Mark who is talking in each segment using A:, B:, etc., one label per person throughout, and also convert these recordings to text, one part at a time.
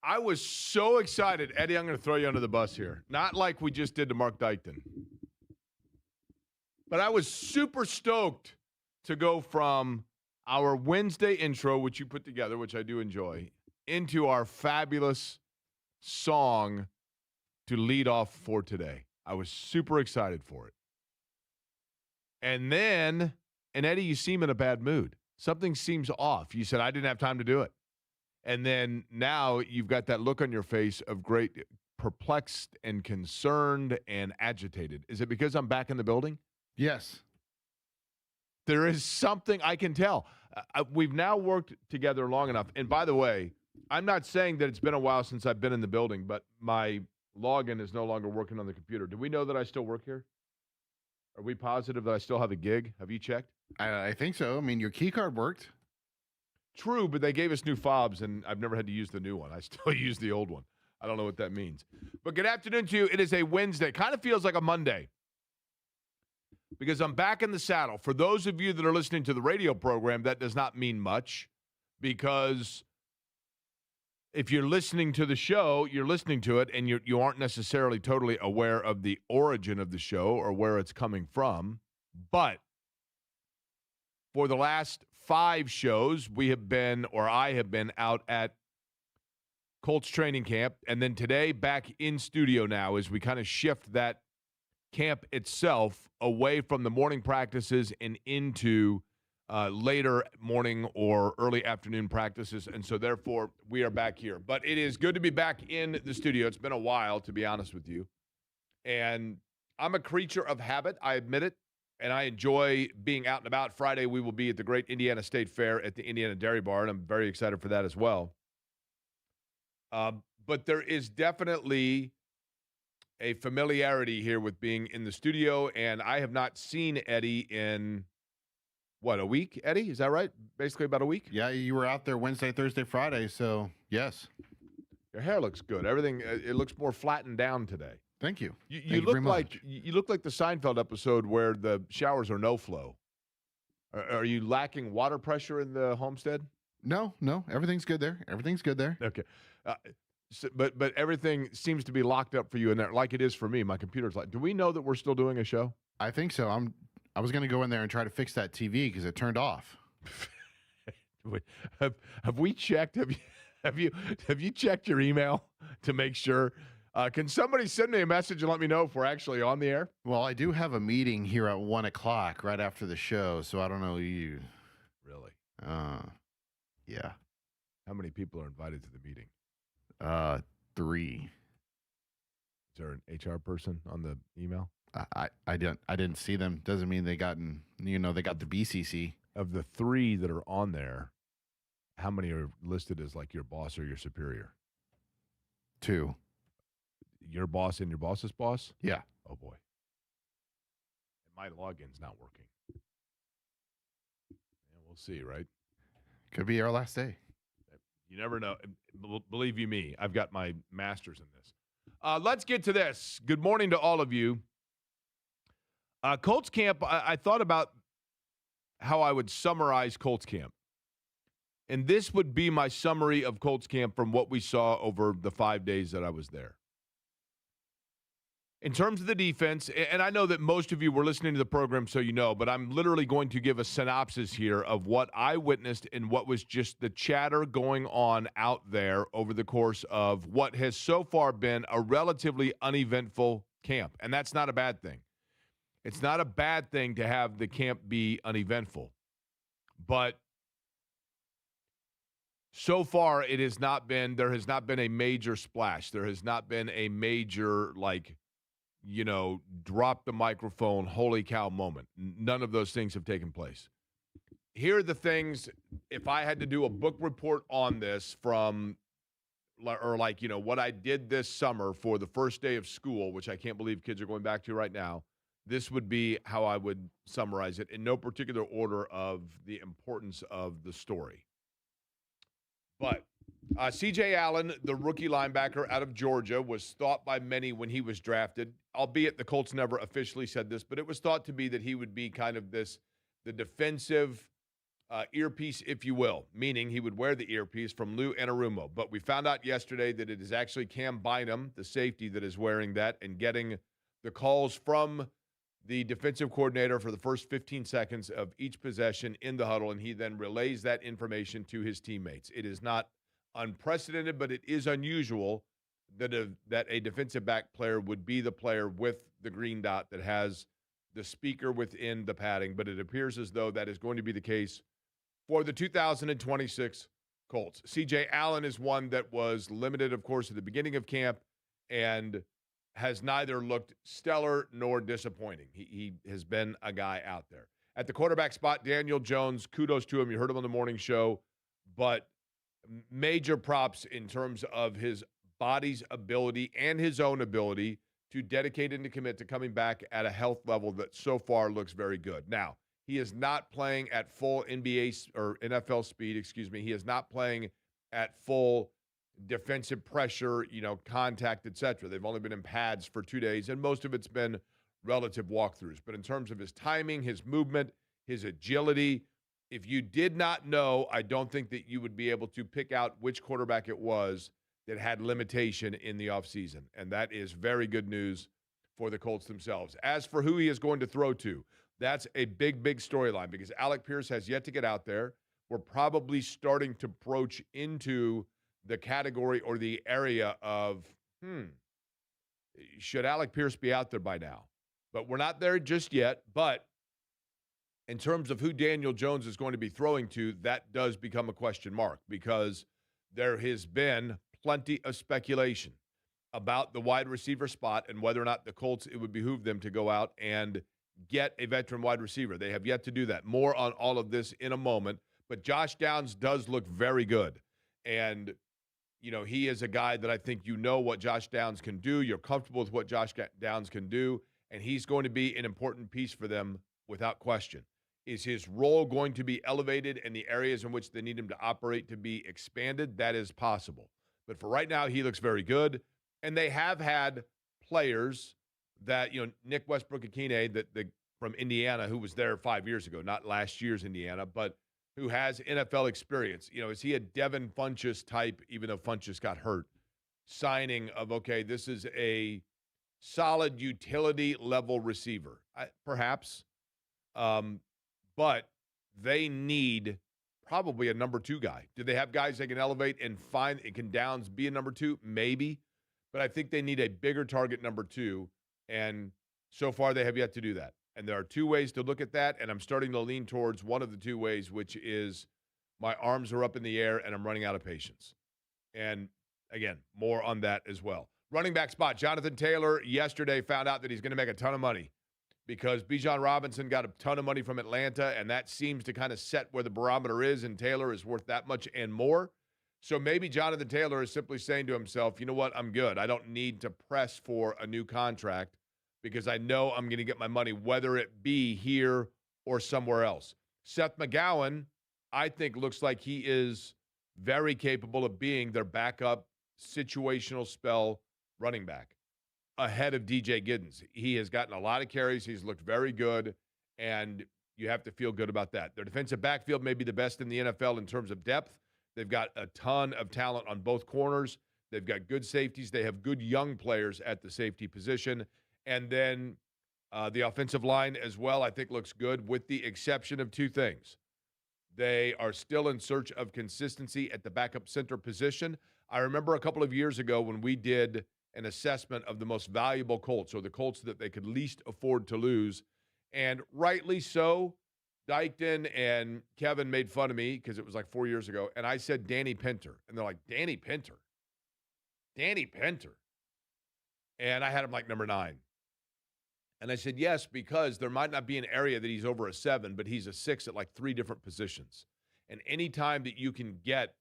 A: I was so excited. Eddie, I'm going to throw you under the bus here. Not like we just did to Mark Dykton. But I was super stoked to go from our Wednesday intro, which you put together, which I do enjoy, into our fabulous song to lead off for today. I was super excited for it. And then, and Eddie, you seem in a bad mood. Something seems off. You said, I didn't have time to do it. And then now you've got that look on your face of great perplexed and concerned and agitated. Is it because I'm back in the building?
B: Yes.
A: There is something I can tell. We've now worked together long enough. And by the way, I'm not saying that it's been a while since I've been in the building, but my login is no longer working on the computer. Do we know that I still work here? Are we positive that I still have a gig? Have you checked?
B: I think so. I mean, your key card worked.
A: True, but they gave us new fobs, and I've never had to use the new one. I still use the old one. I don't know what that means. But good afternoon to you. It is a Wednesday. Kind of feels like a Monday because I'm back in the saddle. For those of you that are listening to the radio program, that does not mean much because if you're listening to the show, you're listening to it, and you aren't necessarily totally aware of the origin of the show or where it's coming from. But for the last 5 shows, I have been out at Colts training camp, and then today back in studio now as we kind of shift that camp itself away from the morning practices and into later morning or early afternoon practices, and so therefore we are back here. But it is good to be back in the studio. It's been a while, to be honest with you, and I'm a creature of habit, I admit it. And I enjoy being out and about. Friday, we will be at the great Indiana State Fair at the Indiana Dairy Bar, and I'm very excited for that as well. But there is definitely a familiarity here with being in the studio, and I have not seen Eddie in, a week, Eddie? Is that right? Basically about a week?
B: Yeah, you were out there Wednesday, Thursday, Friday, so yes.
A: Your hair looks good. Everything, it looks more flattened down today.
B: Thank you.
A: You look like the Seinfeld episode where the showers are no flow. Are you lacking water pressure in the homestead?
B: No, everything's good there.
A: Okay, but everything seems to be locked up for you in there, like it is for me. My computer's like. Do we know that we're still doing a show?
B: I think so. I was going to go in there and try to fix that TV because it turned off.
A: Have we checked? Have you checked your email to make sure? Can somebody send me a message and let me know if we're actually on the air?
B: Well, I do have a meeting here at 1:00 right after the show, so I don't know you.
A: Really?
B: Yeah.
A: How many people are invited to the meeting?
B: 3.
A: Is there an HR person on the email?
B: I didn't see them. Doesn't mean they got they got the BCC.
A: Of the 3 that are on there, how many are listed as like your boss or your superior?
B: 2.
A: Your boss and your boss's boss?
B: Yeah.
A: Oh, boy. And my login's not working. Yeah, we'll see, right?
B: Could be our last day.
A: You never know. Believe you me, I've got my master's in this. Let's get to this. Good morning to all of you. Colts camp, I thought about how I would summarize Colts camp. And this would be my summary of Colts camp from what we saw over the 5 days that I was there. In terms of the defense, and I know that most of you were listening to the program, so you know, but I'm literally going to give a synopsis here of what I witnessed and what was just the chatter going on out there over the course of what has so far been a relatively uneventful camp. And that's not a bad thing. It's not a bad thing to have the camp be uneventful. But so far, there has not been a major splash. There has not been a major, drop the microphone, holy cow moment. None of those things have taken place. Here are the things, if I had to do a book report on this what I did this summer for the first day of school, which I can't believe kids are going back to right now, this would be how I would summarize it in no particular order of the importance of the story. But C.J. Allen, the rookie linebacker out of Georgia, was thought by many when he was drafted, albeit the Colts never officially said this, but it was thought to be that he would be kind of the defensive earpiece, if you will, meaning he would wear the earpiece from Lou Anarumo. But we found out yesterday that it is actually Cam Bynum, the safety, that is wearing that and getting the calls from the defensive coordinator for the first 15 seconds of each possession in the huddle, and he then relays that information to his teammates. It is not unprecedented, but it is unusual that a defensive back player would be the player with the green dot that has the speaker within the padding, but it appears as though that is going to be the case for the 2026 Colts. C.J. Allen is one that was limited, of course, at the beginning of camp and has neither looked stellar nor disappointing. He has been a guy out there. At the quarterback spot, Daniel Jones, kudos to him. You heard him on the morning show, but major props in terms of his body's ability and his own ability to dedicate and to commit to coming back at a health level that so far looks very good. Now, he is not playing at full NBA or NFL speed, He is not playing at full defensive pressure, contact, etc. They've only been in pads for 2 days, and most of it's been relative walkthroughs. But in terms of his timing, his movement, his agility, if you did not know, I don't think that you would be able to pick out which quarterback it was that had limitation in the offseason. And that is very good news for the Colts themselves. As for who he is going to throw to, that's a big, big storyline because Alec Pierce has yet to get out there. We're probably starting to broach into the category or the area of, should Alec Pierce be out there by now? But we're not there just yet. But in terms of who Daniel Jones is going to be throwing to, that does become a question mark because there has been plenty of speculation about the wide receiver spot and whether or not the Colts, it would behoove them to go out and get a veteran wide receiver. They have yet to do that. More on all of this in a moment. But Josh Downs does look very good. And, he is a guy that I think what Josh Downs can do. You're comfortable with what Josh Downs can do. And he's going to be an important piece for them without question. Is his role going to be elevated and the areas in which they need him to operate to be expanded? That is possible. But for right now, he looks very good. And they have had players that, Nick Westbrook-Akine, from Indiana, who was there 5 years ago, not last year's Indiana, but who has NFL experience. Is he a Devin Funchess type, even though Funchess got hurt, signing of, okay, this is a solid utility level receiver? Perhaps. But they need probably a number 2 guy. Do they have guys they can elevate and find? Can Downs be a number 2? Maybe. But I think they need a bigger target number 2. And so far they have yet to do that. And there are 2 ways to look at that. And I'm starting to lean towards one of the 2 ways, which is my arms are up in the air and I'm running out of patience. And again, more on that as well. Running back spot, Jonathan Taylor yesterday found out that he's going to make a ton of money because Bijan Robinson got a ton of money from Atlanta, and that seems to kind of set where the barometer is, and Taylor is worth that much and more. So maybe Jonathan Taylor is simply saying to himself, you know what, I'm good. I don't need to press for a new contract because I know I'm going to get my money, whether it be here or somewhere else. Seth McGowan, I think, looks like he is very capable of being their backup situational spell running back ahead of DJ Giddens. He has gotten a lot of carries. He's looked very good, and you have to feel good about that. Their defensive backfield may be the best in the NFL in terms of depth. They've got a ton of talent on both corners. They've got good safeties. They have good young players at the safety position. And then the offensive line as well, I think, looks good with the exception of 2 things. They are still in search of consistency at the backup center position. I remember a couple of years ago when we did an assessment of the most valuable Colts, or the Colts that they could least afford to lose. And rightly so, Dykton and Kevin made fun of me because it was like 4 years ago. And I said Danny Pinter. And they're like, Danny Pinter? Danny Pinter? And I had him like number 9. And I said, yes, because there might not be an area that he's over a 7, but he's a 6 at like 3 different positions. And any time that you can get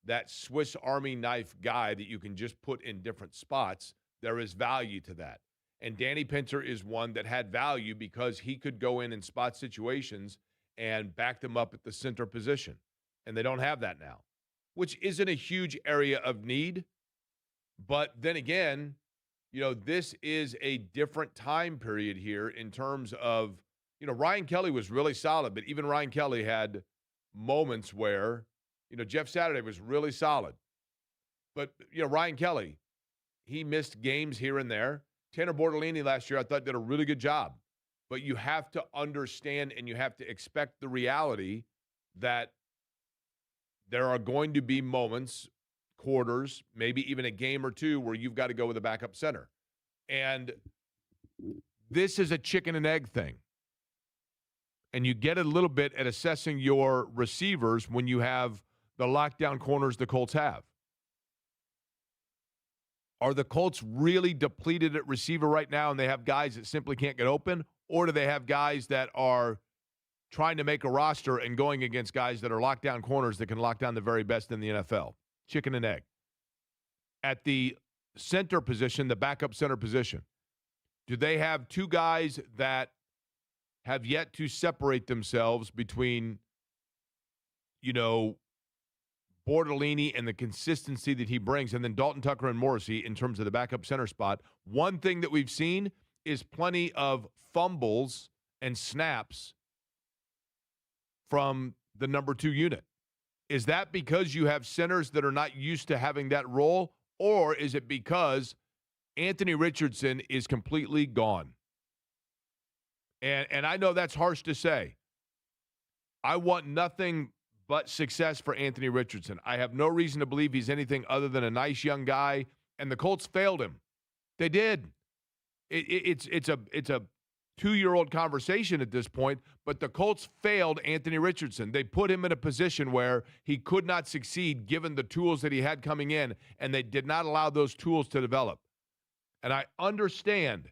A: that Swiss Army knife guy that you can just put in different spots, there is value to that. And Danny Pinter is one that had value because he could go in spot situations and back them up at the center position. And they don't have that now, which isn't a huge area of need. But then again, this is a different time period here in terms of, Ryan Kelly was really solid, but even Ryan Kelly had moments where, Jeff Saturday was really solid. But, Ryan Kelly, he missed games here and there. Tanner Bortolini last year, I thought, did a really good job. But you have to understand and you have to expect the reality that there are going to be moments, quarters, maybe even a game or two where you've got to go with a backup center. And this is a chicken and egg thing. And you get a little bit at assessing your receivers when you have the lockdown corners the Colts have. Are the Colts really depleted at receiver right now and they have guys that simply can't get open? Or do they have guys that are trying to make a roster and going against guys that are lockdown corners that can lock down the very best in the NFL? Chicken and egg. At the center position, the backup center position, do they have two guys that have yet to separate themselves between, Bortolini and the consistency that he brings, and then Dalton Tucker and Morrissey in terms of the backup center spot? One thing that we've seen is plenty of fumbles and snaps from the number 2 unit. Is that because you have centers that are not used to having that role, or is it because Anthony Richardson is completely gone? And I know that's harsh to say. I want nothing but success for Anthony Richardson. I have no reason to believe he's anything other than a nice young guy, and the Colts failed him. They did. It's a 2-year-old conversation at this point, but the Colts failed Anthony Richardson. They put him in a position where he could not succeed given the tools that he had coming in, and they did not allow those tools to develop. And I understand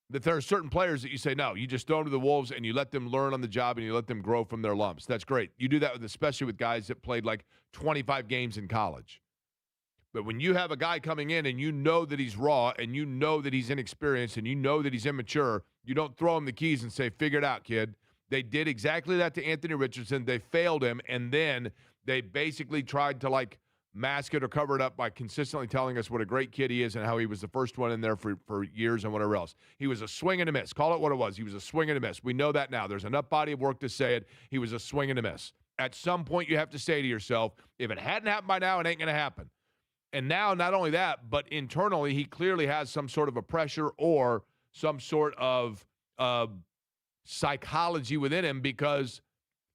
A: that there are certain players that you say, no, you just throw them to the Wolves and you let them learn on the job and you let them grow from their lumps. That's great. You do that especially with guys that played like 25 games in college. But when you have a guy coming in and you know that he's raw and you know that he's inexperienced and you know that he's immature, you don't throw him the keys and say, figure it out, kid. They did exactly that to Anthony Richardson. They failed him, and then they basically tried to mask it or cover it up by consistently telling us what a great kid he is and how he was the first one in there for years and whatever else. He was a swing and a miss. Call it what it was. He was a swing and a miss. We know that now. There's enough body of work to say it. He was a swing and a miss. At some point, you have to say to yourself, if it hadn't happened by now, it ain't going to happen. And now, not only that, but internally, he clearly has some sort of a pressure or some sort of psychology within him because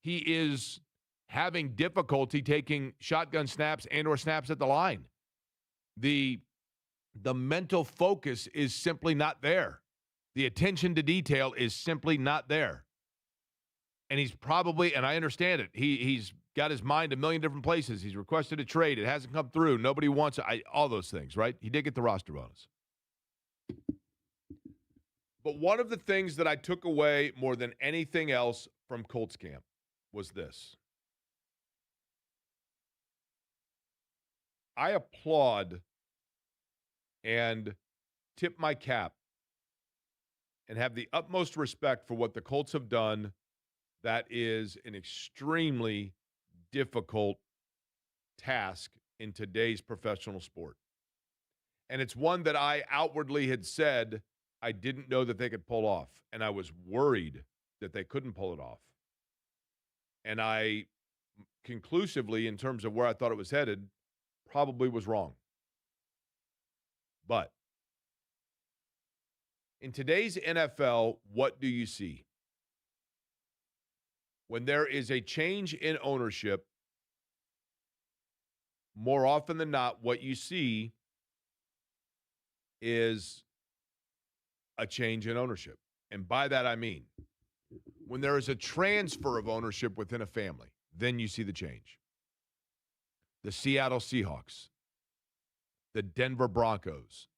A: he is having difficulty taking shotgun snaps and or snaps at the line. The mental focus is simply not there. The attention to detail is simply not there. And he's probably, and I understand it, he's got his mind a million different places. He's requested a trade. It hasn't come through. Nobody wants it. All those things, right? He did get the roster bonus. But one of the things that I took away more than anything else from Colts camp was this. I applaud and tip my cap and have the utmost respect for what the Colts have done. That is an extremely difficult task in today's professional sport. And it's one that I outwardly had said I didn't know that they could pull off. And I was worried that they couldn't pull it off. And I conclusively, in terms of where I thought it was headed, probably was wrong. But in today's NFL, what do you see? When there is a change in ownership, more often than not, what you see is a change in ownership. And by that, I mean, when there is a transfer of ownership within a family, then you see the change. The Seattle Seahawks, the Denver Broncos.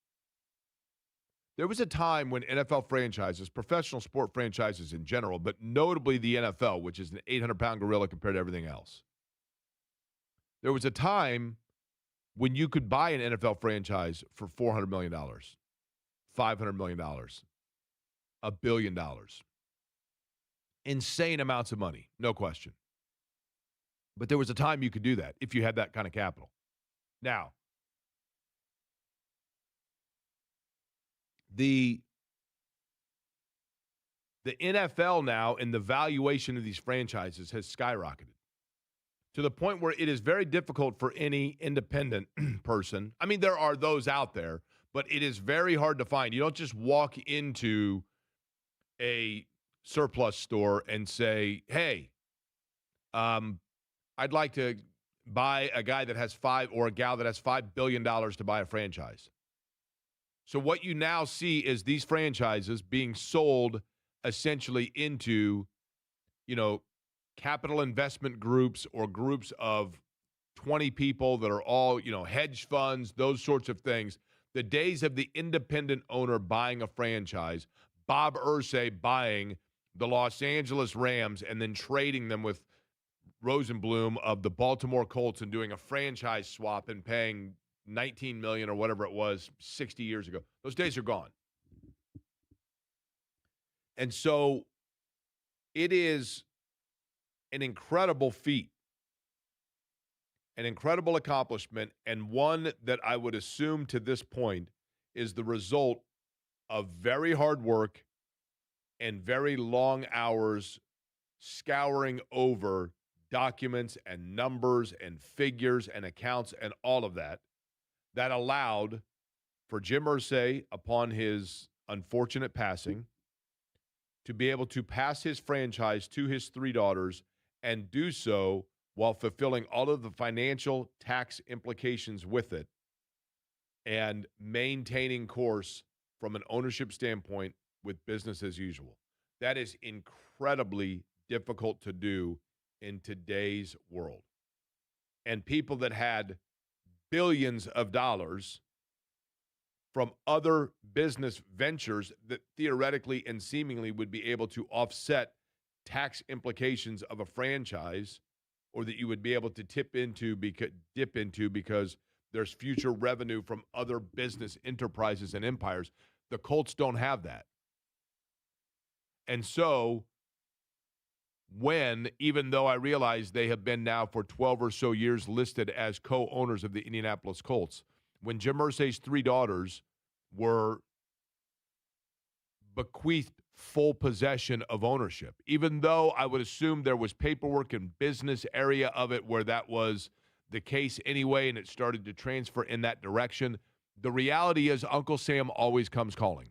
A: There was a time when NFL franchises, professional sport franchises in general, but notably the NFL, which is an 800-pound gorilla compared to everything else. There was a time when you could buy an NFL franchise for $400 million, $500 million, $1 billion. Insane amounts of money, no question. But there was a time you could do that if you had that kind of capital. Now, the NFL now and the valuation of these franchises has skyrocketed. to the point where it is very difficult for any independent person. I mean, there are those out there, but it is very hard to find. You don't just walk into a surplus store and say, hey, I'd like to buy a guy that has or a gal that has $5 billion to buy a franchise. So what you now see is these franchises being sold essentially into, capital investment groups or groups of 20 people that are all, hedge funds, those sorts of things. The days of the independent owner buying a franchise, Bob Irsay buying the Los Angeles Rams and then trading them with Rosenblum of the Baltimore Colts and doing a franchise swap and paying $19 million or whatever it was 60 years ago. Those days are gone. And so it is an incredible feat, an incredible accomplishment, and one that I would assume to this point is the result of very hard work and very long hours scouring over documents and numbers and figures and accounts and all of that allowed for Jim Irsay, upon his unfortunate passing, to be able to pass his franchise to his three daughters and do so while fulfilling all of the financial tax implications with it and maintaining course from an ownership standpoint with business as usual. That is incredibly difficult to do in today's world. And people that had billions of dollars from other business ventures that theoretically and seemingly would be able to offset tax implications of a franchise, or that you would be able to dip into because there's future revenue from other business enterprises and empires. The Colts don't have that. And so even though I realize they have been now for 12 or so years listed as co-owners of the Indianapolis Colts, when Jim Irsay's three daughters were bequeathed full possession of ownership, even though I would assume there was paperwork and business area of it where that was the case anyway, and it started to transfer in that direction, the reality is Uncle Sam always comes calling.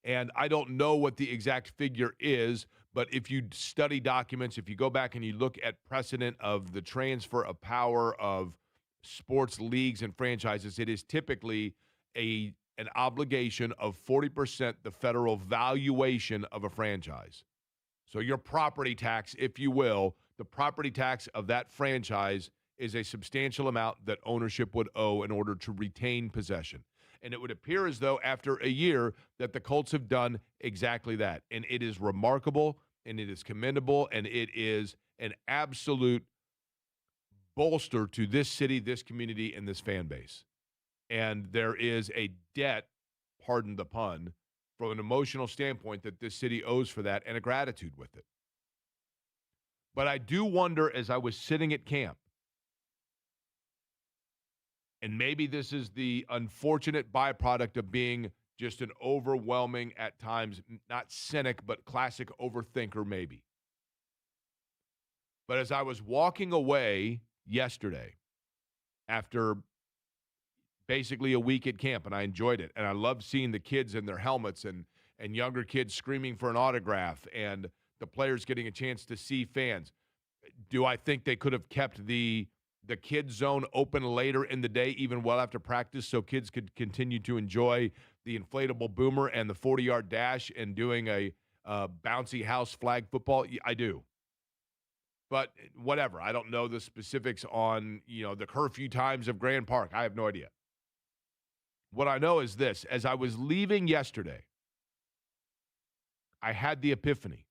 A: And I don't know what the exact figure is, but if you study documents, if you go back and you look at precedent of the transfer of power of sports leagues and franchises, it is typically an obligation of 40% the federal valuation of a franchise. So your property tax, if you will, the property tax of that franchise is a substantial amount that ownership would owe in order to retain possession. And it would appear as though after a year that the Colts have done exactly that. And it is remarkable, and it is commendable, and it is an absolute bolster to this city, this community, and this fan base. And there is a debt, pardon the pun, from an emotional standpoint that this city owes for that, and a gratitude with it. But I do wonder, as I was sitting at camp, and maybe this is the unfortunate byproduct of being just an overwhelming, at times, not cynic, but classic overthinker maybe. But as I was walking away yesterday, after basically a week at camp, and I enjoyed it, and I loved seeing the kids in their helmets and younger kids screaming for an autograph and the players getting a chance to see fans. Do I think they could have kept the kids zone open later in the day, even well after practice, so kids could continue to enjoy the inflatable boomer and the 40-yard dash and doing a bouncy house flag football? I do. But whatever. I don't know the specifics on, the curfew times of Grand Park. I have no idea. What I know is this. As I was leaving yesterday, I had the epiphany.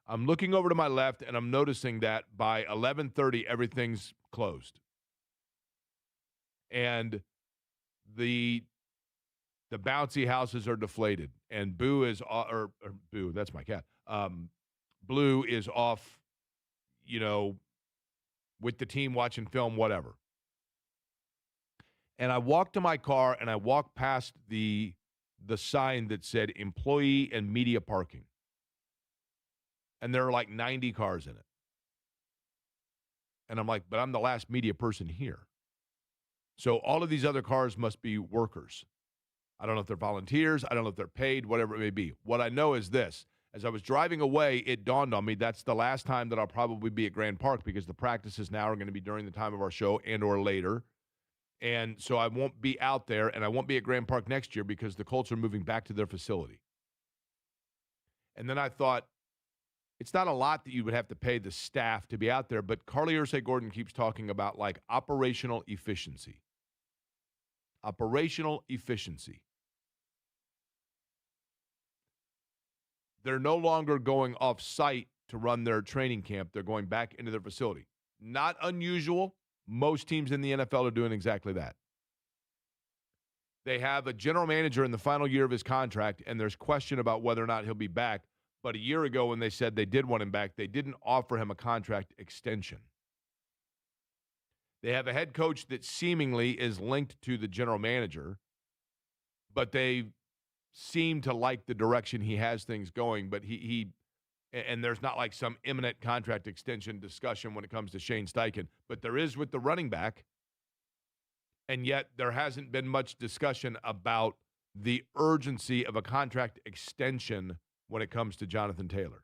A: I'm looking over to my left, and I'm noticing that by 11:30, everything's closed. And the bouncy houses are deflated, and Boo is, or Boo, that's my cat. Blue is off, with the team watching film, whatever. And I walked to my car, and I walked past the sign that said employee and media parking. And there are like 90 cars in it. And I'm like, but I'm the last media person here. So all of these other cars must be workers. I don't know if they're volunteers. I don't know if they're paid, whatever it may be. What I know is this. As I was driving away, it dawned on me that's the last time that I'll probably be at Grand Park because the practices now are going to be during the time of our show and or later. And so I won't be out there, and I won't be at Grand Park next year because the Colts are moving back to their facility. And then I thought, it's not a lot that you would have to pay the staff to be out there, but Carly Ursay-Gordon keeps talking about, like, operational efficiency. Operational efficiency. They're no longer going off-site to run their training camp. They're going back into their facility. Not unusual. Most teams in the NFL are doing exactly that. They have a general manager in the final year of his contract, and there's question about whether or not he'll be back. But a year ago when they said they did want him back, they didn't offer him a contract extension. They have a head coach that seemingly is linked to the general manager, but they seem to like the direction he has things going, but and there's not like some imminent contract extension discussion when it comes to Shane Steichen, but there is with the running back, and yet there hasn't been much discussion about the urgency of a contract extension when it comes to Jonathan Taylor.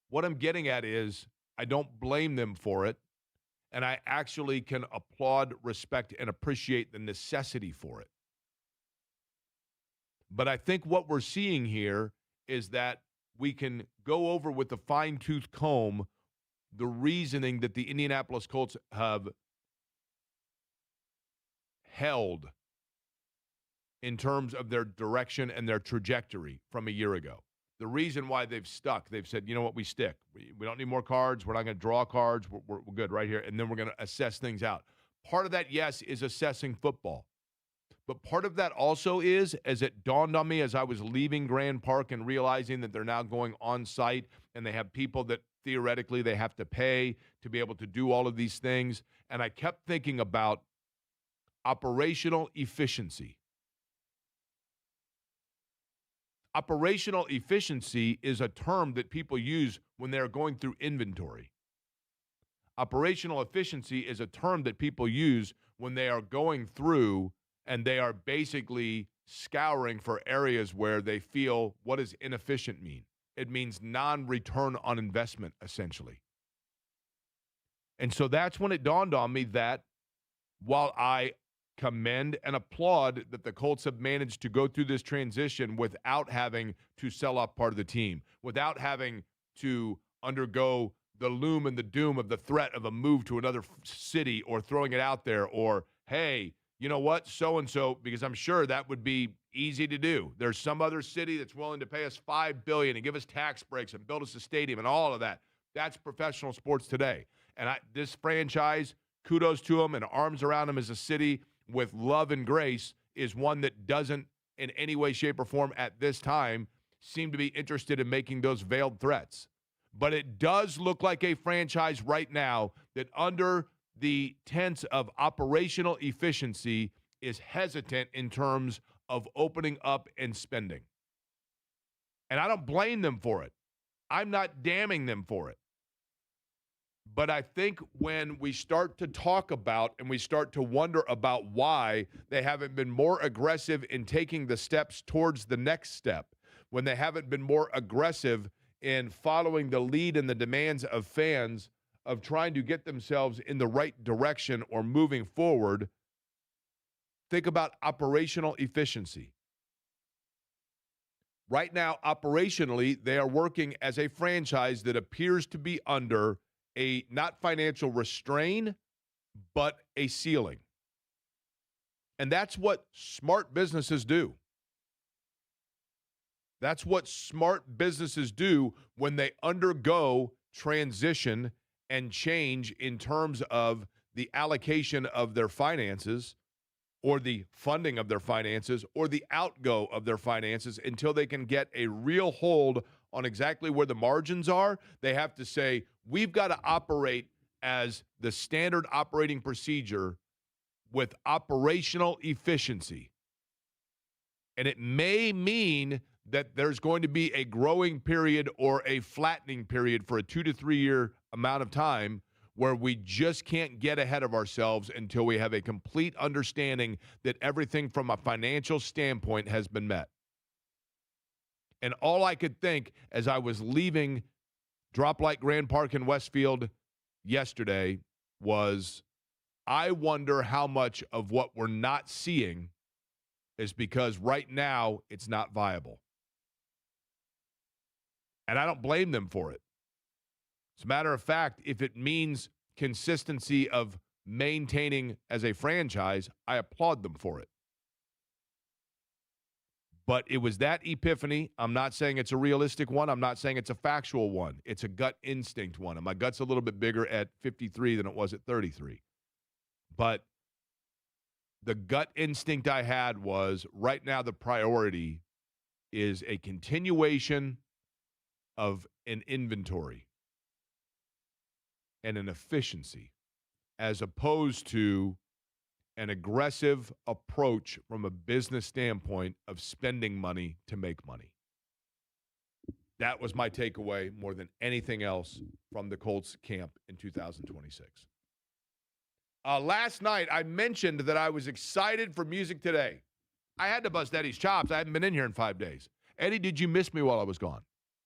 A: What I'm getting at is I don't blame them for it, and I actually can applaud, respect, and appreciate the necessity for it. But I think what we're seeing here is that we can go over with a fine-tooth comb the reasoning that the Indianapolis Colts have held in terms of their direction and their trajectory from a year ago. The reason why they've stuck, they've said, you know what, we stick. We don't need more cards. We're not going to draw cards. We're good right here. And then we're going to assess things out. Part of that, yes, is assessing football. But part of that also is, as it dawned on me as I was leaving Grand Park and realizing that they're now going on site and they have people that theoretically they have to pay to be able to do all of these things. And I kept thinking about operational efficiency. Operational efficiency is a term that people use when they're going through inventory. Operational efficiency is a term that people use when they are going through and they are basically scouring for areas where they feel, what does inefficient mean? It means non-return on investment, essentially. And so that's when it dawned on me that while I commend and applaud that the Colts have managed to go through this transition without having to sell off part of the team, without having to undergo the loom and the doom of the threat of a move to another city or throwing it out there or, hey, you know what, so-and-so, because I'm sure that would be easy to do. There's some other city that's willing to pay us $5 billion and give us tax breaks and build us a stadium and all of that. That's professional sports today. And this franchise, kudos to them and arms around them as a city with love and grace, is one that doesn't in any way, shape, or form at this time seem to be interested in making those veiled threats. But it does look like a franchise right now that under the tense of operational efficiency is hesitant in terms of opening up and spending. And I don't blame them for it. I'm not damning them for it. But I think when we start to talk about and we start to wonder about why they haven't been more aggressive in taking the steps towards the next step, when they haven't been more aggressive in following the lead and the demands of fans of trying to get themselves in the right direction or moving forward, think about operational efficiency. Right now, operationally, they are working as a franchise that appears to be under a not financial restraint, but a ceiling. And that's what smart businesses do. That's what smart businesses do when they undergo transition and change in terms of the allocation of their finances or the funding of their finances or the outgo of their finances until they can get a real hold on exactly where the margins are. They have to say, we've got to operate as the standard operating procedure with operational efficiency. And it may mean that there's going to be a growing period or a flattening period for a 2 to 3 year amount of time where we just can't get ahead of ourselves until we have a complete understanding that everything from a financial standpoint has been met. And all I could think as I was leaving Drop Light Grand Park in Westfield yesterday was, I wonder how much of what we're not seeing is because right now it's not viable. And I don't blame them for it. As a matter of fact, if it means consistency of maintaining as a franchise, I applaud them for it. But it was that epiphany. I'm not saying it's a realistic one. I'm not saying it's a factual one. It's a gut instinct one. And my gut's a little bit bigger at 53 than it was at 33. But the gut instinct I had was right now the priority is a continuation of an inventory and an efficiency as opposed to an aggressive approach from a business standpoint of spending money to make money. That was my takeaway more than anything else from the Colts camp in 2026. Last night, I mentioned that I was excited for music today. I had to bust Eddie's chops. I haven't been in here in 5 days. Eddie, did you miss me while I was gone?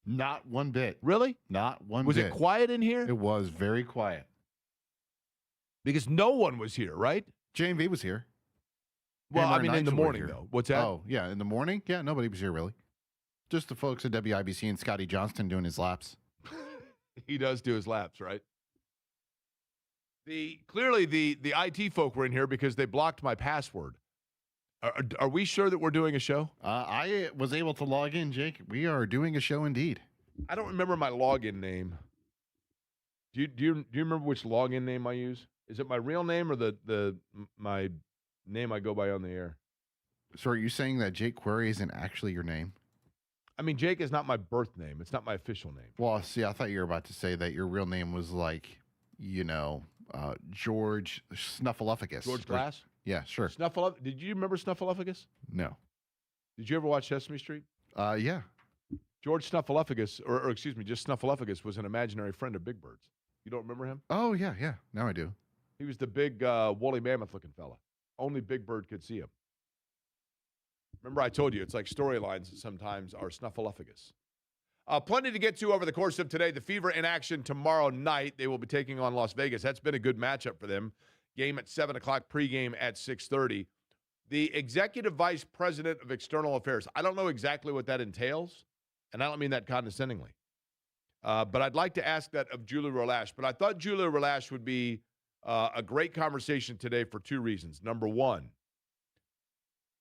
B: Not one bit.
A: Really?
B: Not one
A: Was
B: bit.
A: it quiet in here?
B: It was very quiet.
A: Because no one was here, right?
B: J&V was here.
A: Well,
B: Hammer
A: I mean,
B: and
A: in the
B: Nigel were
A: morning,
B: here.
A: though. What's that?
B: Oh, yeah, in the morning? Yeah, nobody was here, really. Just the folks at WIBC and Scotty Johnston doing his laps.
A: He does do his laps, right? Clearly, the IT folk were in here because they blocked my password. Are we sure that we're doing a show?
B: I was able to log in, Jake. We are doing a show indeed.
A: I don't remember my login name. Do you remember which login name I use? Is it my real name or my name I go by on the air?
B: So are you saying that Jake Query isn't actually your name?
A: I mean, Jake is not my birth name. It's not my official name.
B: Well, see, I thought you were about to say that your real name was like, George Snuffleupagus.
A: George Glass?
B: Yeah, sure.
A: Did you remember Snuffleupagus?
B: No.
A: Did you ever watch Sesame Street?
B: Yeah.
A: George Snuffleupagus, or excuse me, just Snuffleupagus was an imaginary friend of Big Bird's. You don't remember him?
B: Oh, yeah. Now I do.
A: He was the big woolly mammoth-looking fella. Only Big Bird could see him. Remember I told you, it's like storylines that sometimes are Snuffleupagus. Plenty to get to over the course of today. The Fever in action tomorrow night. They will be taking on Las Vegas. That's been a good matchup for them. Game at 7 o'clock, pregame at 6:30. The Executive Vice President of External Affairs. I don't know exactly what that entails, and I don't mean that condescendingly. But I'd like to ask that of Julie Relash. But I thought Julie Relash would be a great conversation today for two reasons. Number one,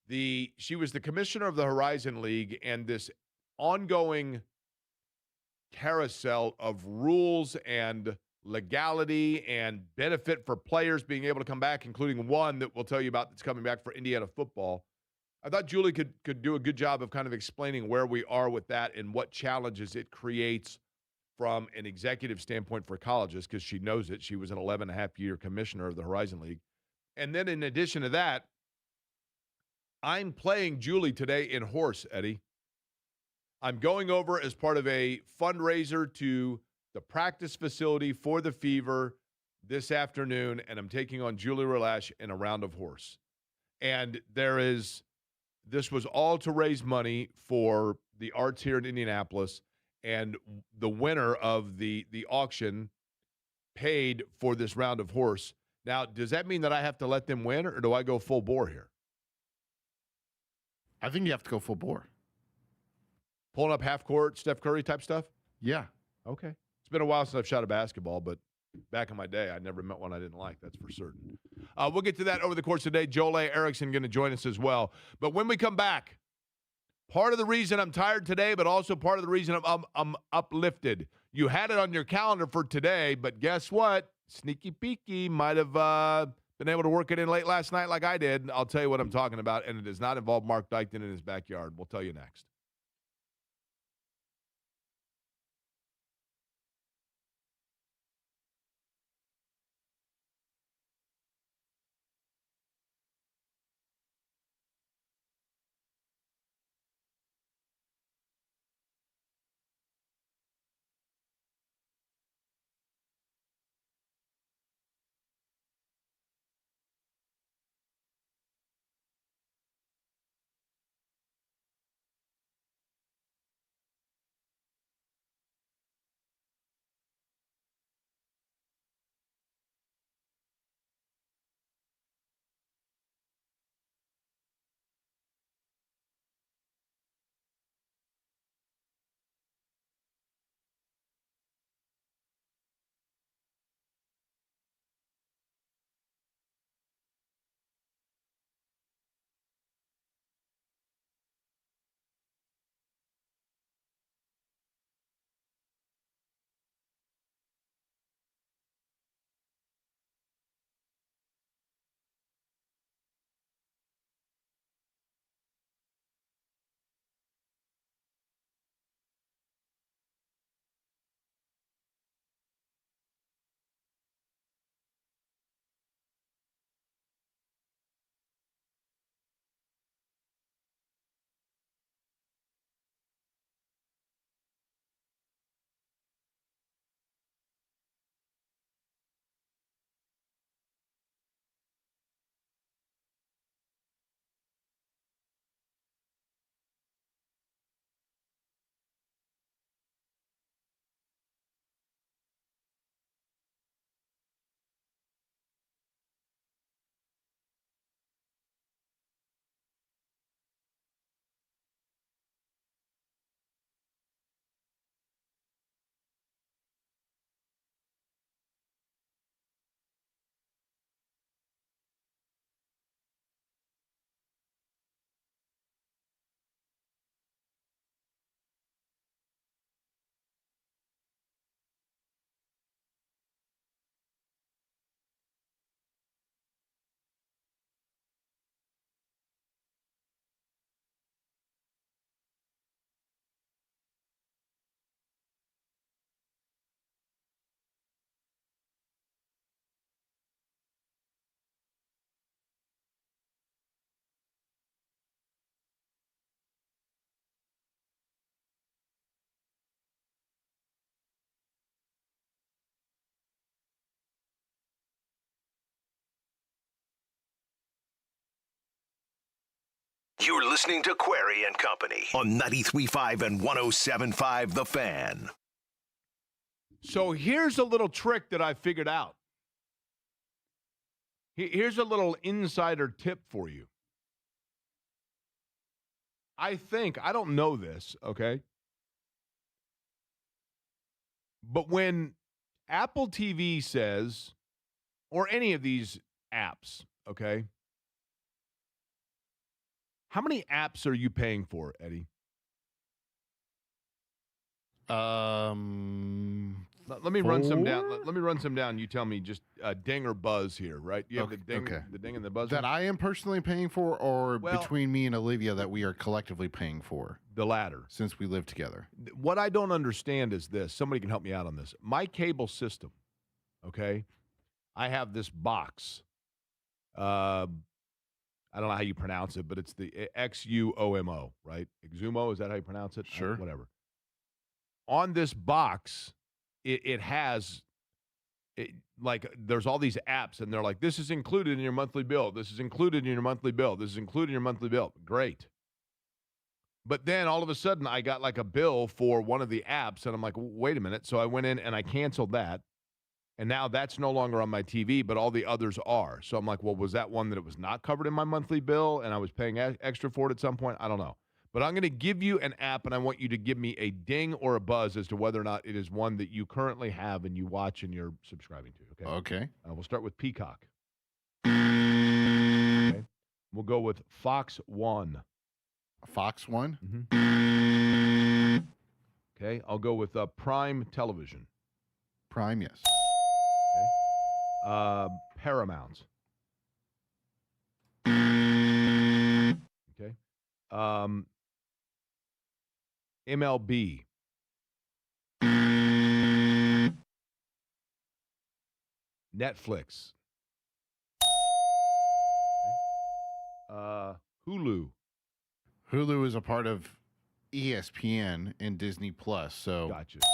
A: she was the commissioner of the Horizon League, and this ongoing carousel of rules and legality and benefit for players being able to come back, including one that we'll tell you about that's coming back for Indiana football. I thought Julie could do a good job of kind of explaining where we are with that and what challenges it creates from an executive standpoint for colleges, because she knows it. She was an 11-and-a-half-year commissioner of the Horizon League. And then in addition to that, I'm playing Julie today in horse, Eddie. I'm going over as part of a fundraiser to the practice facility for the Fever this afternoon, and I'm taking on Julie Relash in a round of horse. And this was all to raise money for the arts here in Indianapolis, and the winner of the auction paid for this round of horse. Now, does that mean that I have to let them win, or do I go full bore here?
B: I think you have to go full bore.
A: Pulling up half court, Steph Curry type stuff?
B: Yeah.
A: Okay. It's been a while since I've shot a basketball, but back in my day, I never met one I didn't like. That's for certain. We'll get to that over the course of the day. Joel Erickson going to join us as well. But when we come back, part of the reason I'm tired today, but also part of the reason I'm uplifted. You had it on your calendar for today, but guess what? Sneaky peeky might have been able to work it in late last night like I did. I'll tell you what I'm talking about, and it does not involve Mark Dykton in his backyard. We'll tell you next.
C: You're listening to Query and Company on 93.5 and 107.5 The Fan.
A: So here's a little trick that I figured out. Here's a little insider tip for you. I don't know this, okay? But when Apple TV says, or any of these apps, okay? How many apps are you paying for, Eddie? Let me run some down. Let me run some down. You tell me just ding or buzz here, right? You have the ding and the buzz.
B: That I am personally paying for, or between me and Olivia that we are collectively paying for?
A: The latter.
B: Since we live together.
A: What I don't understand is this. Somebody can help me out on this. My cable system, okay? I have this box. I don't know how you pronounce it, but it's the XUOMO, right? Exumo, is that how you pronounce it?
B: Sure.
A: Whatever. On this box, it has, there's all these apps, and they're like, this is included in your monthly bill. This is included in your monthly bill. This is included in your monthly bill. Great. But then all of a sudden, I got like a bill for one of the apps, and I'm like, wait a minute. So I went in and I canceled that. And now that's no longer on my TV, but all the others are. So I'm like, well, was that one that it was not covered in my monthly bill and I was paying extra for it at some point? I don't know. But I'm going to give you an app, and I want you to give me a ding or a buzz as to whether or not it is one that you currently have and you watch and you're subscribing to.
B: Okay.
A: We'll start with Peacock. Okay. We'll go with Fox One.
B: Fox One?
A: Mm-hmm. Okay. I'll go with Prime Television.
B: Prime, yes.
A: Paramount. Okay. MLB. Netflix. Okay. Hulu.
B: Hulu is a part of ESPN and Disney Plus, so
A: Gotcha. Okay.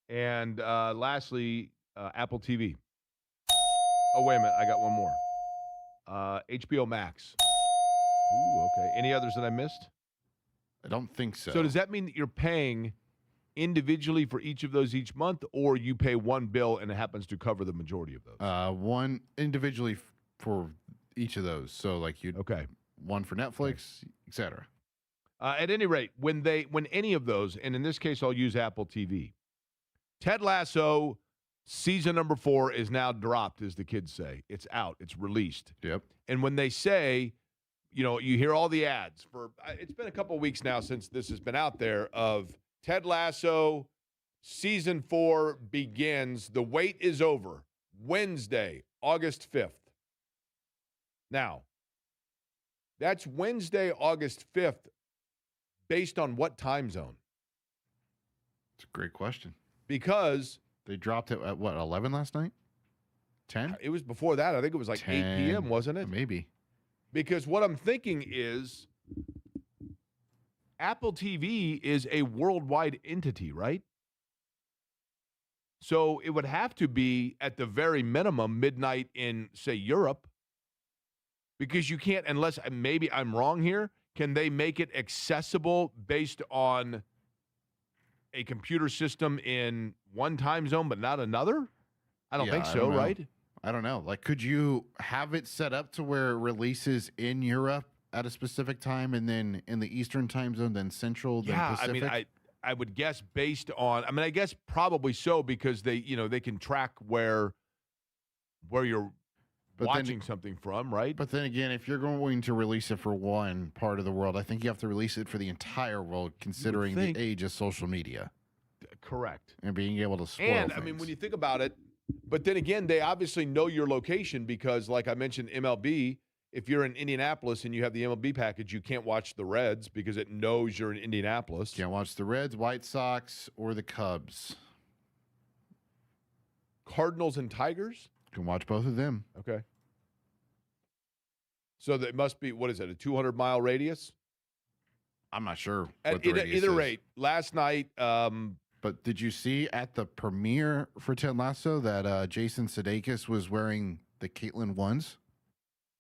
A: And lastly, Apple TV. Oh, wait a minute. I got one more. HBO Max. Ooh, okay. Any others that I missed?
B: I don't think so.
A: So does that mean that you're paying individually for each of those each month, or you pay one bill and it happens to cover the majority of those?
B: One individually for each of those. So like one for Netflix, etc.
A: At any rate, when any of those, and in this case I'll use Apple TV, Ted Lasso season number 4 is now dropped, as the kids say. It's out. It's released.
B: Yep.
A: And when they say, you hear all the ads for, it's been a couple of weeks now since this has been out there, of Ted Lasso season 4 begins. The wait is over. Wednesday, August 5th. Now, that's Wednesday, August 5th, based on what time zone?
B: It's a great question.
A: Because
B: they dropped it at 11 last night? 10?
A: It was before that. I think it was like 10, 8 p.m., wasn't it?
B: Maybe.
A: Because what I'm thinking is Apple TV is a worldwide entity, right? So it would have to be at the very minimum midnight in, say, Europe. Because you can't, unless maybe I'm wrong here, can they make it accessible based on a computer system in one time zone but not another? I don't think so, right?
B: I don't know. Like, could you have it set up to where it releases in Europe at a specific time and then in the Eastern time zone, then Central, then Pacific?
A: I mean, I would guess based on, I guess probably so, because they can track where you're watching something from, right?
B: But then again, if you're going to release it for one part of the world, I think you have to release it for the entire world, considering the age of social media.
A: Correct.
B: And being able to spoil
A: And,
B: things.
A: when you think about it, but then again, they obviously know your location because, like I mentioned, MLB, if you're in Indianapolis and you have the MLB package, you can't watch the Reds because it knows you're in Indianapolis.
B: Can't watch the Reds, White Sox, or the Cubs.
A: Cardinals and Tigers?
B: You can watch both of them.
A: Okay. So that must be, what is it, a 200-mile radius?
B: I'm not sure.
A: At either rate, last night.
B: But did you see at the premiere for Ted Lasso that Jason Sudeikis was wearing the Caitlyn ones?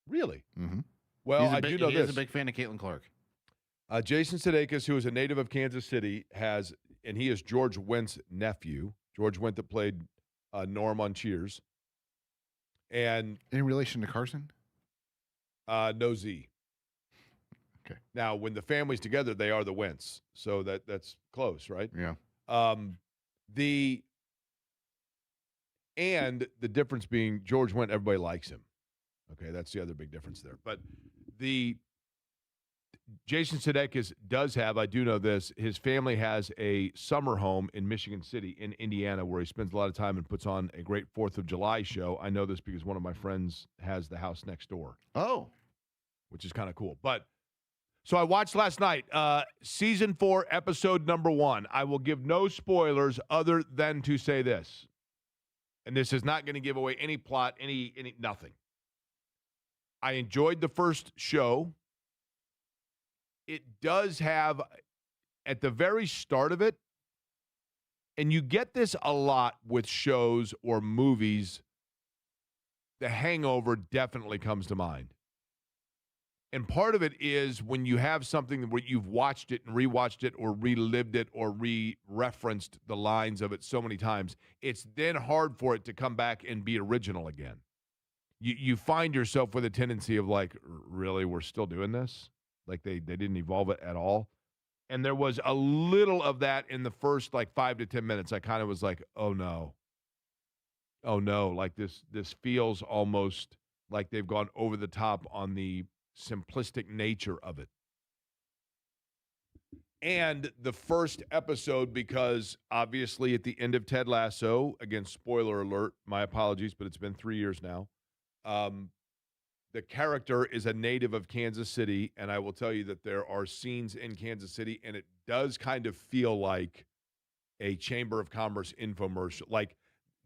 A: Really?
B: Mm-hmm.
A: Well, I do know
B: He
A: this.
B: is a big fan of Caitlin Clark.
A: Jason Sudeikis, who is a native of Kansas City, and he is George Wendt's nephew. George Wendt that played Norm on Cheers. And
B: In relation to Carson?
A: no Z.
B: Okay.
A: Now, when the family's together, they are the Wentz. So that's close, right?
B: Yeah.
A: And the difference being George Wendt, everybody likes him. Okay, that's the other big difference there. But the Jason Sudeikis does have, I do know this, his family has a summer home in Michigan City in Indiana where he spends a lot of time and puts on a great 4th of July show. I know this because one of my friends has the house next door.
B: Oh.
A: Which is kind of cool. But so I watched last night, season 4, episode number 1. I will give no spoilers other than to say this. And this is not going to give away any plot, any nothing. I enjoyed the first show. It does have, at the very start of it, and you get this a lot with shows or movies, The Hangover definitely comes to mind. And part of it is when you have something where you've watched it and rewatched it or relived it or re-referenced the lines of it so many times, it's then hard for it to come back and be original again. You find yourself with a tendency of like, really, we're still doing this? Like they didn't evolve it at all. And there was a little of that in the first like 5 to 10 minutes. I kind of was like, oh no. Oh no. Like this feels almost like they've gone over the top on the simplistic nature of it. And the first episode, because obviously at the end of Ted Lasso, again, spoiler alert, my apologies, but it's been 3 years now. The character is a native of Kansas City, and I will tell you that there are scenes in Kansas City, and it does kind of feel like a Chamber of Commerce infomercial. Like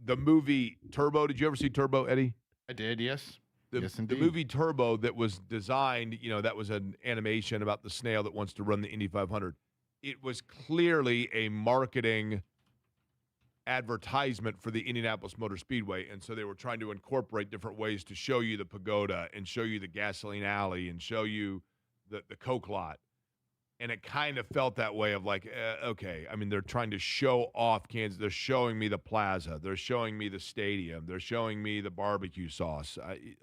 A: the movie Turbo. Did you ever see Turbo, Eddie?
B: I did, yes. Yes,
A: The
B: indeed.
A: movie Turbo that was designed, that was an animation about the snail that wants to run the Indy 500. It was clearly a marketing advertisement for the Indianapolis Motor Speedway, and so they were trying to incorporate different ways to show you the pagoda and show you the gasoline alley and show you the Coke lot. And it kind of felt that way of like, okay, I mean, they're trying to show off Kansas. They're showing me the plaza. They're showing me the stadium. They're showing me the barbecue sauce.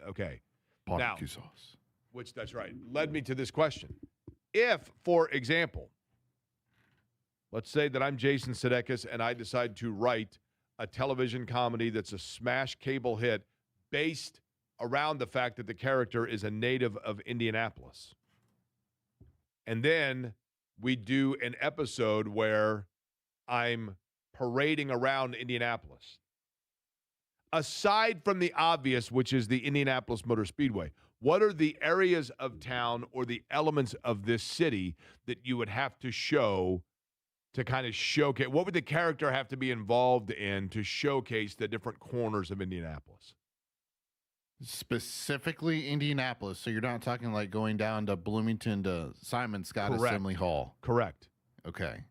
A: Okay.
B: Barbecue sauce.
A: Which, that's right, led me to this question. If, for example, let's say that I'm Jason Sudeikis and I decide to write a television comedy that's a smash cable hit based around the fact that the character is a native of Indianapolis. And then we do an episode where I'm parading around Indianapolis. Aside from the obvious, which is the Indianapolis Motor Speedway, what are the areas of town or the elements of this city that you would have to show to kind of showcase? What would the character have to be involved in to showcase the different corners of Indianapolis?
B: Specifically Indianapolis. So you're not talking like going down to Bloomington to Simon Scott
A: Correct.
B: Assembly Hall.
A: Correct.
B: Okay.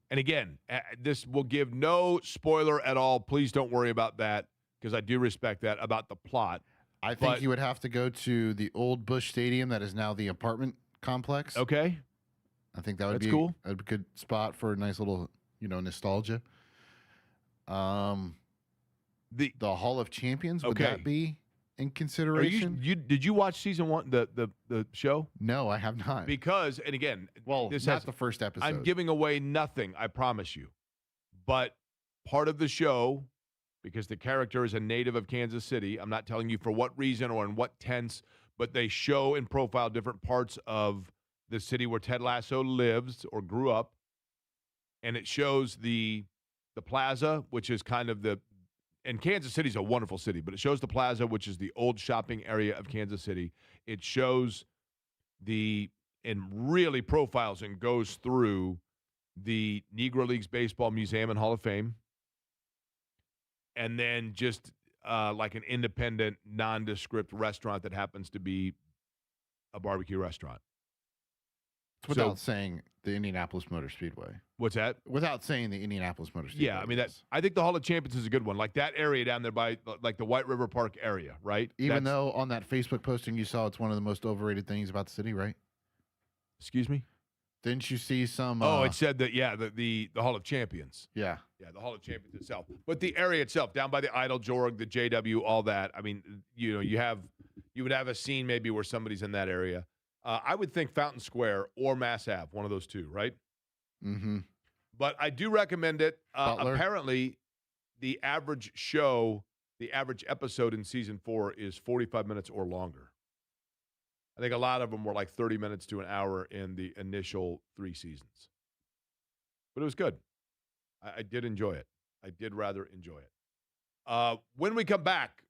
A: And again, this will give no spoiler at all. Please don't worry about that because I do respect that about the plot.
B: I think you would have to go to the old Busch Stadium that is now the apartment complex.
A: Okay.
B: I think that would
A: That's
B: be
A: cool.
B: a good spot for a nice little, nostalgia. The Hall of Champions, would that be in consideration?
A: Did you watch season 1, the show?
B: No, I have not.
A: Because, and again,
B: this not the first episode.
A: I'm giving away nothing, I promise you. But part of the show, because the character is a native of Kansas City, I'm not telling you for what reason or in what tense, but they show and profile different parts of the city where Ted Lasso lives or grew up. And it shows the plaza, which is kind of and Kansas City is a wonderful city, but it shows the plaza, which is the old shopping area of Kansas City. It shows and really profiles and goes through the Negro Leagues Baseball Museum and Hall of Fame. And then just like an independent, nondescript restaurant that happens to be a barbecue restaurant.
B: It's without saying the Indianapolis Motor Speedway.
A: What's that?
B: Without saying the Indianapolis Motor Speedway.
A: Yeah, I mean, I think the Hall of Champions is a good one. Like that area down there by like the White River Park area, right?
B: Even though on that Facebook posting you saw it's one of the most overrated things about the city, right?
A: Excuse me?
B: Didn't you see some?
A: It said that, the Hall of Champions.
B: Yeah.
A: Yeah, the Hall of Champions itself. But the area itself, down by the Idol, Jorg, the JW, all that. I mean, you would have a scene maybe where somebody's in that area. I would think Fountain Square or Mass Ave, one of those two, right?
B: Mm-hmm.
A: But I do recommend it. Apparently, the average episode in season 4 is 45 minutes or longer. I think a lot of them were like 30 minutes to an hour in the initial 3 seasons. But it was good. I did enjoy it. I did rather enjoy it. When we come back,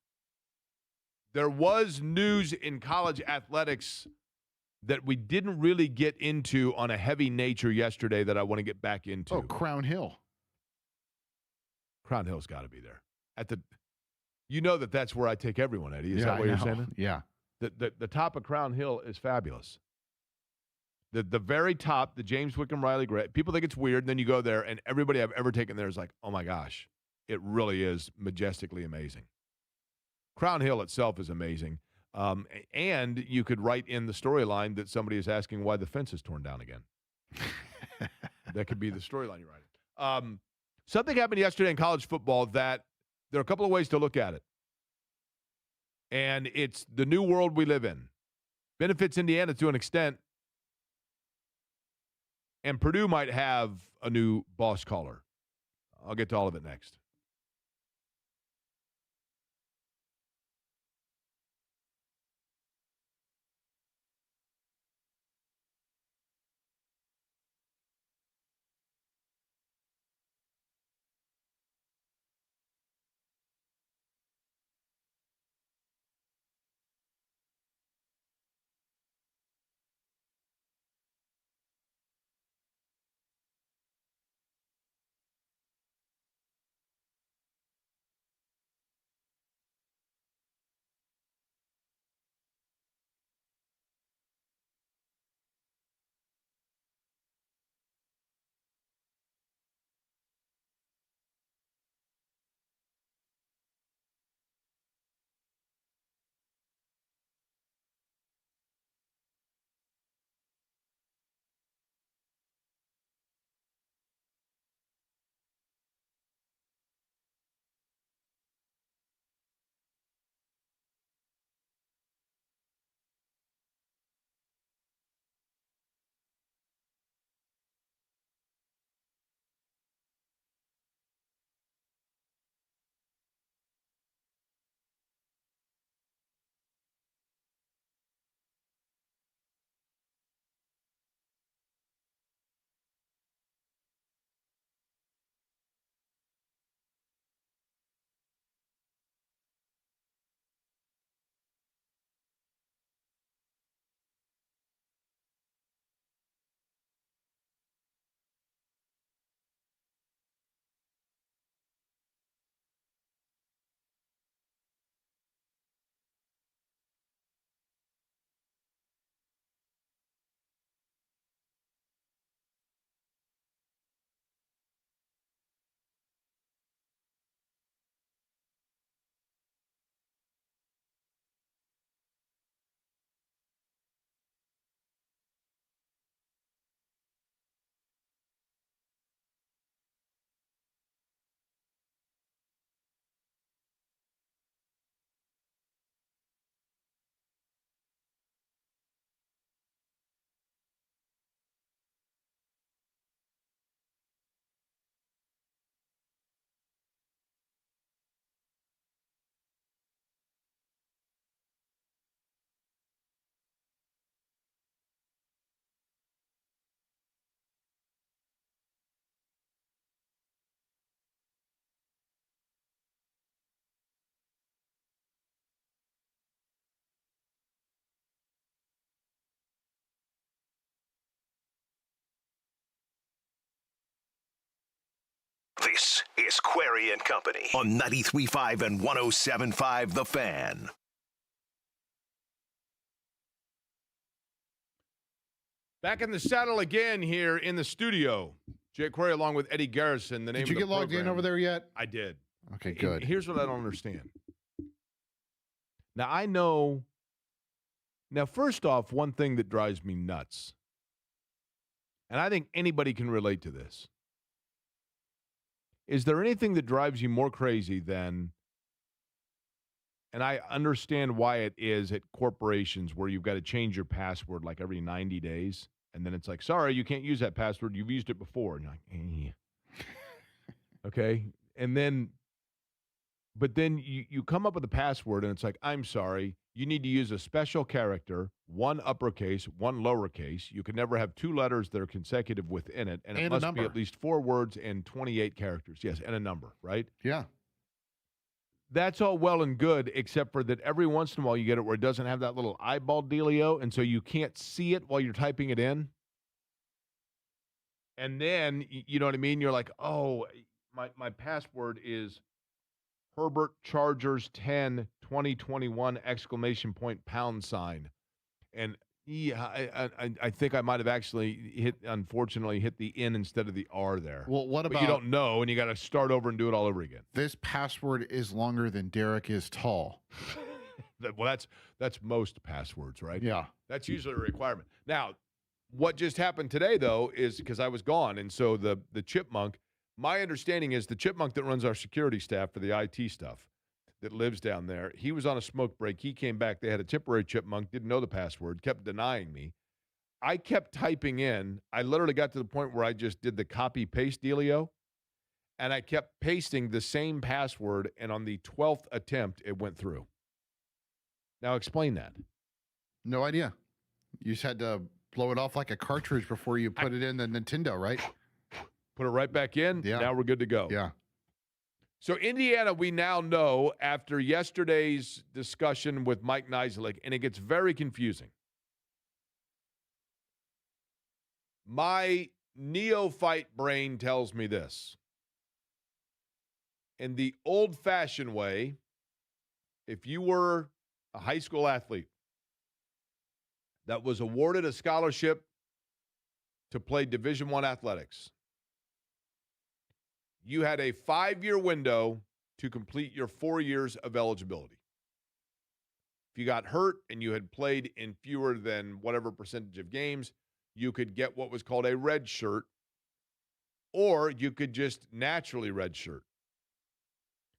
A: there was news in college athletics that we didn't really get into on a heavy nature yesterday that I want to get back into.
B: Oh, Crown Hill.
A: Crown Hill's got to be there. That's where I take everyone, Eddie. Is that what you're saying?
B: Yeah.
A: The top of Crown Hill is fabulous. The very top, the James Wickham Riley grade, people think it's weird, and then you go there, and everybody I've ever taken there is like, oh my gosh, it really is majestically amazing. Crown Hill itself is amazing. And you could write in the storyline that somebody is asking why the fence is torn down again. That could be the storyline you're writing. Something happened yesterday in college football that there are a couple of ways to look at it. And it's the new world we live in. Benefits Indiana to an extent. And Purdue might have a new boss caller. I'll get to all of it next.
C: This is Query and Company on 93.5 and 107.5 The Fan.
A: Back in the saddle again here in the studio. Jake Query along with Eddie Garrison. The name
B: Did you
A: of the
B: get logged in
A: program.
B: over there yet?
A: I did.
B: Okay, good.
A: And here's what I don't understand. Now, I know. Now, first off, one thing that drives me nuts, and I think anybody can relate to this, is there anything that drives you more crazy than, and I understand why it is at corporations where you've got to change your password like every 90 days, and then it's like, sorry, you can't use that password. You've used it before. And you're like, okay. And then, but then you come up with a password, and it's like, I'm sorry, you need to use a special character, one uppercase, one lowercase. You can never have two letters that are consecutive within it, and it must be at least 4 words and 28 characters. Yes, and a number, right?
B: Yeah.
A: That's all well and good, except for that every once in a while you get it where it doesn't have that little eyeball dealio, and so you can't see it while you're typing it in. And then, you know what I mean? You're like, oh, my password is Herbert Chargers 10 2021 exclamation point pound sign. And yeah, I think I might have actually unfortunately hit the N instead of the R there.
B: Well, what about,
A: but you don't know, and you got to start over and do it all over again.
B: This password is longer than Derek is tall.
A: Well, that's most passwords, right?
B: Yeah.
A: That's usually a requirement. Now, what just happened today, though, is because I was gone, and so the chipmunk, my understanding is the chipmunk that runs our security staff for the IT stuff that lives down there, he was on a smoke break. He came back. They had a temporary chipmunk, didn't know the password, kept denying me. I kept typing in. I literally got to the point where I just did the copy-paste dealio, and I kept pasting the same password, and on the 12th attempt, it went through. Now, explain that.
B: No idea. You just had to blow it off like a cartridge before you put it in the Nintendo, right?
A: Put it right back in.
B: Yeah.
A: Now we're good to go.
B: Yeah.
A: So Indiana, we now know after yesterday's discussion with Mike Nizilik, and it gets very confusing. My neophyte brain tells me this. In the old-fashioned way, if you were a high school athlete that was awarded a scholarship to play Division I athletics, you had a 5-year window to complete your 4 years of eligibility. If you got hurt and you had played in fewer than whatever percentage of games, you could get what was called a red shirt, or you could just naturally red shirt.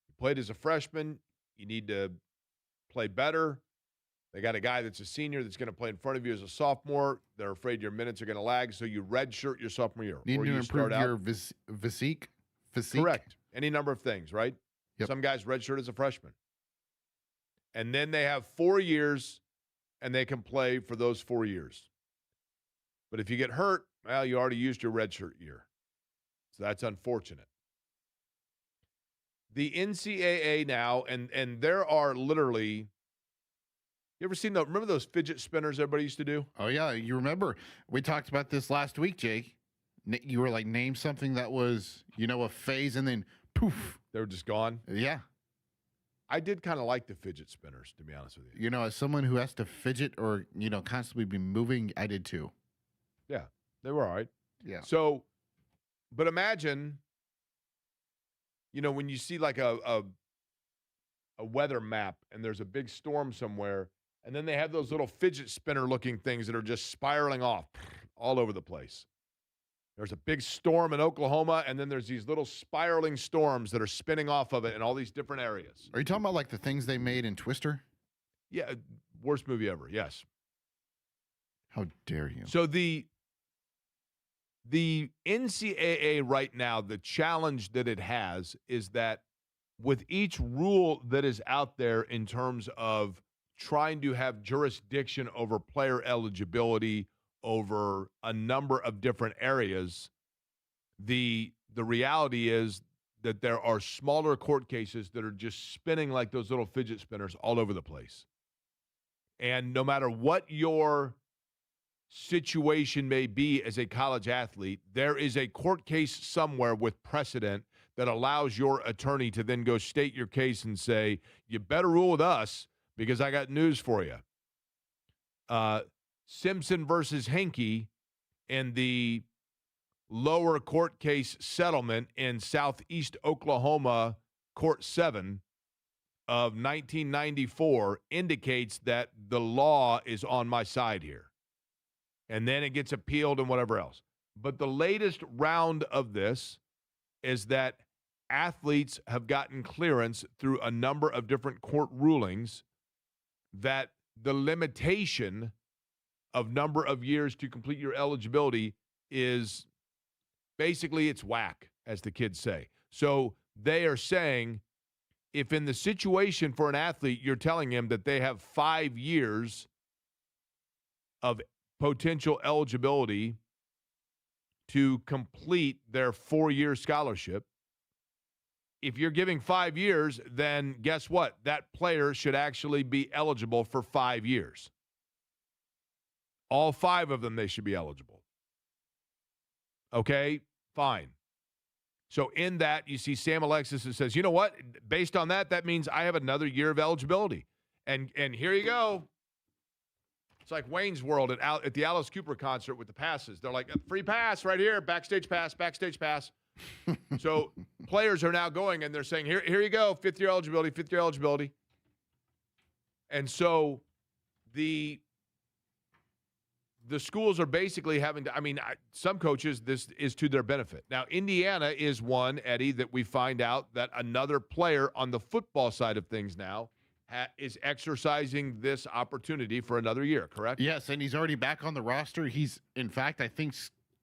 A: You played as a freshman, you need to play better. They got a guy that's a senior that's going to play in front of you as a sophomore. They're afraid your minutes are going to lag, so you red shirt your sophomore year.
B: Need
A: or
B: to
A: you
B: improve
A: start
B: your
A: out,
B: physique.
A: Correct. Any number of things, right?
B: Yep.
A: Some guys redshirt as a freshman. And then they have 4 years, and they can play for those 4 years. But if you get hurt, well, you already used your redshirt year. So that's unfortunate. The NCAA now, and there are literally, you ever seen remember those fidget spinners everybody used to do?
B: Oh, yeah. You remember, we talked about this last week, Jake. You were like, name something that was, a phase, and then poof.
A: They were just gone?
B: Yeah.
A: I did kind of like the fidget spinners, to be honest with you.
B: As someone who has to fidget or, constantly be moving, I did too.
A: Yeah, they were all right.
B: Yeah.
A: So, but imagine, when you see like a weather map and there's a big storm somewhere, and then they have those little fidget spinner looking things that are just spiraling off all over the place. There's a big storm in Oklahoma, and then there's these little spiraling storms that are spinning off of it in all these different areas.
B: Are you talking about like the things they made in Twister?
A: Yeah, worst movie ever, yes.
B: How dare you?
A: So the NCAA right now, the challenge that it has is that with each rule that is out there in terms of trying to have jurisdiction over player eligibility over a number of different areas, the reality is that there are smaller court cases that are just spinning like those little fidget spinners all over the place. And no matter what your situation may be as a college athlete, there is a court case somewhere with precedent that allows your attorney to then go state your case and say, you better rule with us because I got news for you. Simpson versus Henke in the lower court case settlement in Southeast Oklahoma Court 7 of 1994 indicates that the law is on my side here. And then it gets appealed and whatever else. But the latest round of this is that athletes have gotten clearance through a number of different court rulings that the limitation of number of years to complete your eligibility is basically it's whack, as the kids say. So they are saying if in the situation for an athlete, you're telling him that they have 5 years of potential eligibility to complete their 4-year scholarship, if you're giving 5 years, then guess what? That player should actually be eligible for 5 years. All 5 of them, they should be eligible. Okay, fine. So in that, you see Sam Alexis that says, you know what? Based on that, that means I have another year of eligibility. And here you go. It's like Wayne's World at the Alice Cooper concert with the passes. They're like, free pass right here, backstage pass, backstage pass. So players are now going and they're saying, here you go, 5th year eligibility. And so the schools are basically having to, some coaches, this is to their benefit. Now, Indiana is one, Eddie, that we find out that another player on the football side of things now is exercising this opportunity for another year, correct?
B: Yes, and he's already back on the roster. He's, in fact, I think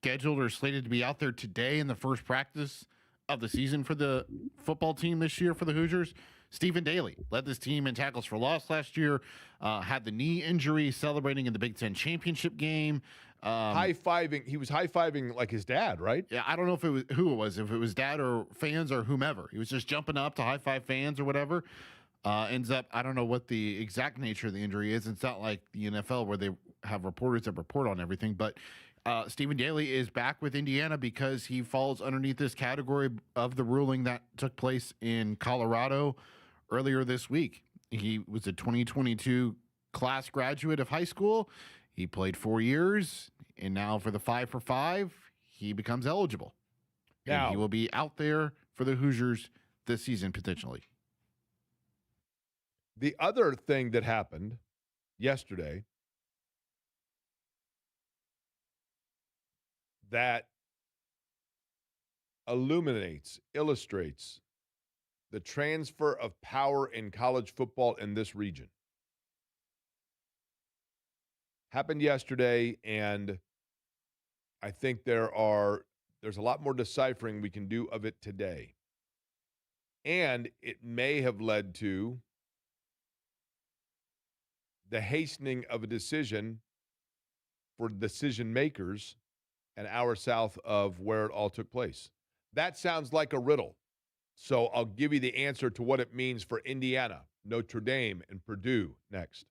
B: scheduled or slated to be out there today in the first practice of the season for the football team this year for the Hoosiers. Stephen Daly led this team in tackles for loss last year, had the knee injury, celebrating in the Big Ten championship game.
A: High-fiving. He was high-fiving like his dad, right?
B: Yeah, I don't know if it was dad or fans or whomever. He was just jumping up to high-five fans or whatever. Ends up, I don't know what the exact nature of the injury is. It's not like the NFL where they have reporters that report on everything. But Stephen Daly is back with Indiana because he falls underneath this category of the ruling that took place in Colorado earlier this week. He was a 2022 class graduate of high school. He played 4 years, and now for the 5 for 5, he becomes eligible. Now, and he will be out there for the Hoosiers this season potentially.
A: The other thing that happened yesterday that illustrates the transfer of power in college football in this region happened yesterday, and I think there's a lot more deciphering we can do of it today. And it may have led to the hastening of a decision for decision makers an hour south of where it all took place. That sounds like a riddle. So I'll give you the answer to what it means for Indiana, Notre Dame, and Purdue next.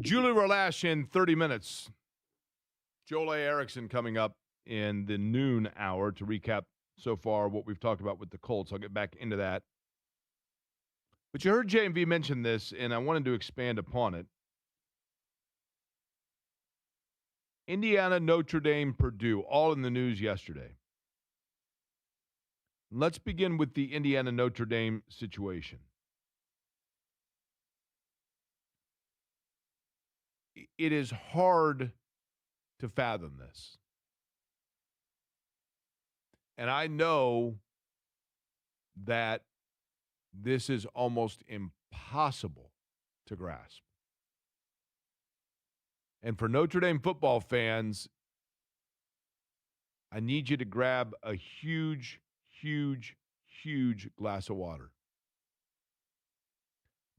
A: Julie Relash in 30 minutes. Joel A. Erickson coming up in the noon hour to recap so far what we've talked about with the Colts. I'll get back into that. But you heard J&V mention this, and I wanted to expand upon it. Indiana, Notre Dame, Purdue, all in the news yesterday. Let's begin with the Indiana-Notre Dame situation. It is hard to fathom this. And I know that this is almost impossible to grasp. And for Notre Dame football fans, I need you to grab a huge, huge, huge glass of water.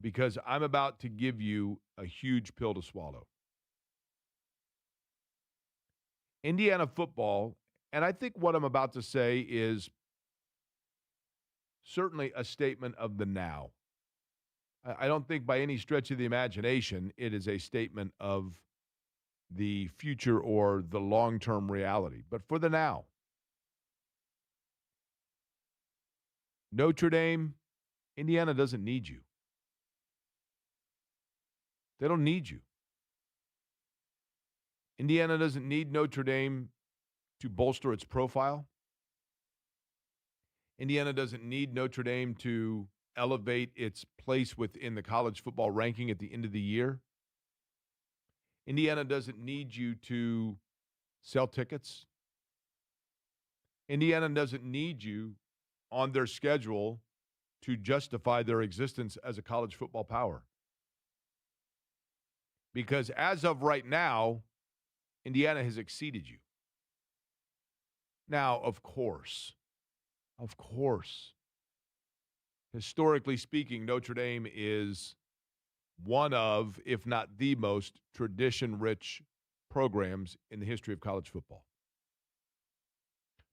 A: Because I'm about to give you a huge pill to swallow. Indiana football, and I think what I'm about to say is certainly a statement of the now. I don't think by any stretch of the imagination it is a statement of the future or the long-term reality. But for the now, Notre Dame, Indiana doesn't need you. They don't need you. Indiana doesn't need Notre Dame to bolster its profile. Indiana doesn't need Notre Dame to elevate its place within the college football ranking at the end of the year. Indiana doesn't need you to sell tickets. Indiana doesn't need you on their schedule to justify their existence as a college football power. Because as of right now, Indiana has exceeded you. Now, of course, historically speaking, Notre Dame is one of, if not the most tradition-rich programs in the history of college football.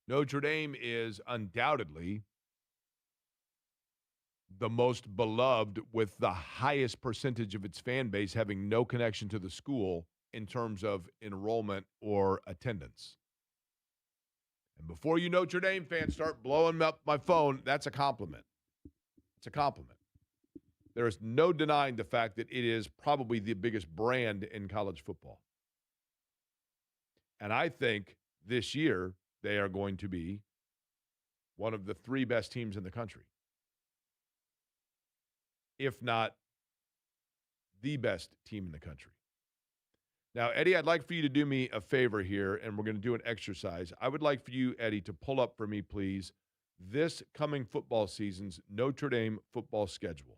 A: Notre Dame is undoubtedly the most beloved, with the highest percentage of its fan base having no connection to the school in terms of enrollment or attendance. And before you Notre Dame fans start blowing up my phone, that's a compliment. It's a compliment. There is no denying the fact that it is probably the biggest brand in college football. And I think this year they are going to be one of the three best teams in the country, if not the best team in the country. Now, Eddie, I'd like for you to do me a favor here, and we're going to do an exercise. I would like for you, Eddie, to pull up for me, please, this coming football season's Notre Dame football schedule.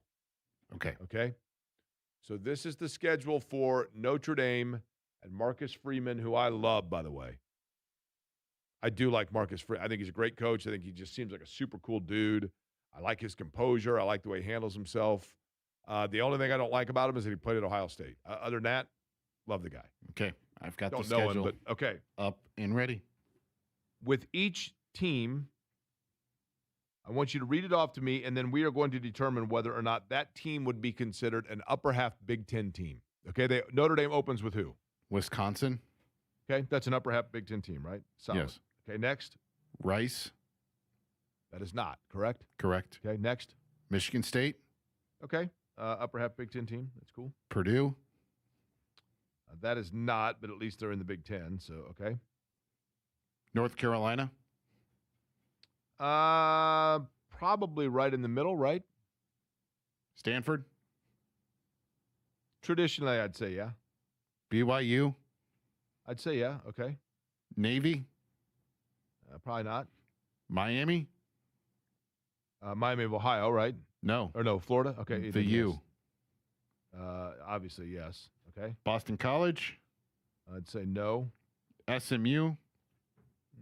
A: Okay? So this is the schedule for Notre Dame and Marcus Freeman, who I love, by the way. I do like Marcus Freeman. I think he's a great coach. I think he just seems like a super cool dude. I like his composure. I like the way he handles himself. The only thing I don't like about him is that he played at Ohio State. Other than that, love the guy.
B: Okay, I've got
A: Don't
B: the
A: know
B: schedule
A: him, but okay.
B: up and ready.
A: With each team, I want you to read it off to me, and then we are going to determine whether or not that team would be considered an upper half Big Ten team. Okay, Notre Dame opens with who?
B: Wisconsin.
A: Okay, that's an upper half Big Ten team, right? Solid.
B: Yes.
A: Okay, next.
B: Rice.
A: That is not, correct?
B: Correct.
A: Okay, next.
B: Michigan State.
A: Okay, upper half Big Ten team. That's cool.
B: Purdue.
A: That is not, but at least they're in the Big Ten, so okay.
B: North Carolina.
A: Probably right in the middle, right?
B: Stanford.
A: Traditionally, I'd say yeah.
B: BYU.
A: I'd say yeah, okay.
B: Navy.
A: Probably not.
B: Miami.
A: Miami of Ohio, right?
B: No.
A: Or no, Florida? Okay.
B: The U.
A: Yes. Obviously, yes. Okay.
B: Boston College.
A: I'd say no.
B: SMU.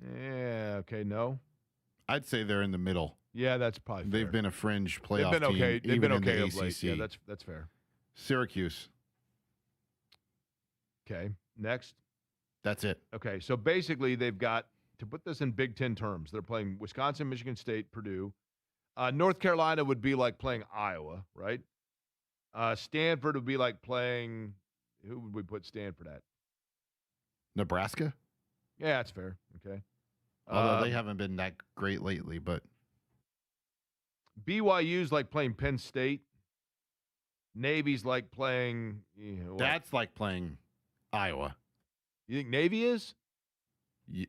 A: Yeah, okay, no.
B: I'd say they're in the middle.
A: Yeah, that's probably fair.
B: They've been a fringe playoff
A: They've been okay.
B: team.
A: They've been
B: even
A: okay
B: in the
A: of late.
B: ACC.
A: Yeah, that's fair.
B: Syracuse.
A: Okay, next.
B: That's it.
A: Okay, so basically they've got, to put this in Big Ten terms, they're playing Wisconsin, Michigan State, Purdue. North Carolina would be like playing Iowa, right? Stanford would be like playing Who would we put Stanford at?
B: Nebraska,
A: Yeah, that's fair. Okay.
B: although they haven't been that great lately, but
A: BYU's like playing Penn State. Navy's like playing.
B: that's like playing Iowa.
A: You think Navy is?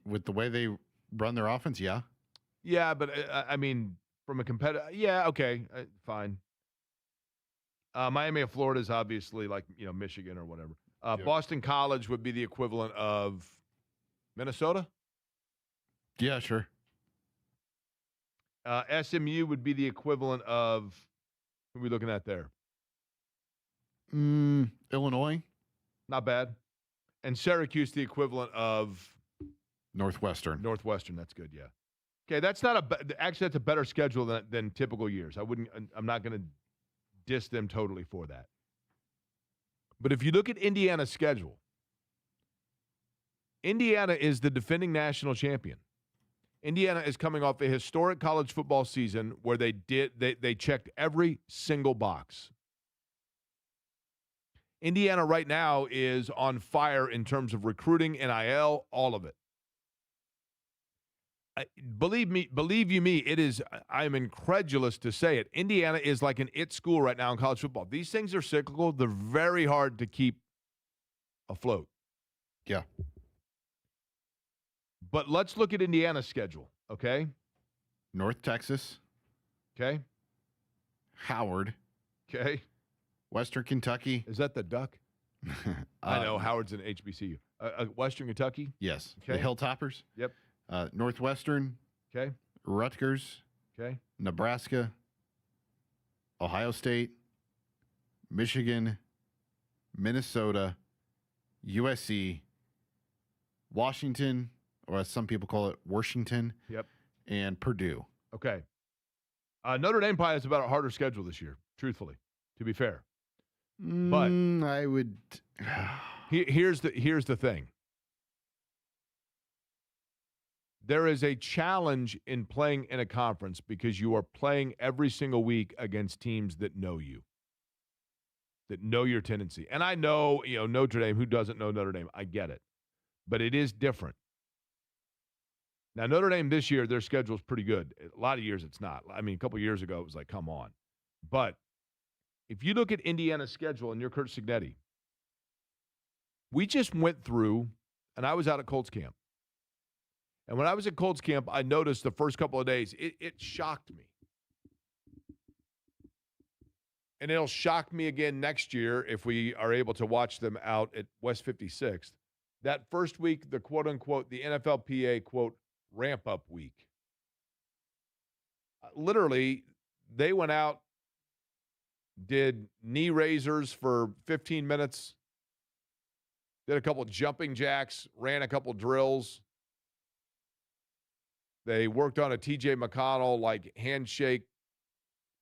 B: With the way they run their offense, yeah.
A: Yeah, but I mean, from a competitive. Yeah, okay, fine. Miami of Florida is obviously like Michigan or whatever.
B: Yep.
A: Boston College would be the equivalent of Minnesota.
B: Yeah, sure.
A: SMU would be the equivalent of who are we looking at there?
B: Illinois,
A: Not bad. And Syracuse, the equivalent of
B: Northwestern.
A: Northwestern. That's good. Yeah. Okay, that's not actually that's a better schedule than typical years. I'm not going to diss them totally for that. But if you look at Indiana's schedule, Indiana is the defending national champion. Indiana is coming off a historic college football season where they checked every single box. Indiana right now is on fire in terms of recruiting, NIL, all of it. Believe you me, it is. I'm incredulous to say it. Indiana is like an it school right now in college football. These things are cyclical. They're very hard to keep afloat.
B: Yeah.
A: But let's look at Indiana's schedule, okay?
B: North Texas,
A: Okay?
B: Howard,
A: Okay?
B: Western Kentucky.
A: Is that the Duck? I know, Howard's in HBCU. Western Kentucky?
B: Yes.
A: Okay.
B: The Hilltoppers.
A: Yep.
B: Northwestern,
A: Okay?
B: Rutgers,
A: Okay?
B: Nebraska, Ohio State, Michigan, Minnesota, USC, Washington, or as some people call it, Washington.
A: Yep.
B: And Purdue.
A: Okay. Notre Dame probably has about a harder schedule this year, truthfully, to be fair. But
B: I would.
A: here's the thing. There is a challenge in playing in a conference because you are playing every single week against teams that know you, that know your tendency. And I know, Notre Dame, who doesn't know Notre Dame? I get it. But it is different. Now, Notre Dame this year, their schedule is pretty good. A lot of years it's not. I mean, a couple of years ago, it was like, come on. But if you look at Indiana's schedule and you're Kurt Signetti, we just went through, and I was out at Colts camp. And when I was at Colts camp, I noticed the first couple of days, it shocked me. And it'll shock me again next year if we are able to watch them out at West 56th. That first week, the quote-unquote, the NFLPA, quote, ramp-up week. Literally, they went out, did knee raisers for 15 minutes, did a couple jumping jacks, ran a couple drills. They worked on a TJ McConnell, like, handshake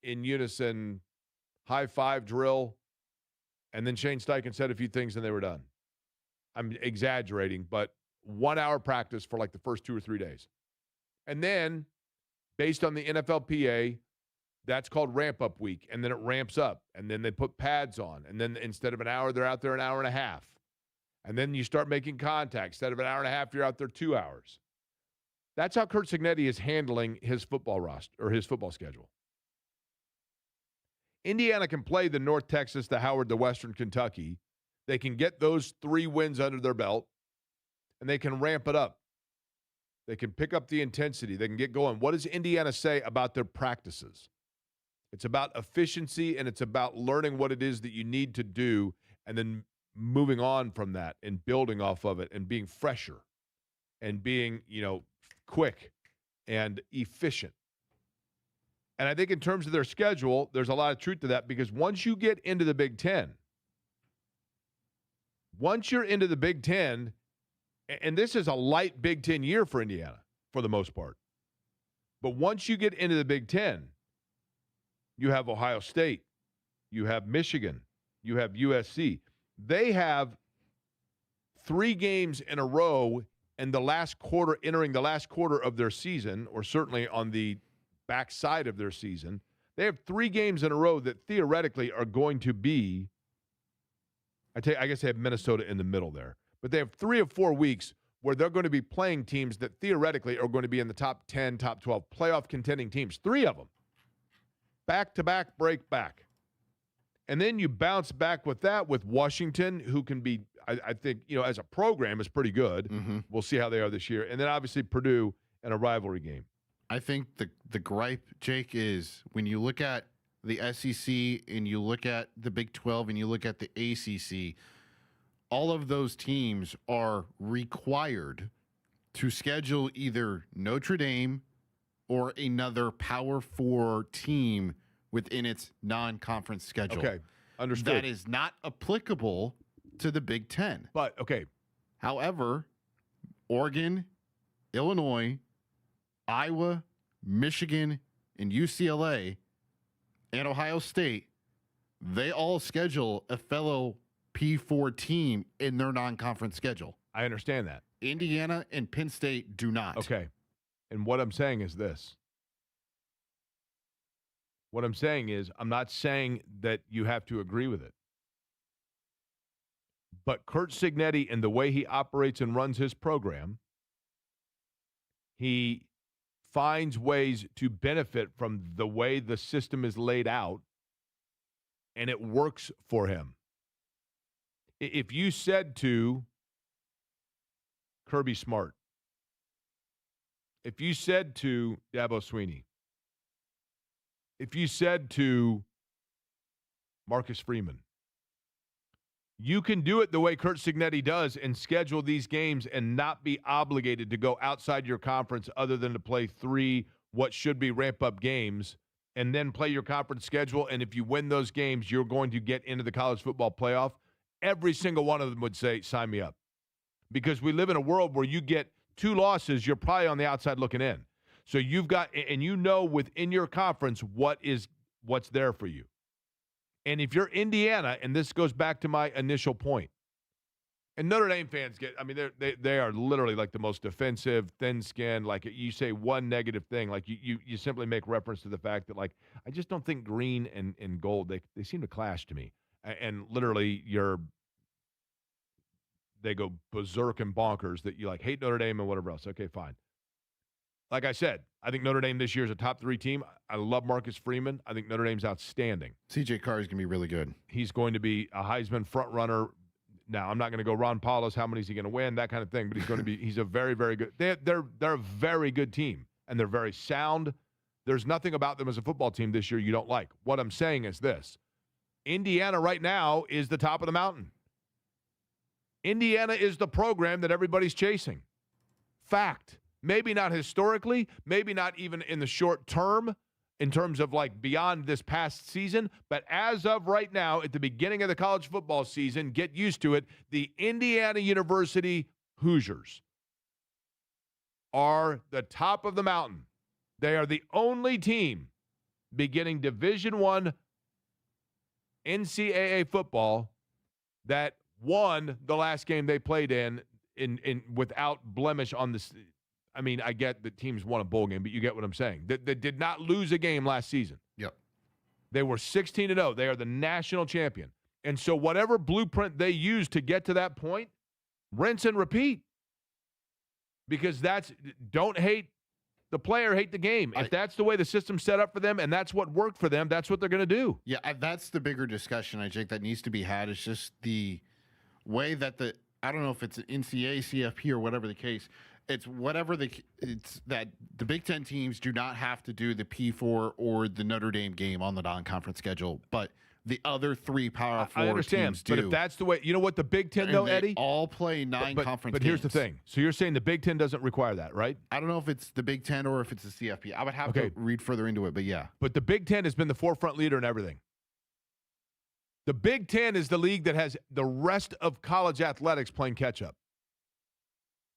A: in unison, high-five drill, and then Shane Steichen said a few things, and they were done. I'm exaggerating, but 1 hour practice for like the first 2 or 3 days. And then, based on the NFLPA, that's called ramp-up week, and then it ramps up, and then they put pads on, and then instead of an hour, they're out there an hour and a half. And then you start making contact. Instead of an hour and a half, you're out there 2 hours. That's how Kurt Signetti is handling his football roster or his football schedule. Indiana can play the North Texas, the Howard, the Western Kentucky. They can get those 3 wins under their belt, and they can ramp it up. They can pick up the intensity. They can get going. What does Indiana say about their practices? It's about efficiency, and it's about learning what it is that you need to do and then moving on from that and building off of it and being fresher and being, quick and efficient. And I think in terms of their schedule, there's a lot of truth to that because once you get into the Big Ten, once you're into the Big Ten, and this is a light Big Ten year for Indiana for the most part, but once you get into the Big Ten, you have Ohio State, you have Michigan, you have USC. They have 3 games in a row in the last quarter, entering the last quarter of their season, or certainly on the backside of their season. They have 3 games in a row that theoretically are going to be I guess they have Minnesota in the middle there. But they have 3 or 4 weeks where they're going to be playing teams that theoretically are going to be in the top 10, top 12 playoff contending teams. 3 of them. Back-to-back, break back. And then you bounce back with that with Washington, who can be, I think, as a program is pretty good.
B: Mm-hmm.
A: We'll see how they are this year. And then obviously Purdue in a rivalry game.
B: I think the gripe, Jake, is when you look at the SEC and you look at the Big 12 and you look at the ACC, all of those teams are required to schedule either Notre Dame or another Power 4 team within its non-conference schedule.
A: Okay, understood.
B: That is not applicable to the Big 10.
A: But, okay.
B: However, Oregon, Illinois, Iowa, Michigan, and UCLA, and Ohio State, they all schedule a fellow P4 team in their non-conference schedule.
A: I understand that.
B: Indiana and Penn State do not.
A: Okay. And what I'm saying is this. What I'm saying is I'm not saying that you have to agree with it. But Curt Cignetti and the way he operates and runs his program, he finds ways to benefit from the way the system is laid out, and it works for him. If you said to Kirby Smart, if you said to Dabo Swinney, if you said to Marcus Freeman, you can do it the way Curt Cignetti does and schedule these games and not be obligated to go outside your conference other than to play 3 what should be ramp-up games and then play your conference schedule. And if you win those games, you're going to get into the college football playoff. Every single one of them would say, sign me up. Because we live in a world where you get 2 losses, you're probably on the outside looking in. So you've got, and you know within your conference what's there for you. And if you're Indiana, and this goes back to my initial point, and Notre Dame fans they are literally like the most defensive, thin-skinned, like you say one negative thing, like you simply make reference to the fact that, like, I just don't think green and gold, they seem to clash to me. And literally they go berserk and bonkers that you like hate Notre Dame and whatever else. Okay, fine. Like I said, I think Notre Dame this year is a top 3 team. I love Marcus Freeman. I think Notre Dame's outstanding.
B: CJ Carr is going to be really good.
A: He's going to be a Heisman front runner. Now, I'm not going to go Ron Paulus, how many is he going to win, that kind of thing, but he's a very, very good. They're a very good team, and they're very sound. There's nothing about them as a football team this year you don't like. What I'm saying is this. Indiana right now is the top of the mountain. Indiana is the program that everybody's chasing. Fact. Maybe not historically, maybe not even in the short term in terms of like beyond this past season, but as of right now, at the beginning of the college football season, get used to it, the Indiana University Hoosiers are the top of the mountain. They are the only team beginning Division I NCAA football that won the last game they played in without blemish on this. I mean, I get that teams won a bowl game, but you get what I'm saying. They did not lose a game last season.
B: Yep.
A: They were 16-0. They are the national champion. And so whatever blueprint they use to get to that point, rinse and repeat. Because don't hate the player, hate the game. If that's the way the system's set up for them and that's what worked for them, that's what they're going to do.
B: Yeah, that's the bigger discussion, I think, that needs to be had. It's just the way that I don't know if it's an NCAA, CFP, or whatever the case. It's that the Big Ten teams do not have to do the P4 or the Notre Dame game on the non-conference schedule, but the other 3 Power 4 teams do.
A: But if that's the way, you know what the Big Ten, though, Eddie?
B: All play 9 conference games.
A: But here's the thing. So you're saying the Big Ten doesn't require that, right?
B: I don't know if it's the Big Ten or if it's the CFP. I would have to read further into it, but yeah.
A: But the Big Ten has been the forefront leader in everything. The Big Ten is the league that has the rest of college athletics playing catch-up.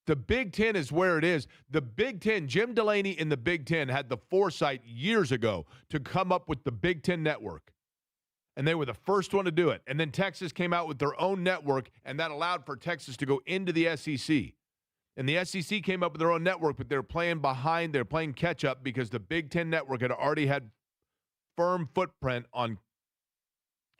A: The Big Ten is where it is. The Big Ten, Jim Delaney in the Big Ten had the foresight years ago to come up with the Big Ten Network. And they were the first one to do it. And then Texas came out with their own network, and that allowed for Texas to go into the SEC. And the SEC came up with their own network, but they're playing behind. They're playing catch-up because the Big Ten Network had already had firm footprint on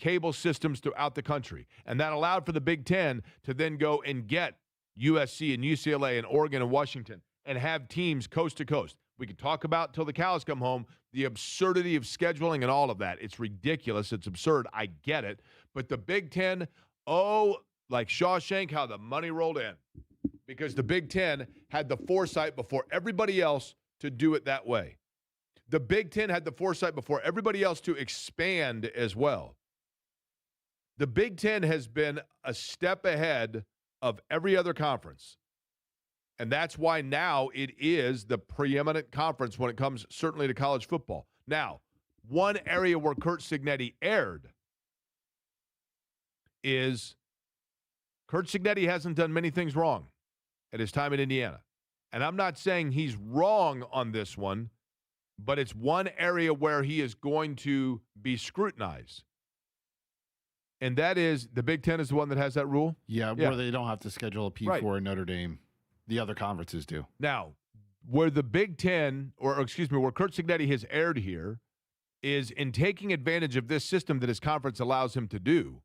A: cable systems throughout the country. And that allowed for the Big Ten to then go and get USC and UCLA and Oregon and Washington and have teams coast to coast. We could talk about till the cows come home the absurdity of scheduling and all of that. It's ridiculous. It's absurd. I get it. But the Big Ten, like Shawshank, how the money rolled in. Because the Big Ten had the foresight before everybody else to do it that way. The Big Ten had the foresight before everybody else to expand as well. The Big Ten has been a step ahead of every other conference. And that's why now it is the preeminent conference when it comes certainly to college football. Now, one area where Curt Cignetti erred is Curt Cignetti hasn't done many things wrong at his time in Indiana. And I'm not saying he's wrong on this one, but it's one area where he is going to be scrutinized. And that is the Big Ten is the one that has that rule?
B: Yeah, where they don't have to schedule a P4
A: Right.
B: in Notre Dame. The other conferences do.
A: Now, where the Big Ten, where Curt Cignetti has erred here, is in taking advantage of this system that his conference allows him to do.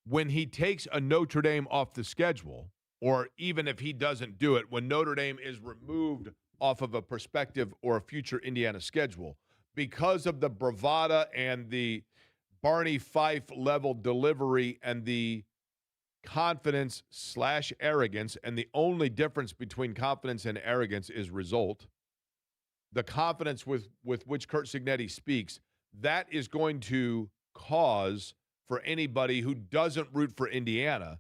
A: When he takes a Notre Dame off the schedule, or even if he doesn't do it, when Notre Dame is removed off of a prospective or a future Indiana schedule, because of the bravada and the Barney Fife level delivery and the confidence/arrogance, and the only difference between confidence and arrogance is result. The confidence with which Curt Cignetti speaks, that is going to cause for anybody who doesn't root for Indiana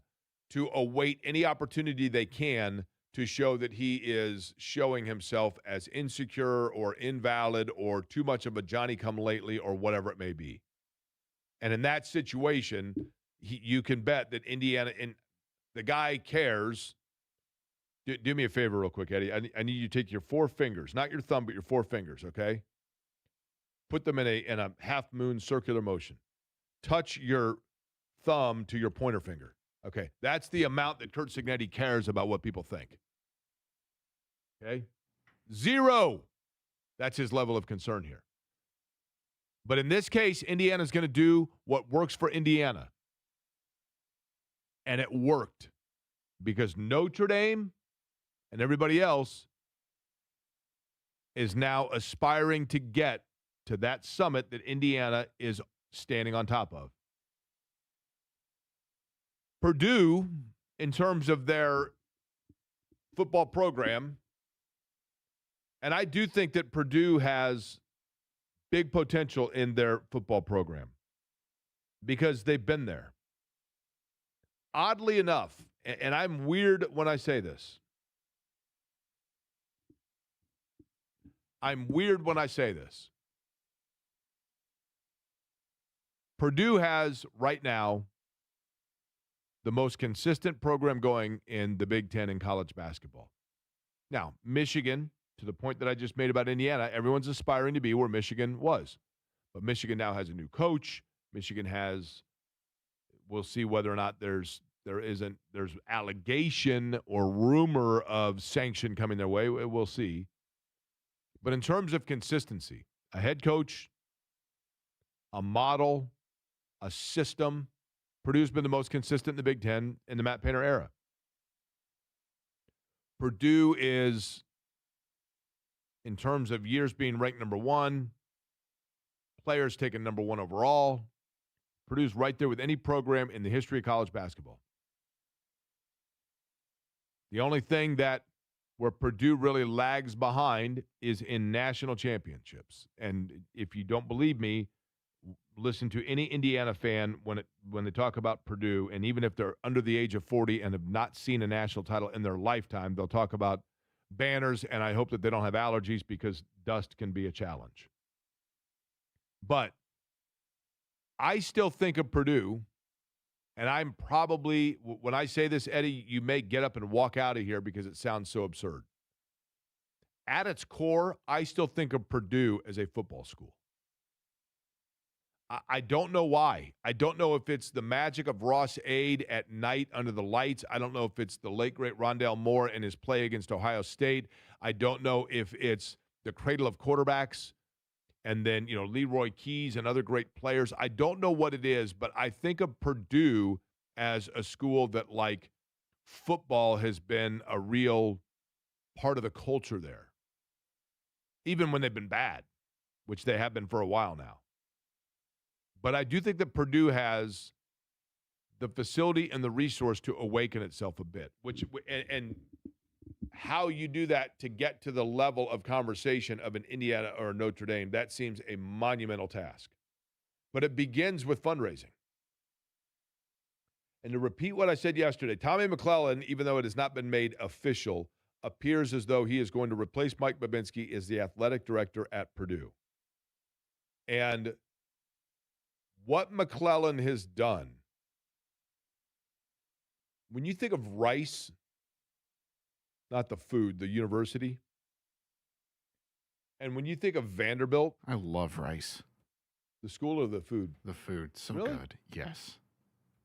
A: to await any opportunity they can to show that he is showing himself as insecure or invalid or too much of a Johnny-come-lately or whatever it may be. And in that situation, you can bet that Indiana, and the guy cares. Do me a favor real quick, Eddie. I need you to take your four fingers, not your thumb, but your four fingers, okay? Put them in a half-moon circular motion. Touch your thumb to your pointer finger. Okay, that's the amount that Curt Cignetti cares about what people think. Okay? 0. That's his level of concern here. But in this case, Indiana's going to do what works for Indiana. And it worked because Notre Dame and everybody else is now aspiring to get to that summit that Indiana is standing on top of. Purdue, in terms of their football program, and I do think that Purdue has big potential in their football program because they've been there. Oddly enough, and I'm weird when I say this. Purdue has right now the most consistent program going in the Big Ten in college basketball. Now, Michigan, to the point that I just made about Indiana, everyone's aspiring to be where Michigan was. But Michigan now has a new coach. Michigan has, we'll see whether or not there's allegation or rumor of sanction coming their way. We'll see. But in terms of consistency, a head coach, a model, a system, Purdue's been the most consistent in the Big Ten in the Matt Painter era. Purdue is, in terms of years being ranked number one, players taken number one overall, Purdue's right there with any program in the history of college basketball. The only thing that where Purdue really lags behind is in national championships. And if you don't believe me, listen to any Indiana fan when they talk about Purdue, and even if they're under the age of 40 and have not seen a national title in their lifetime, they'll talk about banners, and I hope that they don't have allergies because dust can be a challenge. But I still think of Purdue, and I'm probably, when I say this, Eddie, you may get up and walk out of here because it sounds so absurd. At its core, I still think of Purdue as a football school. I don't know why. I don't know if it's the magic of Ross Aid at night under the lights. I don't know if it's the late, great Rondale Moore and his play against Ohio State. I don't know if it's the cradle of quarterbacks and then, Leroy Keys and other great players. I don't know what it is, but I think of Purdue as a school that, like, football has been a real part of the culture there, even when they've been bad, which they have been for a while now. But I do think that Purdue has the facility and the resource to awaken itself a bit, and how you do that to get to the level of conversation of an Indiana or a Notre Dame, that seems a monumental task. But it begins with fundraising. And to repeat what I said yesterday, Tommy McClellan, even though it has not been made official, appears as though he is going to replace Mike Babinski as the athletic director at Purdue. And what McClellan has done, when you think of Rice, not the food, the university, and when you think of Vanderbilt,
B: I love Rice.
A: the school or the food?
B: The food, so
A: Really?
B: good. Yes.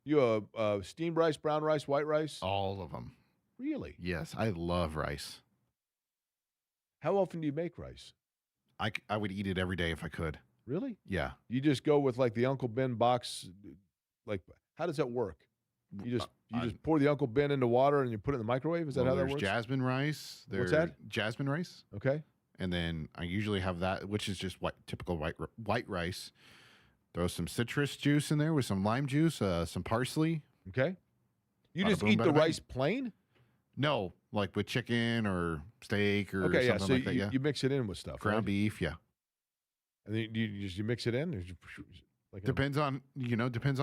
A: You steamed rice, brown rice, white rice?
B: All of them.
A: Really?
B: Yes, I love rice.
A: How often do you make rice?
B: I would eat it every day if I could.
A: Really?
B: Yeah.
A: You just go with like the Uncle Ben box, like how does that work? You just pour the Uncle Ben into water and you put it in the microwave? Is that how that
B: There's
A: works?
B: jasmine rice.
A: What's that?
B: Jasmine rice.
A: Okay.
B: And then I usually have that, which is just typical white rice. Throw some citrus juice in there with some lime juice, some parsley.
A: Okay. You
B: Bada
A: just
B: boom,
A: eat the
B: bada bang.
A: rice plain?
B: No, like with chicken or steak or
A: Okay, yeah.
B: something
A: So
B: like that. Yeah.
A: you mix it in with stuff.
B: Ground
A: right?
B: beef, yeah.
A: And then you mix it in? Or like
B: Depends on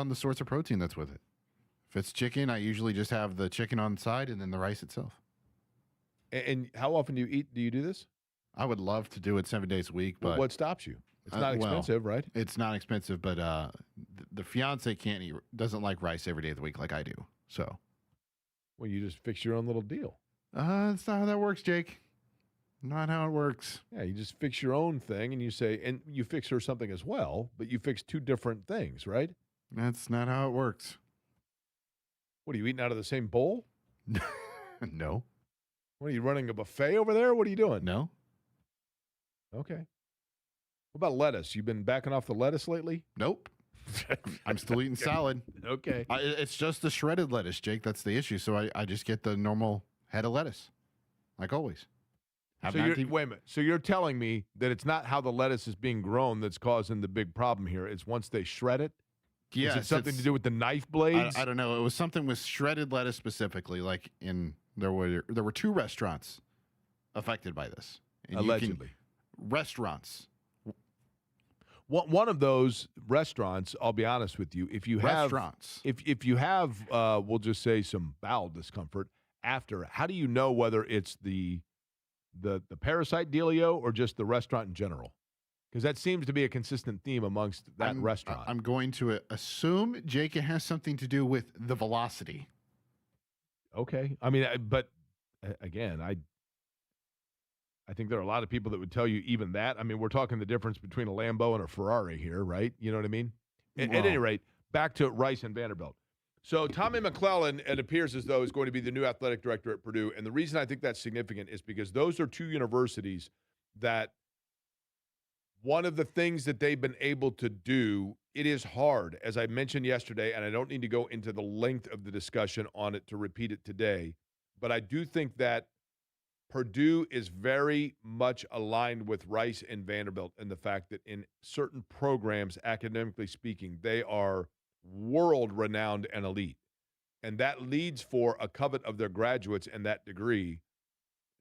B: the source of protein that's with it. If it's chicken, I usually just have the chicken on the side and then the rice itself.
A: And how often do you do this?
B: I would love to do it 7 days a week, but
A: What stops you? It's not
B: well,
A: expensive, right?
B: it's not expensive. But the fiance doesn't like rice every day of the week like I do. So
A: Well, you just fix your own little deal.
B: that's not how that works, Jake. Not how it works.
A: Yeah, you just fix your own thing and you say, and you fix her something as well, but you fix two different things, right?
B: That's not how it works.
A: What are you eating out of the same bowl?
B: No.
A: What are you running a buffet over there? What are you doing?
B: No.
A: Okay. What about lettuce? You been backing off the lettuce lately?
B: Nope. I'm still eating salad.
A: Okay.
B: It's just the shredded lettuce, Jake. That's the issue. So I just get the normal head of lettuce, like always.
A: So wait a minute. So you're telling me that it's not how the lettuce is being grown that's causing the big problem here. It's once they shred it?
B: Yes,
A: Is it something to do with the knife blades?
B: I don't know. It was something with shredded lettuce specifically. Like there were 2 restaurants affected by this. And
A: Allegedly.
B: Restaurants.
A: One of those restaurants, I'll be honest with you, if you have
B: Restaurants.
A: if you have we'll just say some bowel discomfort after, how do you know whether it's the parasite dealio or just the restaurant in general? Because that seems to be a consistent theme amongst that restaurant.
B: I'm going to assume, Jake, it has something to do with the velocity.
A: Okay. I mean, but again, I think there are a lot of people that would tell you even that. I mean, we're talking the difference between a Lambo and a Ferrari here, right? You know what I mean? At any rate, back to Rice and Vanderbilt. So Tommy McClellan, it appears as though, is going to be the new athletic director at Purdue. And the reason I think that's significant is because those are 2 universities that one of the things that they've been able to do, it is hard, as I mentioned yesterday, and I don't need to go into the length of the discussion on it to repeat it today, but I do think that Purdue is very much aligned with Rice and Vanderbilt in the fact that in certain programs, academically speaking, they are world-renowned and elite. And that leads for a covet of their graduates and that degree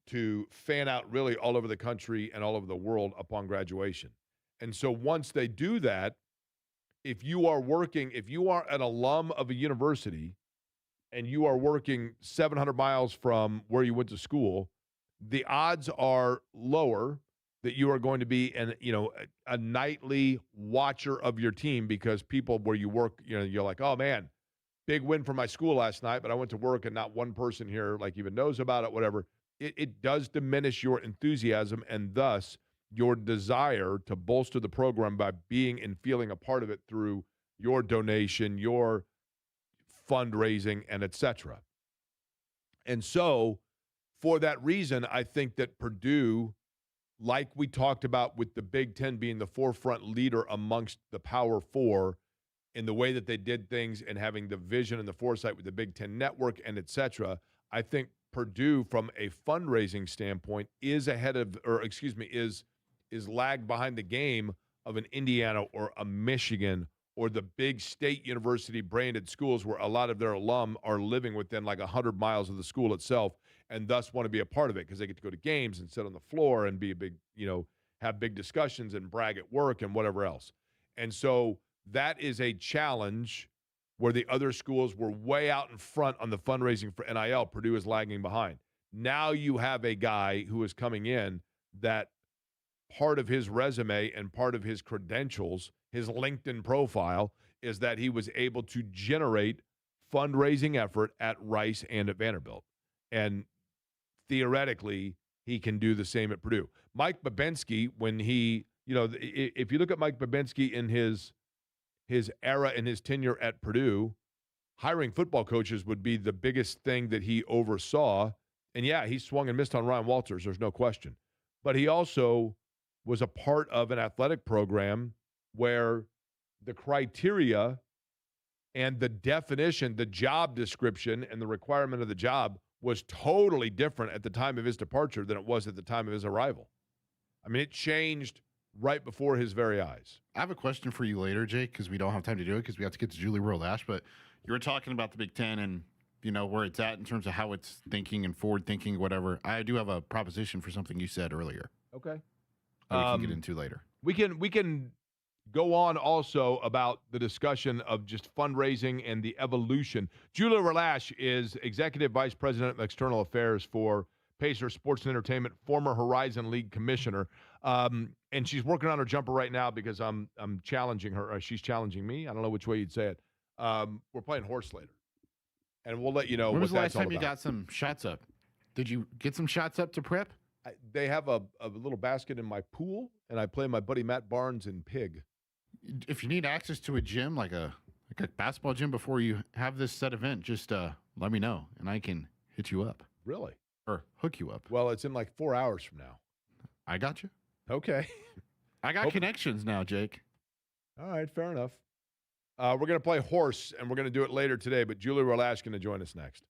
A: to fan out really all over the country and all over the world upon graduation. And so once they do that, if you are an alum of a university and you are working 700 miles from where you went to school, the odds are lower that you are going to be a nightly watcher of your team, because people where you work, you're like, oh man, big win for my school last night, but I went to work and not one person here like even knows about it, whatever. It does diminish your enthusiasm and thus your desire to bolster the program by being and feeling a part of it through your donation, your fundraising, and et cetera. And so for that reason, I think that Purdue like we talked about with the Big Ten being the forefront leader amongst the Power Four in the way that they did things and having the vision and the foresight with the Big Ten network and et cetera, I think Purdue, from a fundraising standpoint, is ahead of, or excuse me, is lagged behind the game of an Indiana or a Michigan or the big state university branded schools where a lot of their alum are living within like 100 miles of the school itself and thus want to be a part of it because they get to go to games and sit on the floor and be a big, have big discussions and brag at work and whatever else. And so that is a challenge where the other schools were way out in front on the fundraising for NIL. Purdue is lagging behind. Now you have a guy who is coming in that part of his resume and part of his credentials, his LinkedIn profile, is that he was able to generate fundraising effort at Rice and at Vanderbilt. And theoretically, he can do the same at Purdue. Mike Babinski, when he, if you look at Mike Babinski in his era and his tenure at Purdue, hiring football coaches would be the biggest thing that he oversaw. And yeah, he swung and missed on Ryan Walters, there's no question. But he also was a part of an athletic program where the criteria and the definition, the job description and the requirement of the job was totally different at the time of his departure than it was at the time of his arrival. I mean, it changed right before his very eyes.
B: I have a question for you later, Jake, because we don't have time to do it because we have to get to Julie World-Ash. But you were talking about the Big Ten and, where it's at in terms of how it's thinking and forward thinking, whatever. I do have a proposition for something you said earlier.
A: Okay.
B: That we can get into later.
A: We can go on also about the discussion of just fundraising and the evolution. Julia Relash is Executive Vice President of External Affairs for Pacer Sports and Entertainment, former Horizon League Commissioner. And she's working on her jumper right now because I'm challenging her. She's challenging me. I don't know which way you'd say it. We're playing horse later. And we'll let you know
B: When was
A: what
B: the
A: that's
B: last time
A: all
B: you
A: about.
B: got some shots up? Did you get some shots up to prep?
A: They have a little basket in my pool, and I play my buddy Matt Barnes in Pig.
B: If you need access to a gym, like a basketball gym before you have this set event, just let me know, and I can hit you up.
A: Really?
B: Or hook you up.
A: Well, it's in like 4 hours from now.
B: I got you.
A: Okay.
B: I got connections now, Jake.
A: All right, fair enough. We're going to play horse, and we're going to do it later today, but Julie Relash is going to join us next.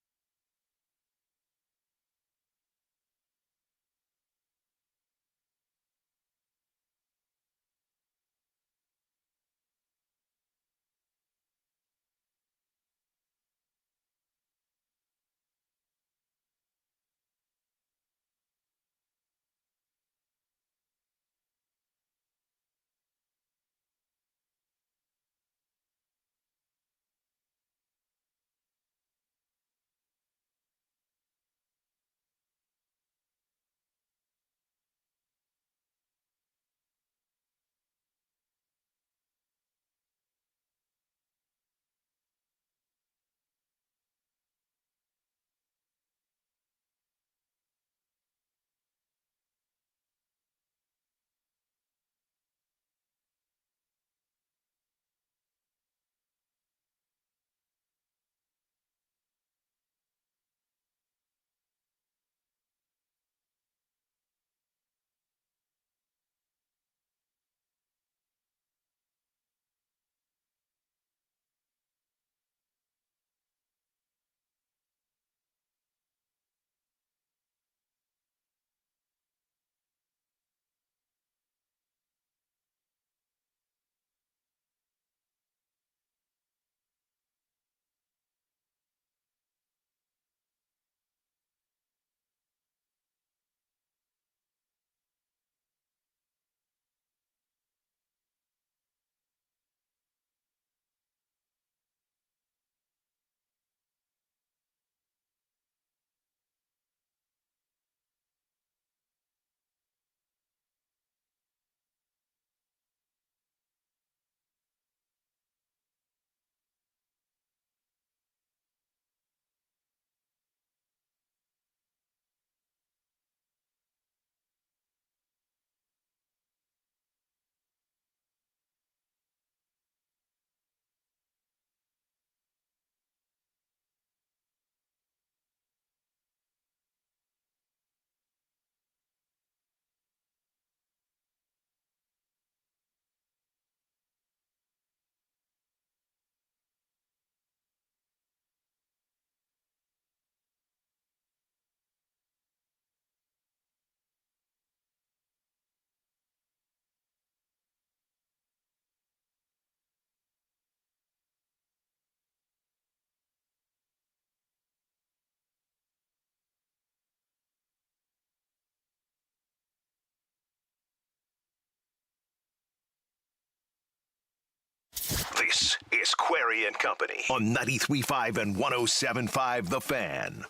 C: Query and Company on 93.5 and 107.5 The Fan.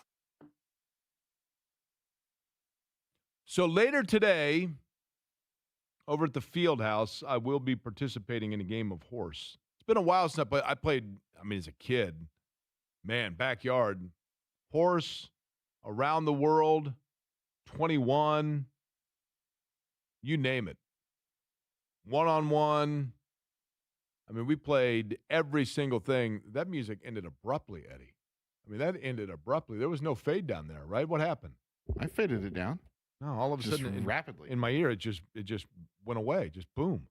A: So later today, over at the field house, I will be participating in a game of horse. It's been a while since I played, as a kid. Man, backyard. Horse, around the world, 21, you name it. One-on-one. We played every single thing. That music ended abruptly, Eddie. That ended abruptly. There was no fade down there, right? What happened?
B: I faded it down.
A: No, all of a
B: Just
A: sudden,
B: rapidly.
A: in my ear, it just went away. Just boom.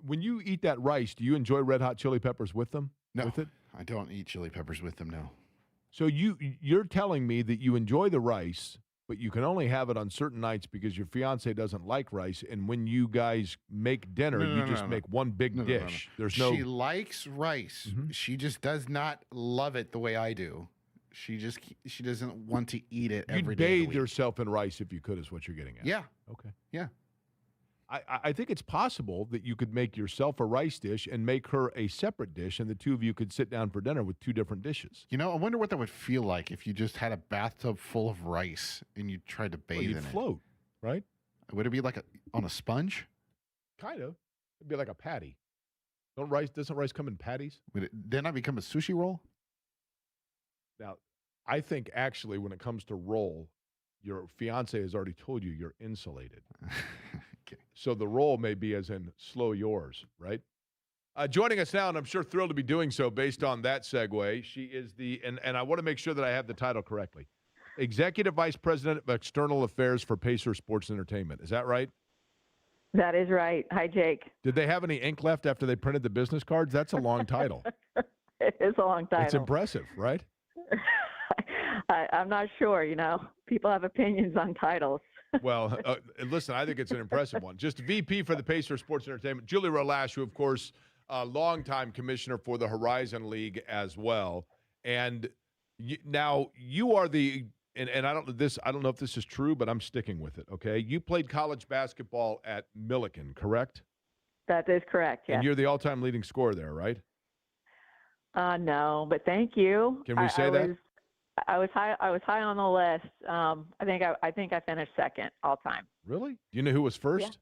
A: When you eat that rice, do you enjoy red hot chili peppers with them?
B: No,
A: With it?
B: I don't eat chili peppers with them, no.
A: So you're telling me that you enjoy the rice, but you can only have it on certain nights because your fiance doesn't like rice, and when you guys make dinner, you just make one big dish. There's no.
B: She likes rice.
A: Mhm.
B: She just does not love it the way I do. She doesn't want to eat it every
A: You'd
B: day of the
A: bathe
B: week.
A: yourself in rice if you could, is what you're getting at.
B: Yeah.
A: Okay.
B: Yeah.
A: I think it's possible that you could make yourself a rice dish and make her a separate dish, and the two of you could sit down for dinner with two different dishes.
B: I wonder what that would feel like if you just had a bathtub full of rice and you tried to bathe
A: You'd
B: in
A: float, right?
B: it. Would it be like on a sponge?
A: Kind of. It'd be like a patty. Doesn't rice come in patties?
B: Would it then I become a sushi roll?
A: Now, I think actually when it comes to roll, your fiance has already told you you're insulated.
B: Okay.
A: So the roll may be as in slow yours, right? Joining us now, and I'm sure thrilled to be doing so based on that segue, she is and I want to make sure that I have the title correctly, Executive Vice President of External Affairs for Pacer Sports Entertainment. Is that right?
D: That is right. Hi, Jake.
A: Did they have any ink left after they printed the business cards? That's a long title.
D: It is a long title.
A: It's impressive, right?
D: I'm not sure, People have opinions on titles.
A: Well, listen, I think it's an impressive one. Just VP for the Pacer Sports Entertainment, Julie Rolash, who, of course, longtime commissioner for the Horizon League as well. And now you are and I don't know if this is true, but I'm sticking with it, okay? You played college basketball at Millikan, correct?
D: That is correct, yes.
A: And you're the all-time leading scorer there, right?
D: No, but thank you.
A: Can we say that?
D: I was high on the list. I think I finished second all time.
A: Really? Do you know who was first?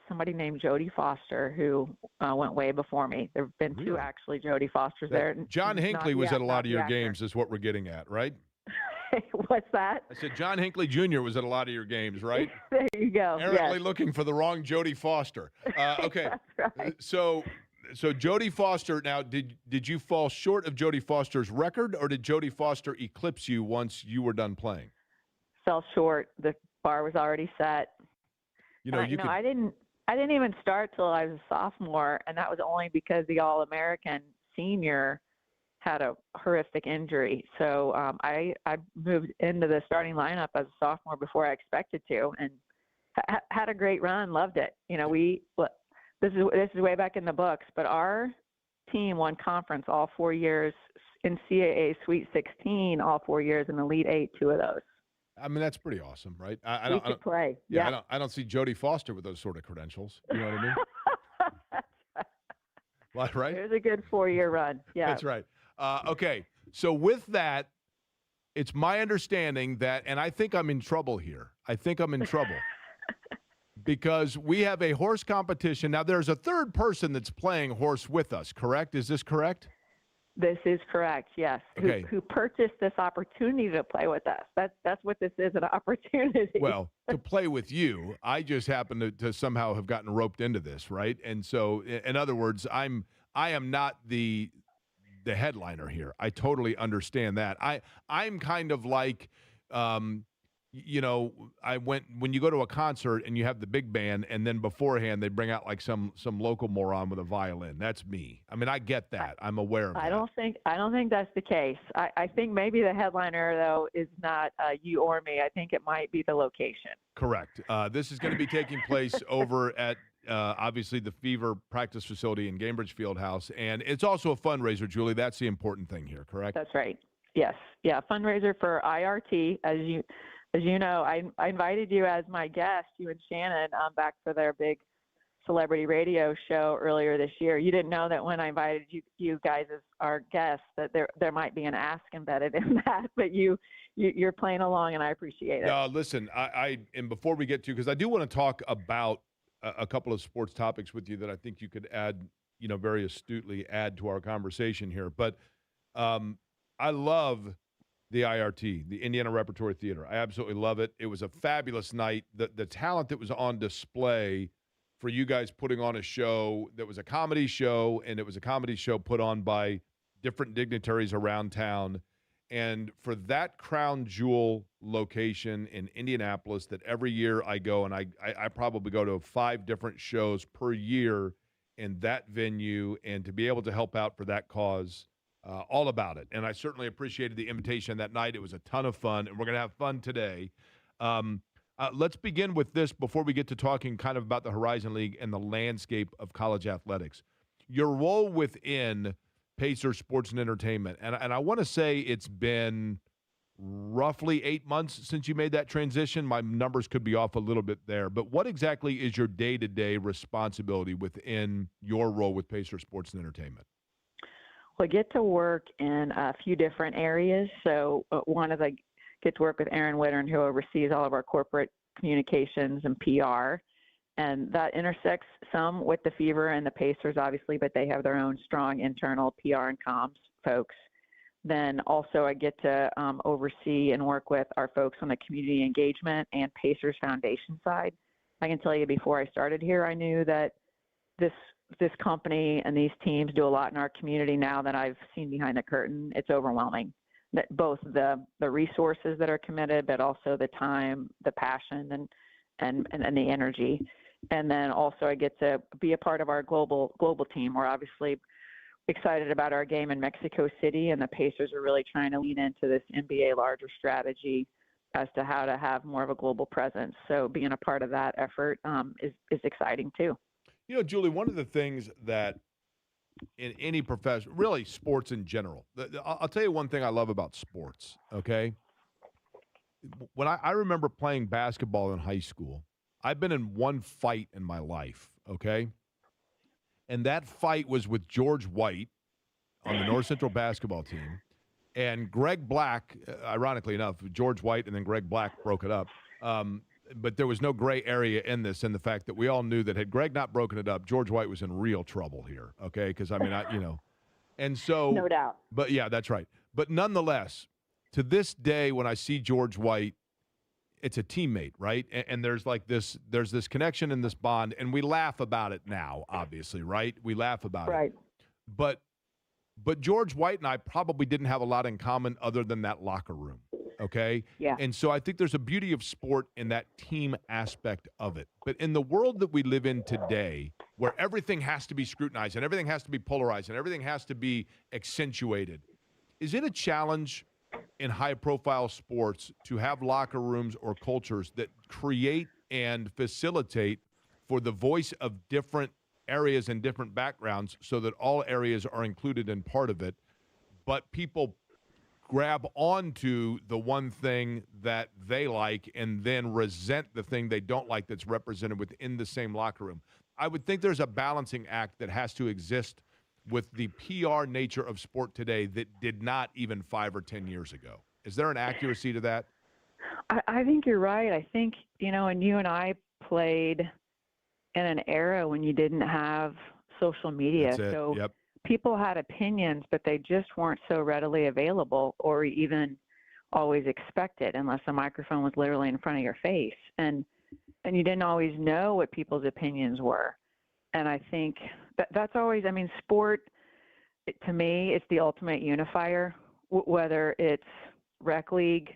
D: Somebody named Jodie Foster who went way before me. There have been two
A: Really?
D: actually Jodie Fosters there.
A: John Hinckley was at a lot of your
D: actor.
A: games, is what we're getting at, right?
D: What's that?
A: I said John Hinckley Jr. was at a lot of your games, right?
D: There you go.
A: Errantly
D: Yes.
A: looking for the wrong Jodie Foster. Okay.
D: That's right.
A: So Jodie Foster, now, did you fall short of Jodie Foster's record, or did Jodie Foster eclipse you once you were done playing?
D: Fell short. The bar was already set. I didn't even start till I was a sophomore, and that was only because the All-American senior had a horrific injury. So I moved into the starting lineup as a sophomore before I expected to, and had a great run. Loved it. This is way back in the books, but our team won conference all 4 years, NCAA Sweet 16 all 4 years, and Elite 8 2 of those.
A: That's pretty awesome, right?
D: We could play. Yeah.
A: I don't see Jodie Foster with those sort of credentials. You know what I mean? Well, right?
D: It was a good 4-year run. Yeah.
A: That's right. Okay. So with that, it's my understanding that, and I think I'm in trouble here. Because we have a horse competition. Now, there's a third person that's playing horse with us, correct? Is this correct?
D: This is correct, yes.
A: Okay.
D: Who purchased this opportunity to play with us. That's what this is, an opportunity.
A: Well, to play with you, I just happen to somehow have gotten roped into this, right? And so, in other words, I am not the headliner here. I totally understand that. I'm kind of like when you go to a concert and you have the big band, and then beforehand they bring out like some local moron with a violin. That's me. I get that. I'm aware of that.
D: I don't think that's the case. I think maybe the headliner though is not you or me. I think it might be the location.
A: Correct. This is going to be taking place over at obviously the Fever practice facility in Cambridge Fieldhouse, and it's also a fundraiser, Julie. That's the important thing here, correct?
D: That's right. Yes. Yeah. Fundraiser for IRT. As you know, I invited you as my guest, you and Shannon, back for their big celebrity radio show earlier this year. You didn't know that when I invited you guys as our guests that there might be an ask embedded in that, but you're playing along, and I appreciate it.
A: No, listen, and before we get to, because I do want to talk about a couple of sports topics with you that I think you could add, very astutely add to our conversation here. But I love the IRT, the Indiana Repertory Theater. I absolutely love it. It was a fabulous night. The talent that was on display for you guys putting on a show that was a comedy show, and it was a comedy show put on by different dignitaries around town. And for that crown jewel location in Indianapolis that every year I go, and I probably go to 5 different shows per year in that venue, and to be able to help out for that cause, all about it. And I certainly appreciated the invitation that night. It was a ton of fun, and we're going to have fun today. Let's begin with this before we get to talking kind of about the Horizon League and the landscape of college athletics. Your role within Pacer Sports and Entertainment, and I want to say it's been roughly 8 months since you made that transition. My numbers could be off a little bit there, but what exactly is your day-to-day responsibility within your role with Pacer Sports and Entertainment?
D: Well, I get to work in a few different areas. So one is I get to work with Aaron Wittern, who oversees all of our corporate communications and PR. And that intersects some with the Fever and the Pacers, obviously, but they have their own strong internal PR and comms folks. Then also I get to oversee and work with our folks on the community engagement and Pacers Foundation side. I can tell you before I started here, I knew that this company and these teams do a lot in our community. Now that I've seen behind the curtain, it's overwhelming. That both the resources that are committed, but also the time, the passion, and the energy. And then also I get to be a part of our global team. We're obviously excited about our game in Mexico City, and the Pacers are really trying to lean into this NBA larger strategy as to how to have more of a global presence. So being a part of that effort is exciting too.
A: Julie, one of the things that in any profession, really sports in general, I'll tell you one thing I love about sports, okay? When I remember playing basketball in high school, I've been in one fight in my life, okay? And that fight was with George White on the North Central basketball team. And Greg Black, ironically enough, George White and then Greg Black broke it up. But there was no gray area in this, in the fact that we all knew that had Greg not broken it up, George White was in real trouble here, okay? Because, and so.
D: No doubt.
A: But, yeah, that's right. But nonetheless, to this day, when I see George White, it's a teammate, right? And there's this connection and this bond, and we laugh about it now, obviously, right? We laugh about
D: it.
A: But George White and I probably didn't have a lot in common other than that locker room, okay?
D: Yeah.
A: And so I think there's a beauty of sport in that team aspect of it. But in the world that we live in today, where everything has to be scrutinized and everything has to be polarized and everything has to be accentuated, is it a challenge in high-profile sports to have locker rooms or cultures that create and facilitate for the voice of different areas and different backgrounds so that all areas are included in part of it, but people grab onto the one thing that they like and then resent the thing they don't like that's represented within the same locker room? I would think there's a balancing act that has to exist with the PR nature of sport today that did not even 5 or 10 years ago. Is there an accuracy to that?
D: I think you're right. I think, and you and I played in an era when you didn't have social media.
A: That's it.
D: So
A: Yep.
D: People had opinions, but they just weren't so readily available or even always expected unless the microphone was literally in front of your face. And you didn't always know what people's opinions were. And I think that's always, sport, to me, it's the ultimate unifier, whether it's rec league